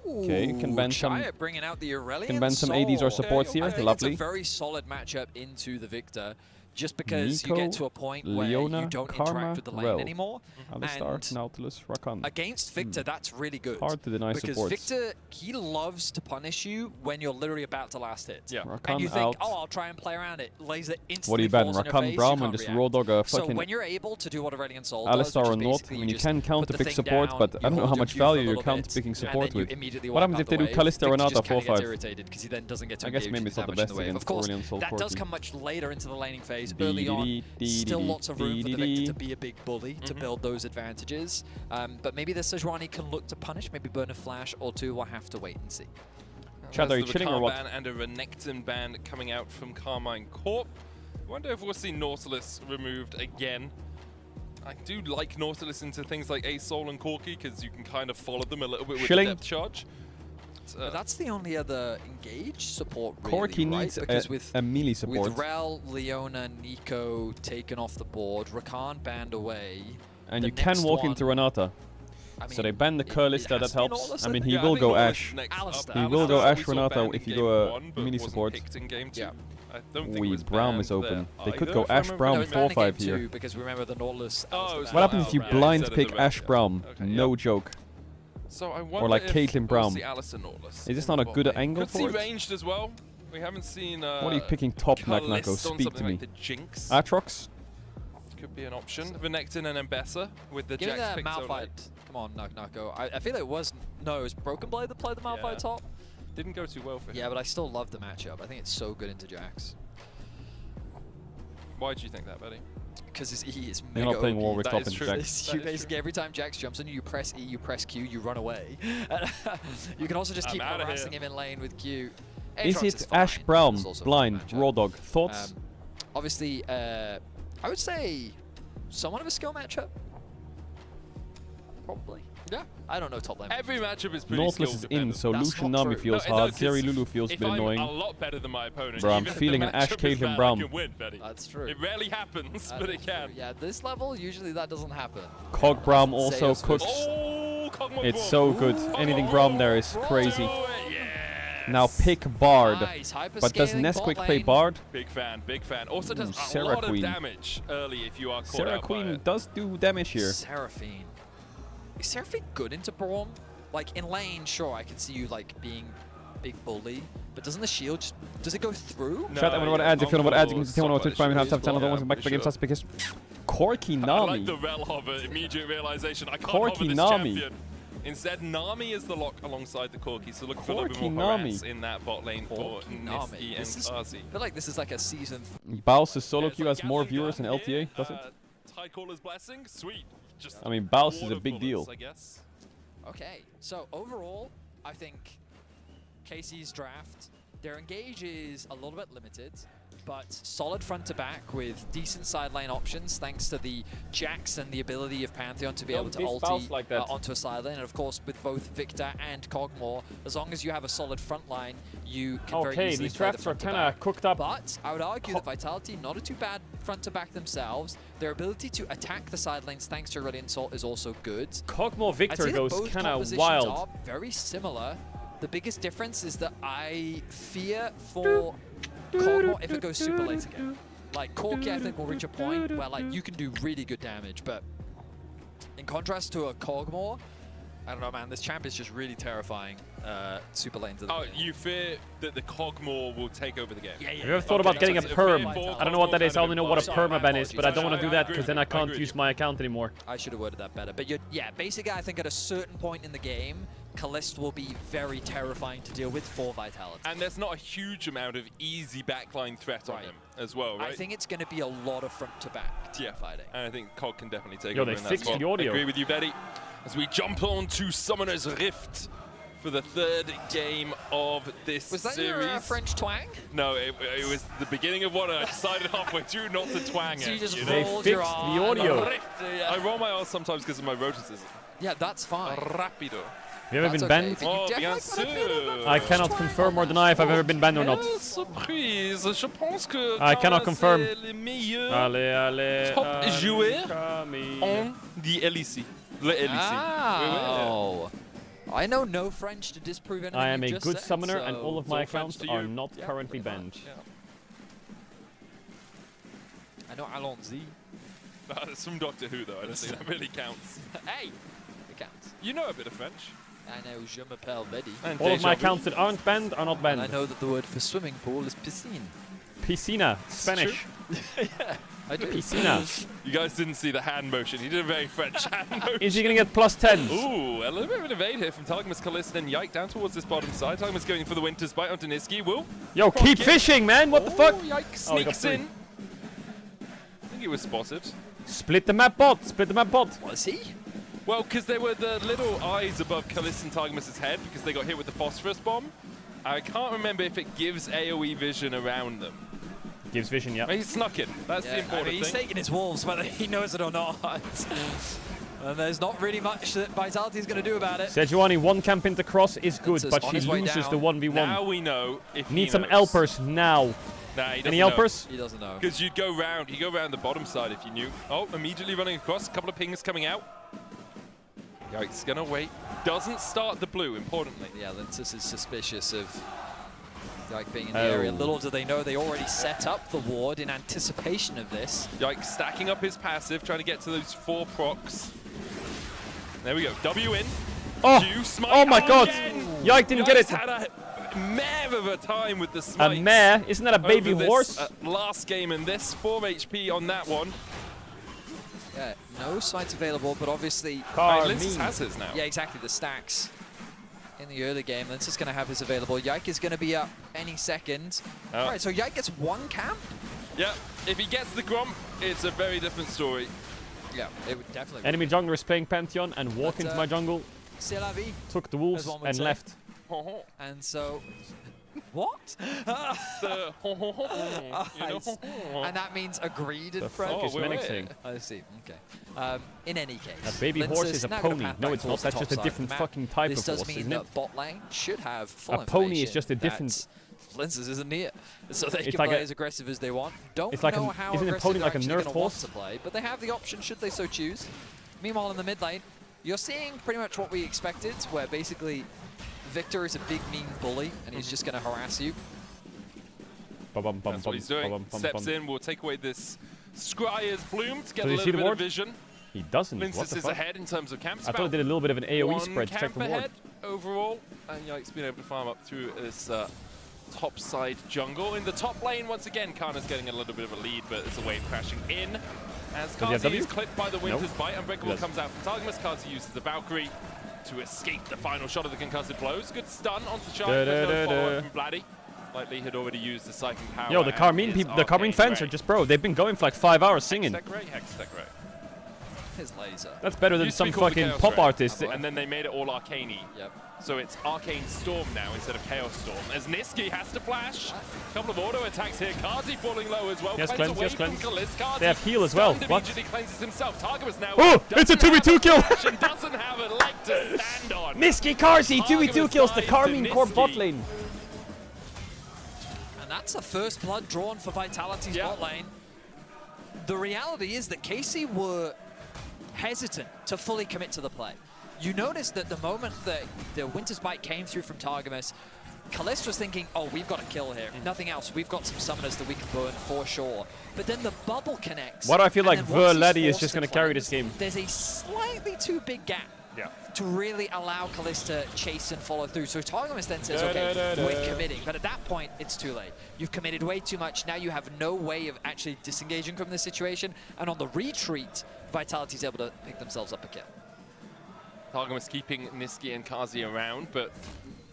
Okay, can ban some.
Chayek bringing out the Aurelion
Can ban some ADs or
Soul.
supports here.
I think
Lovely.
it's a very solid matchup into the Victor.
just because you get to a point where you don't interact with the lane anymore.
Alistar, Nautilus, Rakan.
Against Victor, that's really good.
Hard to deny
because
supports.
Victor, he loves to punish you when you're literally about to last hit.
Yeah.
And you
Rakan
think,
out.
oh, I'll try and play around it. Laser instantly
What do you ban?
falls in your
Rakan
face,
Braum
you
and
can't
just
react.
raw dog a
So
fucking
when you're able to do what Aurelion Sol does,
Alistar or
which is
not,
basically
I mean, you
just
can counter
put the
pick
thing
support,
down,
but I
you
don't know how
hold your
much
Q for a
value you're
little
counter
bit,
picking
and
support
then you
with.
immediately
What
wipe
happens
out
if they
the
do
wave.
Kalista
Victor just
Renata
kinda gets
4-5?
irritated because he then doesn't get to
I guess
engage
maybe
with
it's not the
damage in
best
the wave.
against
Of course,
Aurelion Sol
that does
Corki.
come much later into the laning phase. Early on, still lots of room for the Victor to be a big bully, to build those advantages. But maybe the Sejuani can look to punish, maybe burn a flash or two. We'll have to wait and see.
Chad, are you chilling or what?
Ban and a Renekton ban coming out from Carmine Corp. Wonder if we'll see Nautilus removed again. I do like Nautilus into things like A-Soul and Corki because you can kind of follow them a little bit with the depth charge.
But that's the only other engage support, really,
Corki
right?
needs
Because
a melee support.
With Rel, Leona, Nico taken off the board, Rakan banned away.
And you can walk into Renata. So they ban the Kalista, that helps. I mean, he will go Ash. He will go Ash Renata if you go a melee support. Wee, Braum is open. They could go Ash Braum 4-5 here.
Because remember the Nautilus.
What happens if you blind pick Ash Braum? No joke.
So I
or like Caitlyn Braum. Is this not a good angle
Could
for
see
it?
ranged as well. We haven't seen.
What are you picking top, Nako? Speak to me. Atrox?
Could be an option. Renekton and Embessa with the
Give me
Jax
that
pick so
Malphite.
late.
Come on, Nako. I feel it was it was Broken Blade that played the Malphite top.
Didn't go too well for him.
Yeah, but I still love the matchup. I think it's so good into Jax.
Why do you think that, buddy?
Because his E is
You're
mega
not playing
OP.
Warwick top into Jax.
You basically, every time Jax jumps on you, you press E, you press Q, you run away. You can also just keep harassing him in lane with Q.
Is
Aatrox
it Ash Braum, blind, raw dog? Thoughts?
Obviously, I would say somewhat of a skill matchup. Probably.
Yeah.
I don't know top lane.
Every matchup is pretty
Nautilus is in, so Lucian Nami feels
No,
hard.
'cause
Zeri Lulu feels a
if
bit
I'm
annoying.
a lot better than my opponent,
Bro, I'm
even if
feeling
the
an Ash
matchup is
Caitlyn
bad,
Braum.
I can win, buddy.
That's true.
It rarely happens, but it can.
Yeah, this level, usually that doesn't happen.
Cog Braum also cooks. It's so good. Anything Braum there is crazy. Now pick Bard.
Nice.
But does Nesquik play Bard?
Big fan, big fan. Also does a
Sarah
lot
Queen.
of damage early if you are caught
Sarah
out by
Queen
it.
does do damage here.
Seraphine. Is Seraphine good into Braum? Like in lane, sure, I can see you like being big bully, but doesn't the shield just, does it go through?
Chat, everyone want ads. If you don't want ads, you can tell me what Twitch Prime and have channel. Don't want to back the game stats because Corki
I
Nami.
like the Rel hover, immediate realization. I can't
Corki
hover this
Nami.
champion. Instead, Nami is the lock alongside the Corki, so look for a little bit
Corki
more
Nami.
harass in that bot lane for Niski and Kazi.
I feel like this is like a season.
Baus' solo queue has more viewers than LTA, does it?
Tycaller's blessing, sweet. Just
I mean, Baus is a
water
big deal.
bullets, I guess.
Okay, so overall, I think Casey's draft, their engage is a little bit limited, but solid front to back with decent side lane options thanks to the Jax and the ability of Pantheon to be able to ulti
like that.
onto a side lane. And of course, with both Victor and Cogmore, as long as you have a solid front line, you can very easily
these
play the
drafts are
front to
kind
back.
of cooked up.
But I would argue that Vitality, not a too bad front to back themselves. Their ability to attack the side lanes thanks to Aurelion Sol is also good.
Cogmore
I'd
Victor
say that
goes
both
kind of
compositions
wild.
are very similar. The biggest difference is that I fear for Cogmore if it goes super late again. Like Corki, I think will reach a point where like you can do really good damage, but in contrast to a Cogmore, I don't know, man. This champ is just really terrifying. Super late into the game.
You fear that the Cogmore will take over the game?
Have you ever thought about getting a perm? I don't know what that is. I only know what a permaban is, but I don't want to do that because then I can't use my account anymore.
I should have worded that better. But yeah, basically, I think at a certain point in the game, Kalist will be very terrifying to deal with for Vitality.
And there's not a huge amount of easy backline threat on him as well, right?
I think it's going to be a lot of front-to-back fighting.
And I think Cog can definitely take
Yo,
over
they
in that
fixed
spot.
the audio.
I agree with you, Betty. As we jump on to Summoner's Rift for the third game of this
Was that
series.
your French twang?
No, it was the beginning of one, and I decided halfway through not to twang
So
it.
you just
They
rolled
fixed
your
the
R.
audio.
I roll my R sometimes because of my rotacism.
Yeah, that's fine.
Rapido.
Have you ever been banned?
Oh, bien sûr.
I cannot confirm or deny if I've ever been banned or not.
Surprise. Je pense que
I cannot confirm.
les meilleurs
Allez,
top joueurs
coming.
on the LEC. Le LEC.
Oh. I know no French to disprove anything
I am a
you've just
good
said,
summoner
so
and all of
it's
my
all French
accounts
to
are
you.
not currently banned.
I know Allons-y.
It's from Doctor Who, though. I don't think that really counts.
Hey! It counts.
You know a bit of French.
I know Je m'appelle Betty.
All of my accounts that aren't banned are not banned.
And I know that the word for swimming pool is piscine.
Piscina, Spanish.
Yeah, I do.
Piscina.
You guys didn't see the hand motion. He did a very French hand motion.
Is he going to get +10s?
Ooh, a little bit of an evade here from Targamas, Kalista, and Yike down towards this bottom side. Targamas going for the Winter's Bite onto Niski. Will.
Yo, keep fishing, man. What the fuck?
Yike sneaks in. I think he was spotted.
Split the map bot. Split the map bot.
Was he?
Well, because there were the little eyes above Kalista and Targamas' head because they got hit with the phosphorus bomb. I can't remember if it gives AoE vision around them.
Gives vision, yeah.
He snuck in. That's the important
he's
thing.
taking his wolves, whether he knows it or not. And there's not really much that Vitality is going to do about it.
Sejuani, one camp into cross is good, but she loses the 1v1.
Now we know if
Need
he
some
knows.
helpers now.
Nah, he
Any
doesn't
helpers?
He doesn't know.
Because you go round the bottom side if you knew. Oh, immediately running across. A couple of pings coming out. Yikes, gonna wait. Doesn't start the blue, importantly.
Yeah, Lintus is suspicious of Yike being in the area. Little do they know they already set up the ward in anticipation of this.
Yike stacking up his passive, trying to get to those 4 procs. There we go. W in.
Oh,
smite.
oh my god.
Again.
Yike didn't get it.
Had a mare of a time with the smite.
A mare? Isn't that a baby horse?
Last game and this 4 HP on that one.
Yeah, no smites available, but obviously
Lintus has his now.
Yeah, exactly. The stacks in the early game. Lintus is going to have his available. Yike is going to be up any second. All right, so Yike gets 1 camp.
Yeah, if he gets the Gromp, it's a very different story.
Yeah, it would definitely.
Enemy jungler is playing Pantheon and walk into my jungle.
C'est la vie,
took the wolves and left.
And so, what? And that means agreed in French.
The fuck is Menix saying?
I see. Okay. In any case,
a baby horse is a pony. No, it's not. That's just a different fucking type of horse,
This does mean
isn't it?
that bot lane should have full
A pony is just a different.
Lintus isn't near, so they can
like
play as aggressive as they want. Don't
it's like
know how
isn't a
aggressive
pony like a
they're
nerf
actually gonna want
horse?
to play, but they have the option should they so choose. Meanwhile, in the mid lane, you're seeing pretty much what we expected, where basically Victor is a big mean bully and he's just going to harass you.
That's what he's doing. Steps in, will take away this Scryer's Bloom to get a
Does he see
little
the
bit
ward?
of vision.
He doesn't. What
Lintus
the
is
fuck?
ahead in terms of camps.
I thought I did a little bit of an AoE spread to check
camp
the ward.
ahead overall, and Yike's been able to farm up through this top side jungle. In the top lane, once again, Kana's getting a little bit of a lead, but it's a wave crashing in. As Kazi is clipped by the Winter's Bite, Unbreakable comes out from Targamas. Kazi uses the Valkyrie to escape the final shot of the concussive blows. Good stun onto Shy, but no follow-up from Vladdy. Likely had already used the Siphon Power.
Yo, the Carmine people, the Carmine fans are just bro. They've been going for like 5 hours singing.
Hextech Ray.
His laser.
That's better than
Used to be
some
called the
fucking
Chaos
pop
Ray,
artist.
And then they made it all Arcane-y.
Yep.
So it's Arcane Storm now instead of Chaos Storm. As Niski has to flash. A couple of auto attacks here. Kazi falling low as well.
Yes,
Cleanse
cleanse,
away
yes,
from
cleanse.
Kalista.
They have heal as well.
Stunned
What?
immediately cleanses himself. Targamas now.
Oh, it's a 2v2 kill!
And doesn't have a leg to stand on.
Niski Karzi, 2v2 kills the
dies to
Carmine core
Niski.
bot lane.
And that's a first blood drawn for Vitality's bot lane. The reality is that KC were hesitant to fully commit to the play. You notice that the moment that the Winter's Bite came through from Targamas, Kalista was thinking, oh, we've got to kill here. Nothing else. We've got some summoners that we can burn for sure. But then the bubble connects.
What I feel like
and then once he's
Verlady is
forced
just going to
cleanse,
carry this game.
There's a slightly too big gap to really allow Kalista chase and follow through. So Targamas then says, okay, we're committing. But at that point, it's too late. You've committed way too much. Now you have no way of actually disengaging from this situation. And on the retreat, Vitality's able to pick themselves up again.
Targamas keeping Niski and Kazi around, but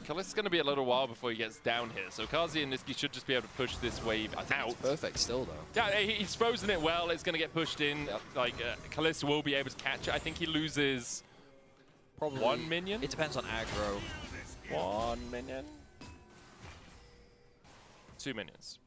Kalista's going to be a little while before he gets down here. So Kazi and Niski should just be able to push this wave out.
Perfect still, though.
Yeah, he's frozen it well. It's going to get pushed in. Like, Kalista will be able to catch it. I think he loses
probably
1 minion.
It depends on aggro.
1 minion. 2 minions.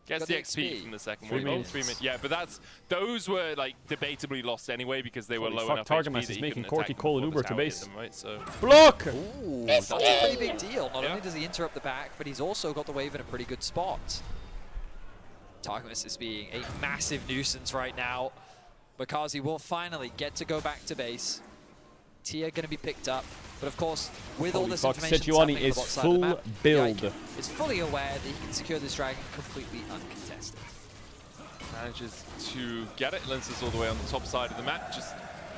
Gets
Got
the
the
XP
XP.
from the second
3
one.
minions.
3 minutes. Yeah, but those were like debatably lost anyway because they were
Holy
low
fuck,
enough
Targamas
HP
is
that he
making
couldn't
Corky
attack
call
them
an
before
Uber to
the
base.
tower hit them, right? So
Block!
Ooh, that's a pretty big deal. Not only does he interrupt the back, but he's also got the wave in a pretty good spot. Targamas is being a massive nuisance right now because he will finally get to go back to base. Tia going to be picked up, but of course, with all
Holy
this
fuck,
information
Sejuani
happening on the
is
bot side of the
full
map,
build.
Yike is fully aware that he can secure this dragon completely uncontested.
Manages to get it. Linces all the way on the top side of the map. Just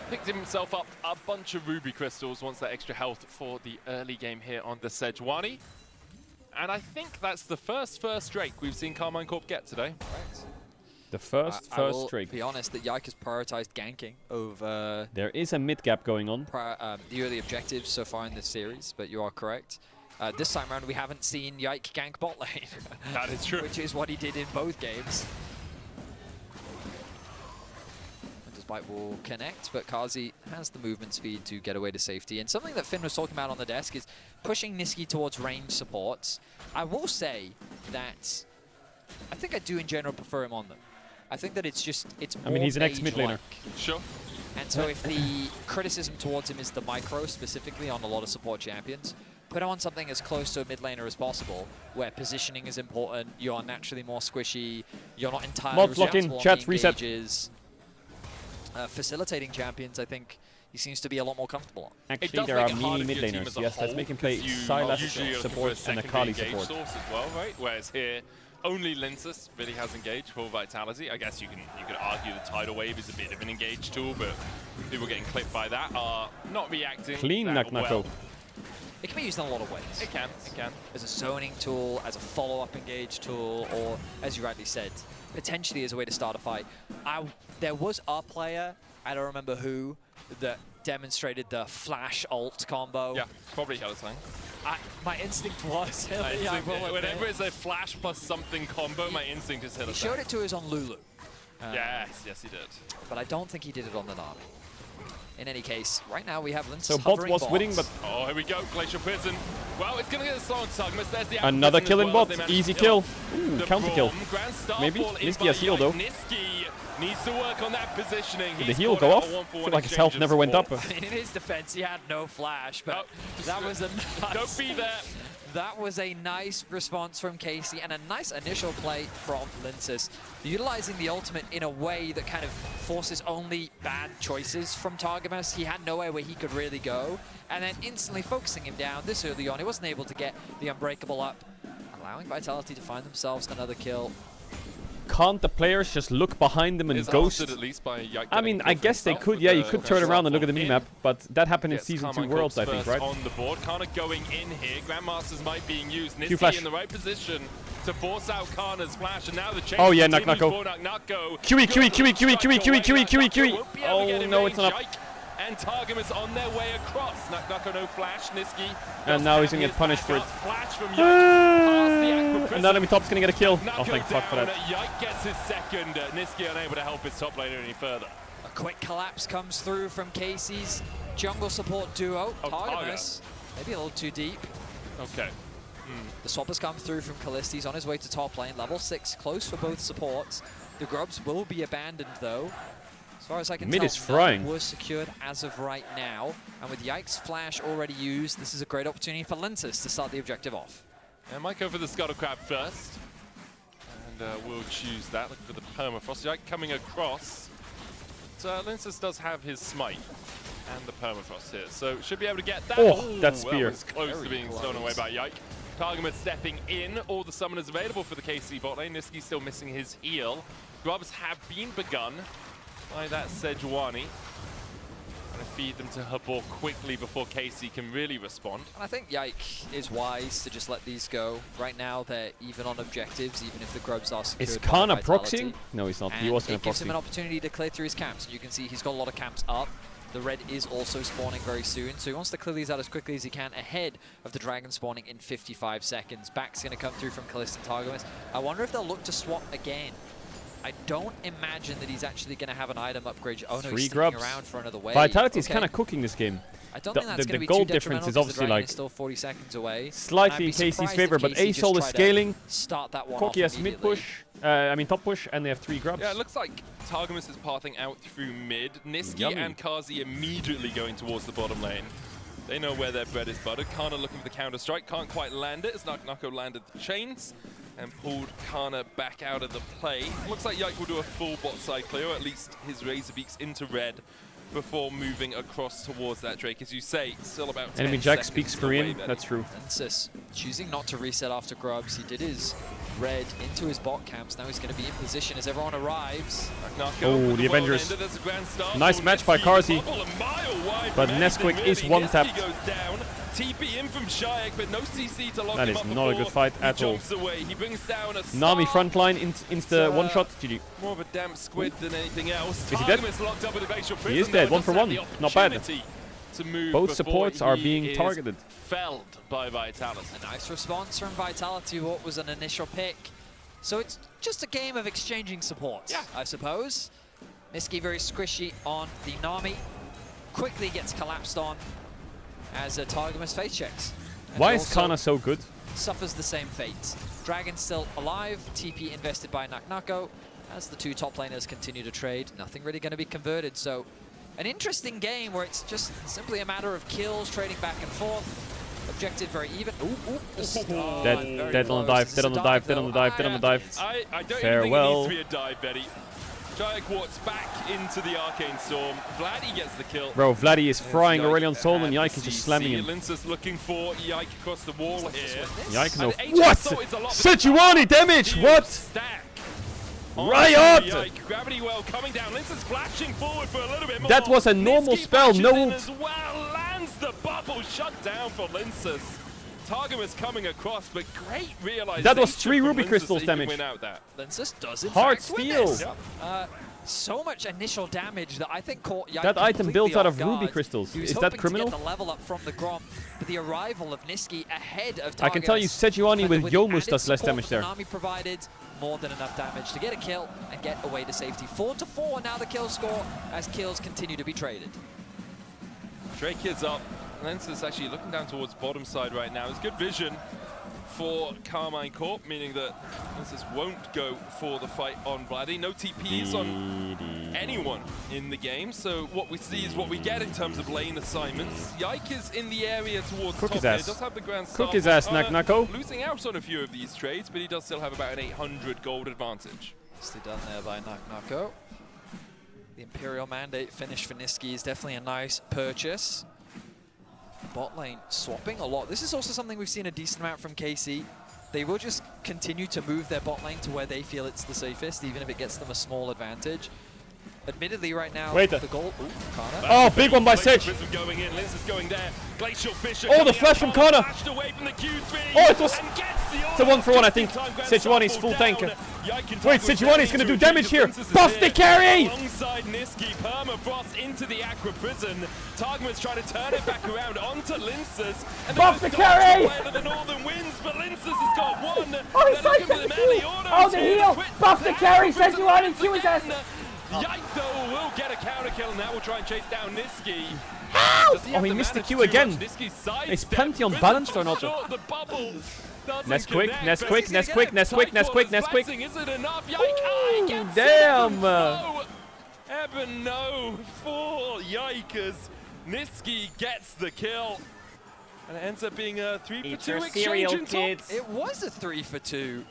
picked himself up a bunch of ruby crystals, wants that extra health for the early game here on the Sejuani. And I think that's the first Drake we've seen Carmine Corp get today.
Right.
The first
I will
Drake.
be honest that Yike has prioritized ganking over
There is a mid gap going on.
the early objectives so far in this series, but you are correct. This time around, we haven't seen Yike gank bot lane.
That is true.
Which is what he did in both games. Bite will connect, but Kazi has the movement speed to get away to safety. And something that Finn was talking about on the desk is pushing Nisqy towards range supports. I will say that I think I do in general prefer him on them. I think that it's more
I mean, he's an ex-mid laner.
Sure.
And so if the criticism towards him is the micro, specifically on a lot of support champions, put him on something as close to a mid laner as possible, where positioning is important, you're naturally more squishy, you're not entirely
Mod lock in,
responsible on
chat,
the
reset.
engages. Facilitating champions, I think he seems to be a lot more comfortable on.
Actually, there are melee mid laners. Yes, let's make him play Sylas support and Akali support.
Source as well, right? Whereas here, only Linces really has engaged for Vitality. I guess you could argue the Tidal Wave is a bit of an engaged tool, but people getting clipped by that are not reacting
Clean
that well.
It can be used in a lot of ways.
It can.
As a zoning tool, as a follow-up engage tool, or, as you rightly said, potentially as a way to start a fight. There was a player, I don't remember who, that demonstrated the flash ult combo.
Yeah, probably Hellsang.
My instinct was
whenever it's a flash plus something combo, my instinct is Hellsang.
He showed it to us on Lulu.
Yes, he did.
But I don't think he did it on the Nami. In any case, right now we have Linces
So bot was winning, but
oh, here we go, Glacial Prison. Well, it's going to get a slow on Tugmas. There's the
another kill in bot. Easy kill. Ooh, counter kill. Maybe.
Nisqy
Nisqy has heal though.
Nisqy needs to work on that positioning.
Did the heal go off? I feel like his health never went up.
In his defense, he had no flash, but that was a nice,
don't be there.
That was a nice response from Casey and a nice initial play from Linces, utilizing the ultimate in a way that kind of forces only bad choices from Targamas. He had nowhere where he could really go, and then instantly focusing him down this early on. He wasn't able to get the Unbreakable up, allowing Vitality to find themselves another kill.
Can't the players just look behind them and ghost?
At least by
I mean, I guess they could. Yeah, you could turn around and look at the minimap, but that happened in Season 2 Worlds, I think, right?
On the board, Kana going in here. Grandmaster's might being used.
Q-flash
Nisqy in the right position to force out Kana's flash, and now the change.
Oh yeah,
Naknako.
QE. Oh no, it's not up.
And Targamas on their way across. Naknako no flash. Nisqy.
And now he's gonna get punished for it.
Flash from Yike.
And that enemy top's gonna get a kill. Oh, thank fuck for that.
Yike gets his second. Nisqy unable to help his top laner any further.
A quick collapse comes through from Casey's jungle support duo. Targamas, maybe a little too deep.
Okay.
The swap has come through from Kalista. He's on his way to top lane. Level 6, close for both supports. The Grubs will be abandoned, though. As far as I can
Mid
tell,
is frying.
was secured as of right now. And with Yike's flash already used, this is a great opportunity for Linces to start the objective off.
I might go for the Scuttle Crab first. And we'll choose that. Looking for the Permafrost. Yike coming across. But Linces does have his smite and the Permafrost here. So should be able to get that.
Oh, that spear.
That was close to being stolen away by Yike. Targamas stepping in. All the summoners available for the KC bot lane. Nisqy still missing his heal. Grubs have been begun by that Sejuani. Trying to feed them to her ball quickly before Casey can really respond.
And I think Yike is wise to just let these go. Right now, they're even on objectives, even if the Grubs are secured.
Is Kana proxying? No, he's not. He was going
it
to
gives him
proxy.
an opportunity to clear through his camps. And you can see he's got a lot of camps up. The red is also spawning very soon, so he wants to clear these out as quickly as he can ahead of the dragon spawning in 55 seconds. Back's going to come through from Kalista and Targamas. I wonder if they'll look to swap again. I don't imagine that he's actually going to have an item upgrade. Oh no, he's sticking around for another wave.
Vitality is kind of cooking this game.
I don't think that's going to be
gold
too
difference is
detrimental
obviously
the dragon
like
is still 40 seconds away.
Slightly in Casey's favor, but A-Soul is scaling.
Start that one
Corki
off
has mid push, I mean top push, and they have 3 Grubs.
Yeah, it looks like Targamas is pathing out through mid. Nisqy and Kazi immediately going towards the bottom lane. They know where their bread is buttered. Kana looking for the counter-strike, can't quite land it as Naknako landed the chains and pulled Kana back out of the play. Looks like Yike will do a full bot side clear, or at least his Razor Beaks into red before moving across towards that Drake. As you say, still about 10
Enemy Jack
seconds
speaks
away,
Korean, that's true.
Linces choosing not to reset after Grubs. He did his
red into his bot camps. Now he's going to be in position as everyone arrives.
Oh, the Avengers. Nice match by Carzzy. But Nesquik is one-tapped.
TP in from Shayak, but no CC to lock
That
him
is
up
not a good fight at all.
away. He brings down a
Nami frontline, insta one-shot. GG.
More of a damp squid than anything else.
Is he dead?
Locked up with a glacial prison.
He is dead, 1 for 1. Not bad.
To move
Both supports are being targeted.
Felled by Vitality.
A nice response from Vitality, what was an initial pick. So it's just a game of exchanging supports, I suppose. Nisqy very squishy on the Nami. Quickly gets collapsed on as Targamas face checks. And
Why is Kana so good?
Suffers the same fate. Dragon still alive, TP invested by Naknako. As the two top laners continue to trade, nothing really going to be converted. So an interesting game where it's just simply a matter of kills, trading back and forth. Objective very even. Ooh,
Dead on the dive, dead on the dive, dead on the dive, dead on the dive.
I don't
Farewell.
even think it needs to be a dive, Betty. Shayak walks back into the Arcane Storm. Vladdy gets the kill.
Bro, Vladdy is frying already on Soul and Yike is just slamming him.
Lince's looking for Yike across the wall here.
Yike no. What? Sejuani damage! What? Riot!
Gravity well coming down. Lince's flashing forward for a little bit more.
That was a normal spell, no ult.
As well, lands the bubble, shut down for Lince's. Targamas coming across, but great realization.
That was 3 Ruby Crystals damage.
Linces does it.
Hard steal.
So much initial damage that I think caught Yike
that item built out of Ruby
guard.
Crystals.
Is
that criminal?
To get the level up from the Grom, but the arrival of Nisqy ahead of Targamas.
I can tell you, Sejuani with Yomus does less damage there.
Nami provided more than enough damage to get a kill and get away to safety. 4-4 now the kill score as kills continue to be traded.
Drake is up. Lens is actually looking down towards bottom side right now. It's good vision for Carmine Corp, meaning that Lenses won't go for the fight on Vladdy. No TPs on anyone in the game, so what we see is what we get in terms of lane assignments. Yike is in the area towards
Cook
top.
his ass.
He does have the Grand
Cook
Star.
his ass, Naknako.
Losing out on a few of these trades, but he does still have about an 800 gold advantage.
Nicely done there by Naknako. The Imperial Mandate finish for Nisqy is definitely a nice purchase. Bot lane swapping a lot. This is also something we've seen a decent amount from KC. They will just continue to move their bot lane to where they feel it's the safest, even if it gets them a small advantage. Admittedly, right now, the goal. Ooh, Kana.
Oh, big one by Sej.
Going in, Lince is going there. Glacial Fisher.
Oh, the flash from Kana. Oh, it was. It's a 1-for-1, I think. Sejuani's full tank. Wait, Sejuani's going to do damage here. Buff the carry!
Alongside Nisqy, permafrost into the Aqua Prison. Targamas trying to turn it back around onto Lince's.
Buff the carry!
The Northern wins, but Lince's has got one.
Oh, he's like the Oh, the heal! Buff the carry, Sejuani, Q his ass.
Yike, though, will get a counter kill. Now we'll try and chase down Nisqy.
Oh, he missed the Q again. Is Pantheon balanced or not? Nesquik, Nesquik, Nesquik, Nesquik, Nesquik, Nesquik.
Is it enough?
Ooh, damn!
Eben no for Yikers. Nisqy gets the kill. And it ends up being a 3-for-2 exchange in top.
It was a 3-for-2,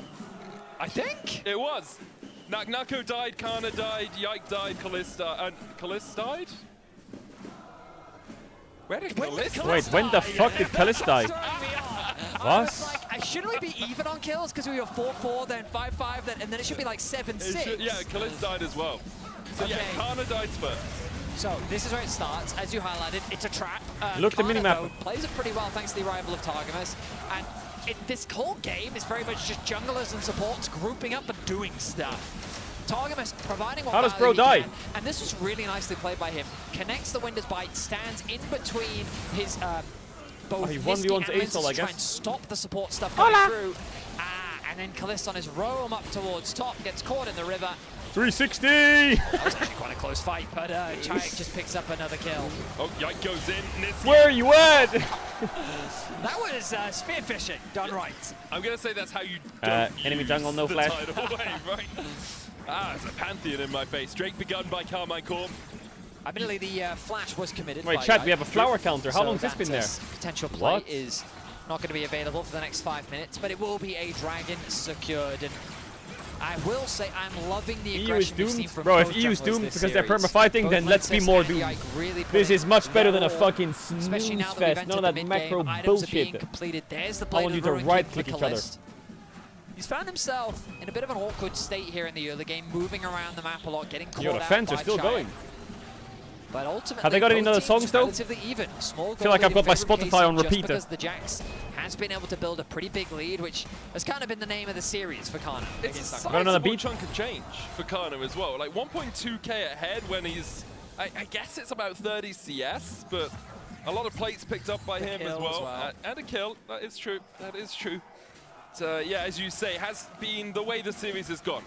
I think.
It was. Naknako died, Kana died, Yike died, Kalista died? Where did Kalista
Wait, when the fuck did Kalista die? What?
Like, shouldn't we be even on kills? Because we were 4-4, then 5-5, then, and then it should be like 7-6.
Yeah, Kalista died as well. So yeah, Kana died first.
So this is where it starts. As you highlighted, it's a trap.
Look at the
Kana,
minimap.
though, plays it pretty well thanks to the arrival of Targamas. And this whole game is very much just junglers and supports grouping up and doing stuff. Targamas providing what
How does bro die?
Can, and this was really nicely played by him. Connects the Winter's Bite, stands in between his both
he
Nisqy
1v1's
and
Aesol,
Lince
I
to try
guess.
and stop the support stuff coming through. And then Kalista on his roam up towards top, gets caught in the river.
360!
That was actually quite a close fight, but Chayek just picks up another kill.
Oh, Yike goes in. Nisqy.
Where are you at?
That was spearfishing done right.
I'm going to say that's how you don't
enemy
use
jungle, no
the
flash.
tidal wave, right? It's a Pantheon in my face. Drake begun by Carmine Corp.
Admittedly, the flash was committed.
Wait,
by
Chad,
Yike.
we have a flower counter. How
So
long has this been there?
Potential play
What?
is not going to be available for the next 5 minutes, but it will be a dragon secured. And I will say I'm loving the
EU is
aggression we've seen
doomed?
from
Bro, if
both
EU is
junglers
doomed
this
because they're
series.
perma-fighting,
Both
then let's be
Linces
more
and
doomed.
Yike really
This
put
is much better than a
their
fucking
all, especially
snooze
now that we've
fest.
entered
None of
the
that
mid-game.
macro
Items are being
bullshit.
completed. There's the
I
Blade
want you
of
to
Ruin
right-click
for
each other.
Kalist. He's found himself in a bit of an awkward state here in the early game, moving around the map a lot, getting caught
Yo, the
out
fans
by
are still
Chai.
going.
But ultimately,
Have they got any
both
other
teams
songs though?
relatively even. Small
I feel like
goal
I've got my
lead in favor of
Spotify
KC
on
just
repeat.
because the Jax has been able to build a pretty big lead, which has kind of been the name of the series for Kana.
It's a
sizable
chunk of change for Kana as well. Like 1.2k ahead when he's, I guess it's about 30 CS, but a lot of plates picked up by him as well. And a kill, that is true, that is true. So yeah, as you say, has been the way the series has gone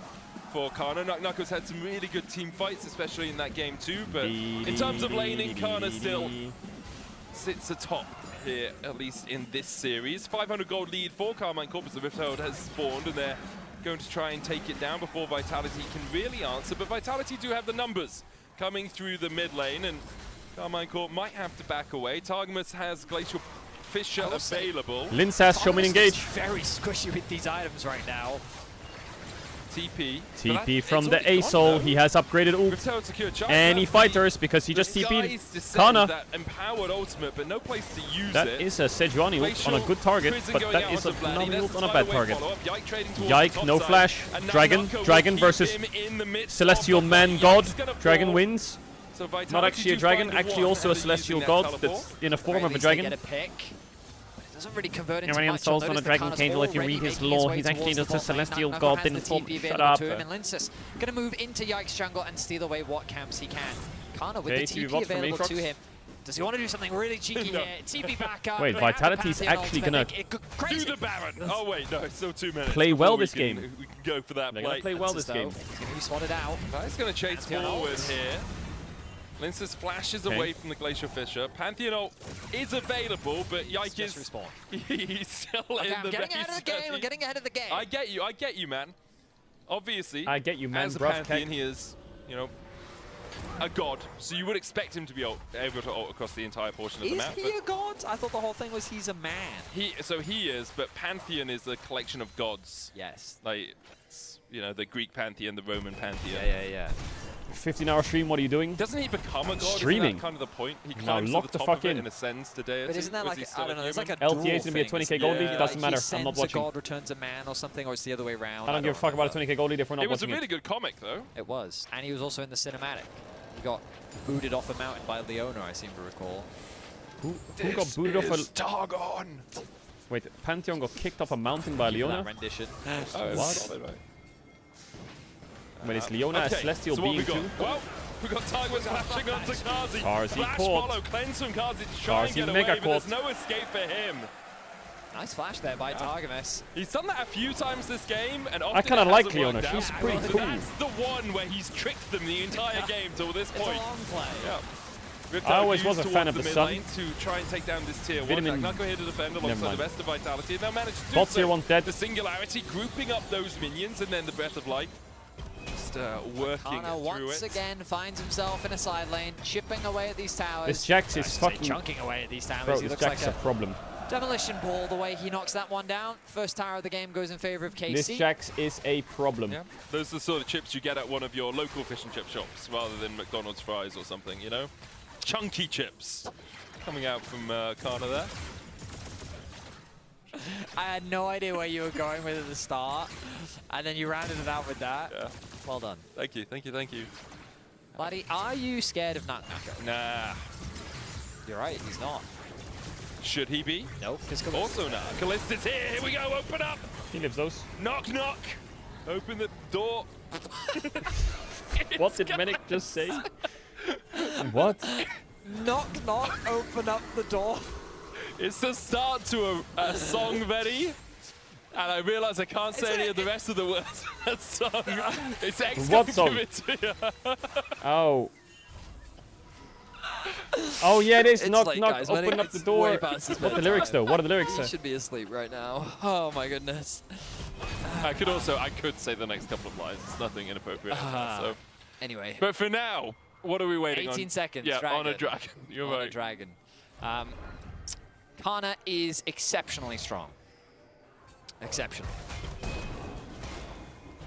for Kana. Knuckles had some really good team fights, especially in that game too, but in terms of laning, Kana still sits atop here, at least in this series. 500 gold lead for Carmine Corpus. The Rift Herald has spawned, and they're going to try and take it down before Vitality can really answer. But Vitality do have the numbers coming through the mid lane, and Carmine Corp might have to back away. Targamas has Glacial Fissure available.
Linsas, show me engage.
Very squishy with these items right now.
TP from the A-Soul. He has upgraded ult. Any fighters because he just TP'd Kana.
That empowered ultimate, but no place to use
That
it.
is a Sejuani ult on a good target, but that is a phenomenal ult on a bad target. Yike, no flash. Dragon versus Celestial Man God. Dragon wins. Not actually a dragon, actually also a Celestial God that's in a form of a dragon.
Doesn't really convert into
Anyone
much.
souls on a dragon Caedrel, if you read his lore, he's actually just a celestial god, didn't form. Shut up.
And Linsas gonna move into Yike's jungle and steal away what camps he can. Kana with
Okay,
the TP
TP
available
from
to him. Does he want to do something really cheeky here? TP back up.
Wait, Vitality's actually gonna
Do the Baron. Oh wait, no, it's still 2 minutes.
play well this
We
game.
can go for that
They're
play.
gonna play well this game.
He's gonna be swatted out.
He's gonna chase forward here. Linsas flashes away from the Glacial Fissure. Pantheon ult is available, but Yike is he's still in the
getting ahead of the game. We're getting ahead of the game.
I get you, man. Obviously,
I get you, man.
as a Pantheon, he is, you know, a god. So you would expect him to be able to ult across the entire portion of the map.
Is he a god? I thought the whole thing was he's a man.
So he is, but Pantheon is a collection of gods.
Yes.
Like, you know, the Greek Pantheon, the Roman Pantheon.
Yeah.
15-hour stream, what are you doing?
Doesn't he become a god?
Streaming.
Isn't that kind of the point? He
No,
climbs
lock
to the
the
top
fuck
of it
in.
and ascends to deity.
But isn't that
Or is
like,
he still
I don't know,
a
there's like a
human?
LTA is gonna be a 20k gold lead, it doesn't matter, I'm not watching.
A god returns a man or something, or it's the other way around.
I don't give a fuck about a 20k gold lead if we're not
It was a
watching
really good comic, though.
It was. And he was also in the cinematic. He got booted off a mountain by Leona, I seem to recall.
Who got booted off a...
Targon!
Wait, Pantheon got kicked off a mountain by Leona?
That rendition.
What? Wait, is Leona a celestial
so what
being
we got?
too?
Well, we got Targon flashing onto Kazi.
Kazi
Flash
caught.
follow, cleanse from Kazi to try and
Kazi
get away,
mega
but there's
caught.
no escape for him.
Nice flash there by Targamas.
He's done that a few times this game, and often
I kinda
it
like
hasn't worked
Leona,
out.
she's pretty
But
cool.
That's the one where he's tricked them the entire game till this point.
It's a long play.
Yeah.
I always was a fan of the
mid
sun.
lane to try and take down this tier 1.
Vitamin-
Knuckle here to defend
Never
alongside
mind.
the rest of Vitality. They'll manage to do
Bot tier
so.
1's dead.
The Singularity grouping up those minions and then the Breath of Life. Just working
Kana
through
once
it.
again finds himself in a side lane, chipping away at these towers.
This Jax is fucking...
chunking away at these towers.
Bro,
He
this
looks
Jax
like
is a problem.
demolition ball the way he knocks that one down. First tower of the game goes in favor of KC.
This Jax is a problem.
Yeah. Those are the sort of chips you get at one of your local fish and chip shops rather than McDonald's fries or something, you know? Chunky chips coming out from Kana there.
I had no idea where you were going with at the start, and then you rounded it out with that.
Yeah.
Well done.
Thank you, thank you, thank you.
Buddy, are you scared of Nako?
Nah.
You're right, he's not.
Should he be?
Nope.
Also not. Callista's here, here we go, open up!
He lives those.
Knock, knock! Open the door.
What did Medic just say? What?
Knock, knock, open up the door.
It's the start to a song, Betty. And I realize I can't say any of the rest of the words of that song. It's X
What
gonna
song?
give it to you.
Oh. Oh yeah, it is.
It's
Knock,
late,
knock,
guys.
open
Medic,
up the
it's
door.
way past his
What are the lyrics though? What are the lyrics?
He should be asleep right now. Oh my goodness.
I could say the next couple of lines. It's nothing inappropriate. So.
Anyway.
But for now, what are we waiting
18
on?
seconds.
Yeah,
dragon.
on a dragon. You're
on
right.
a dragon. Kana is exceptionally strong. Exceptional.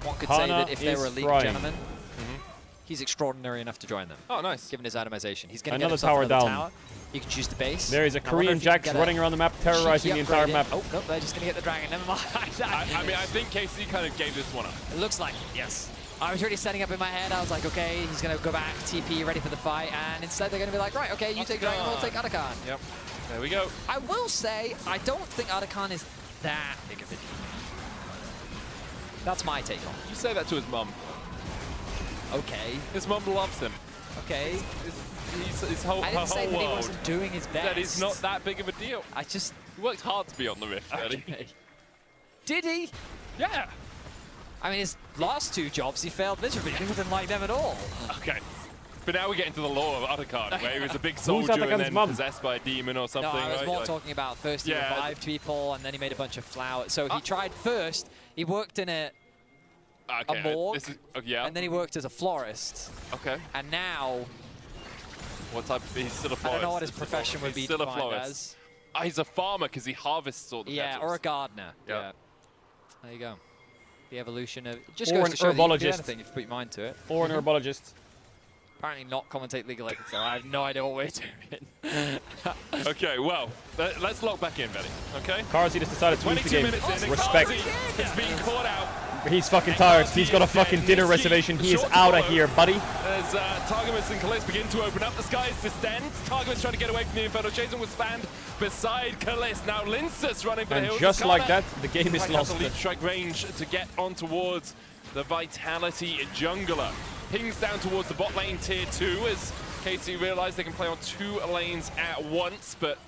One could say
Kana
that if they were a
is
league
frying.
gentleman, he's extraordinary enough to join them.
Oh, nice.
Given his itemization. He's going to get
Another
himself
tower
another
down.
tower. You can choose the base.
There is a Korean Jax running around the map, terrorizing the entire map.
Oh, no, they're just going to get the dragon. Never mind.
I mean, I think KC kind of gave this one up.
It looks like it, yes. I was already setting up in my head. I was like, okay, he's going to go back, TP, ready for the fight. And instead, they're going to be like, right, okay, you take dragon, we'll take Otacon.
Yep. There we go.
I will say, I don't think Otacon is that big of a deal. That's my take on it.
You say that to his mum.
Okay.
His mum loves him.
Okay.
His whole
I didn't say that he
world
wasn't doing his best.
That he's not that big of a deal. He worked hard to be on the Rift,
Okay.
Eddie.
Did he?
Yeah.
I mean, his last 2 jobs, he failed miserably. He didn't like them at all.
Okay. But now we get into the lore of Otacon, where he was a big
Who's
soldier and
Otacon's
then
mum?
possessed by a demon or something,
No, I was
right?
more
Like-
talking about first he
Yeah.
revived people, and then he made a bunch of flowers. So he tried first, he worked in a morgue,
yeah.
and then he worked as a florist.
Okay.
And now,
What type of, he's still a
I
florist.
don't know what his
He's still a
profession would
florist.
be
He's still a
defined
florist.
as.
Ah, he's a farmer because he harvests all the
Yeah,
petals.
or a gardener.
Yeah.
Yeah. There you go. The evolution of... It just
Or
goes
an
to show that you can do
herbologist.
anything if you put your mind to it.
Or an herbologist.
Apparently not commentate League of Legends, so I have no idea what we're doing.
Okay, well, let's lock back in, Betty. Okay?
Carzy just decided to lose the
22
game.
minutes in, and
Respect.
Carzy is being caught out.
He's fucking tired. He's got a fucking dinner reservation. He is out of here, buddy.
As Targamas and Kalisz begin to open up, the skies distend. Targamas trying to get away from the Inferno. Jason was spanned beside Kalisz. Now Lincus running for the
And
hills.
just like that, the game is
Might have
lost.
the leap strike range to get on towards the Vitality jungler. Pings down towards the bot lane tier 2 as KC realize they can play on 2 lanes at once, but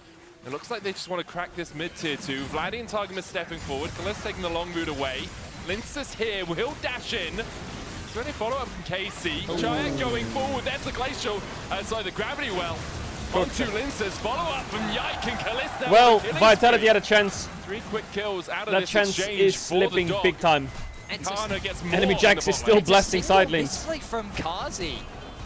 it looks like they just want to crack this mid tier 2. Vladdy and Targamas stepping forward. Kalisz taking the long route away. Lincus here will dash in. Is there any follow-up from KC? Chayak going forward. There's the Glacial. Sorry, the Gravity Well. Onto Lincus. Follow-up from Yike and Kalisz. Now
Well,
with the killing
Vitality
spree.
had a chance.
3 quick kills out of
That
this
chance
exchange
is
for the
slipping
dog.
big time.
Kana gets more
Enemy
on
Jax
the
is
bot
still
lane.
blasting side lanes.
Misplay from Carzy.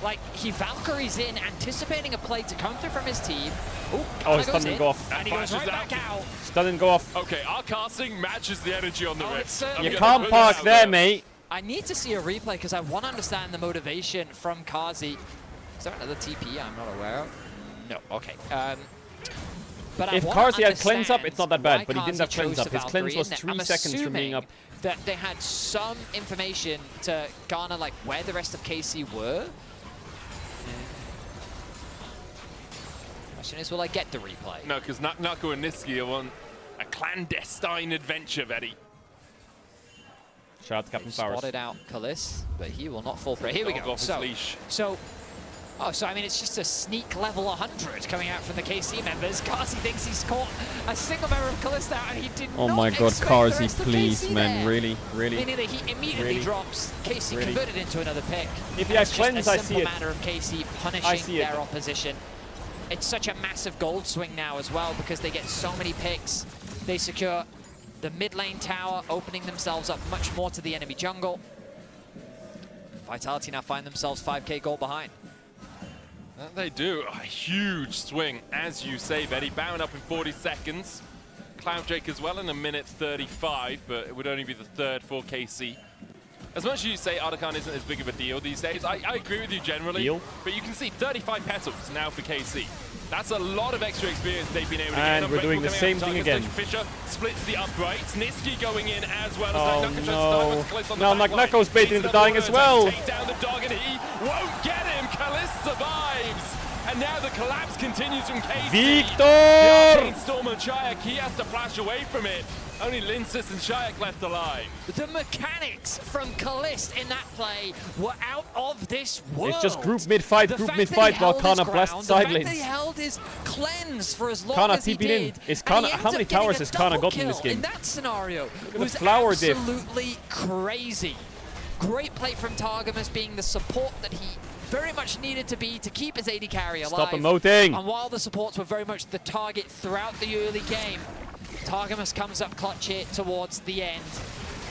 Like, he Valkyries in, anticipating a play to come through from his team. Ooh,
Oh, his
Kana
stun
goes
didn't
in,
go off.
and he goes right back out.
Stun didn't go off.
Okay, our casting matches the energy on the
Oh,
Rift.
it's certainly
You
good.
can't
Put
park
that out
there, mate.
I need to see a replay because I want to understand the motivation from Carzy. Is there another TP I'm not aware of? No, okay. But
If
I wanna
Carzy had cleanse up,
understand
it's not that bad,
why
but he didn't
Carzy
have cleanse
chose
up.
the
His cleanse
Valkyrie
was
in there.
3
I'm
seconds from being
assuming
up.
that they had some information to garner like where the rest of KC were. Question is, will I get the replay?
No, because Naku and Niski are on a clandestine adventure, Betty.
Shout out to Captain Flowers.
Spotted out Kalisz, but he will not fall for it. Here we
Dog
go.
off his
So,
leash.
so I mean, it's just a sneak level 100 coming out from the KC members. Carzy thinks he's caught a single member of Kalisz out, and he did
Oh
not
my god,
expect the
Carzy,
rest of
please,
KC
man.
there.
Really, really.
Meaning that he immediately
Really?
drops KC
Really?
converted into another pick.
If
And
he had
it's
cleanse,
just
I
a
see
simple
it.
matter of KC
I
punishing
see it.
their opposition. It's such a massive gold swing now as well because they get so many picks. They secure the mid lane tower, opening themselves up much more to the enemy jungle. Vitality now find themselves 5k gold behind.
That they do. A huge swing, as you say, Betty. Bound up in 40 seconds. Cloud Drake as well in a minute 35, but it would only be the third for KC. As much as you say Otacon isn't as big of a deal these days, I agree with you generally.
Deal?
But you can see 35 petals now for KC. That's a lot of extra experience they've been able to
And
get.
we're doing the same thing again.
Fisher splits the uprights. Niski going in as well
Oh,
as
no. Now Nagnako's baiting into dying as well.
Take down the dog and he won't get him. Kalisz survives. And now the collapse continues from KC.
Victor!
The Arcane Storm and Chayak, he has to flash away from it. Only Lincus and Chayak left alive.
The mechanics from Kalisz in that play were out of this world.
It's just group mid-fight,
The
group
fact
mid-fight
that he
while
held his
Kana blasts
ground,
side
the fact that he
lanes.
held his cleanse for as long
Kana
as he
TP'd in.
did.
Is
and
Kana-
he
how
ends
many
up getting
towers
a
has Kana
double
got in this
kill
game?
In that scenario,
the
was
flower diff.
absolutely crazy. Great play from Targamas being the support that he very much needed to be to keep his AD carry alive.
Stop emoting.
And while the supports were very much the target throughout the early game, Targamas comes up clutch here towards the end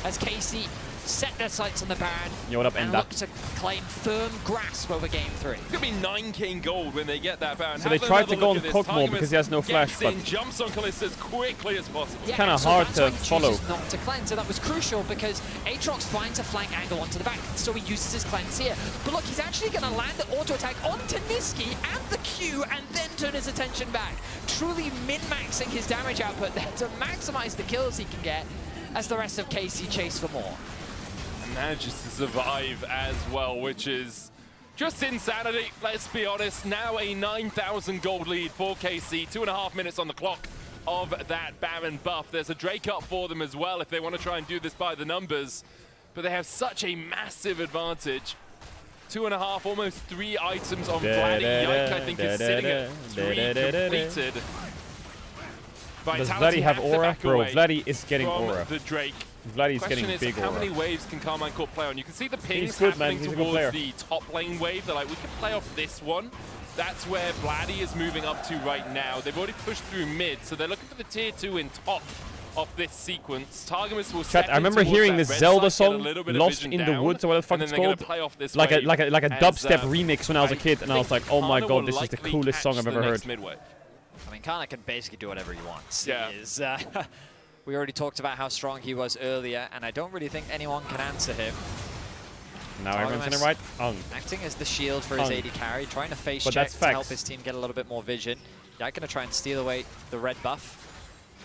as KC set their sights on the Baron and look to claim firm grasp over game 3.
It's going to be 9k in gold when they get that Baron.
So they tried to go on Kog'Maw because he has no flash, but
jumps on Kalista as quickly as possible.
It's kind of hard to follow.
Not to cleanse, so that was crucial because Aatrox finds a flank angle onto the back, so he uses his cleanse here. But look, he's actually going to land the auto attack onto Niski and the Q and then turn his attention back. Truly min-maxing his damage output there to maximize the kills he can get as the rest of KC chase for more.
And manages to survive as well, which is just insanity, let's be honest. Now a 9,000 gold lead for KC, 2.5 minutes on the clock of that Baron buff. There's a Drake up for them as well if they want to try and do this by the numbers, but they have such a massive advantage. 2.5, almost 3 items on Vladdy. Yike, I think, is sitting at 3 completed.
Does Vladdy have aura? Bro, Vladdy is getting aura.
The Drake.
Vladdy is getting big aura.
How many waves can Carmine Corp play on? You can see the pings
good,
happening
man.
towards the top lane wave. They're like, we can play off this one. That's where Vladdy is moving up to right now. They've already pushed through mid, so they're looking for the tier 2 in top of this sequence. Targamas will
Chat, I remember hearing this Zelda song, Lost in the Woods, or whatever the fuck it's called. Like a dubstep remix when I was a kid, and I was like, oh my god, this is the coolest song I've ever heard.
I mean, Kana can basically do whatever he wants.
Yeah.
He is, we already talked about how strong he was earlier, and I don't really think anyone can answer him.
Now everyone's in the right.
Acting as the shield for his AD carry, trying to face check to help his team get a little bit more vision. Yike going to try and steal away the red buff.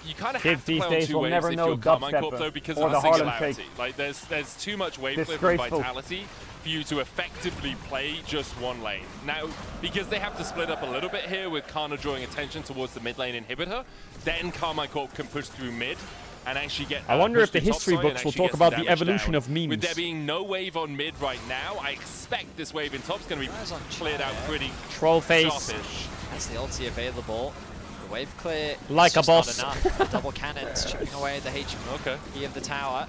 You kind of have to play on 2 waves if you're Carmine Corp, though, because of the singularity. Like, there's too much wave clip and vitality for you to effectively play just one lane. Now, because they have to split up a little bit here with Kana drawing attention towards the mid lane inhibitor, then Carmine Corp can push through mid and actually get...
I wonder if the history books will talk about the evolution of memes.
With there being no wave on mid right now, I expect this wave in top is going to be cleared out pretty
Troll face.
sharpish.
That's the ulti available. The wave clear
like a boss.
Not enough. The double cannons chipping away the HP of the tower.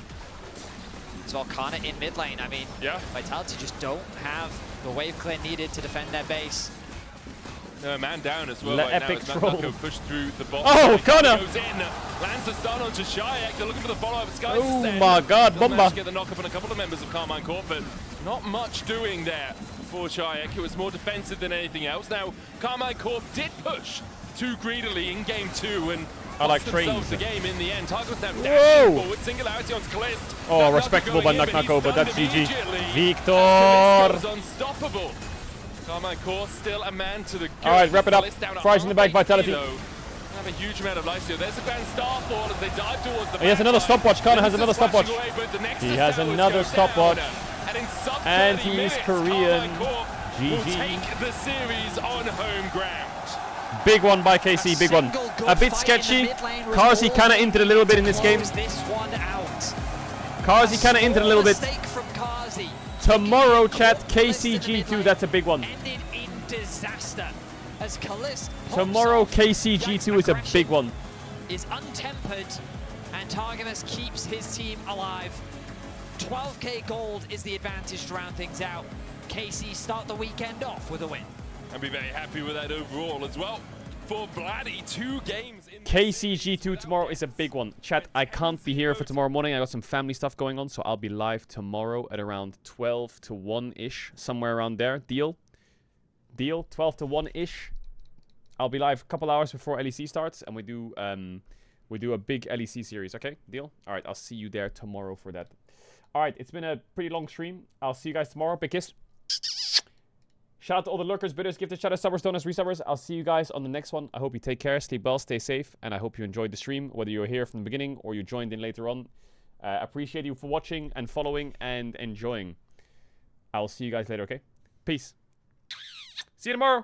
As well, Kana in mid lane. I mean, Vitality just don't have the wave clear needed to defend their base.
No, man down as well
Let
right
epic
now as
troll.
Matako pushed through the bottom.
Oh, Kana!
Goes in, lands the stun onto Shayak. They're looking for the follow-up. Sky
Oh my god, Bomba!
Get the knock-up on a couple of members of Carmine Corp, but not much doing there for Shayak. It was more defensive than anything else. Now, Carmine Corp did push too greedily in game 2 and
I like
themselves
trains.
the game in the end. Target's now
Whoa!
dashing forward. Singularity onto Kalist.
Oh, respectable by Naknako, but that's GG. Victor!
Kalist goes unstoppable. Carmine Corp still a man to the good.
Alright, wrap it up.
Kalist down at
Fries in the back, Vitality.
Have a huge amount of life here. There's a grand starfall as they dive towards the
He has another stopwatch. Kana has another stopwatch.
He
has another stopwatch. And he's Korean.
Will take
GG.
the series on home ground.
Big one by KC, big one. A bit sketchy. Carzzy kind of entered a little bit in this game. Carzzy kind of entered a little bit. Tomorrow, chat, KCG2, that's a big one.
Ended in disaster as Kalist
Tomorrow, KCG2 is a big one.
is untempered and Targamas keeps his team alive. 12k gold is the advantage to round things out. KC start the weekend off with a win.
I'd be very happy with that overall as well. For Vladdy, 2 games in
KCG2 tomorrow is a big one. Chat, I can't be here for tomorrow morning. I got some family stuff going on, so I'll be live tomorrow at around 12 to 1-ish, somewhere around there. Deal? Deal? 12 to 1-ish. I'll be live a couple hours before LEC starts, and we do a big LEC series, okay? Deal? All right, I'll see you there tomorrow for that. All right, it's been a pretty long stream. I'll see you guys tomorrow. Big kiss. Shout out to all the lurkers, bidders, gifters, shout out, subbers, donors, resubbers. I'll see you guys on the next one. I hope you take care, sleep well, stay safe, and I hope you enjoyed the stream, whether you're here from the beginning or you joined in later on. Appreciate you for watching and following and enjoying. I'll see you guys later, okay? Peace. See you tomorrow.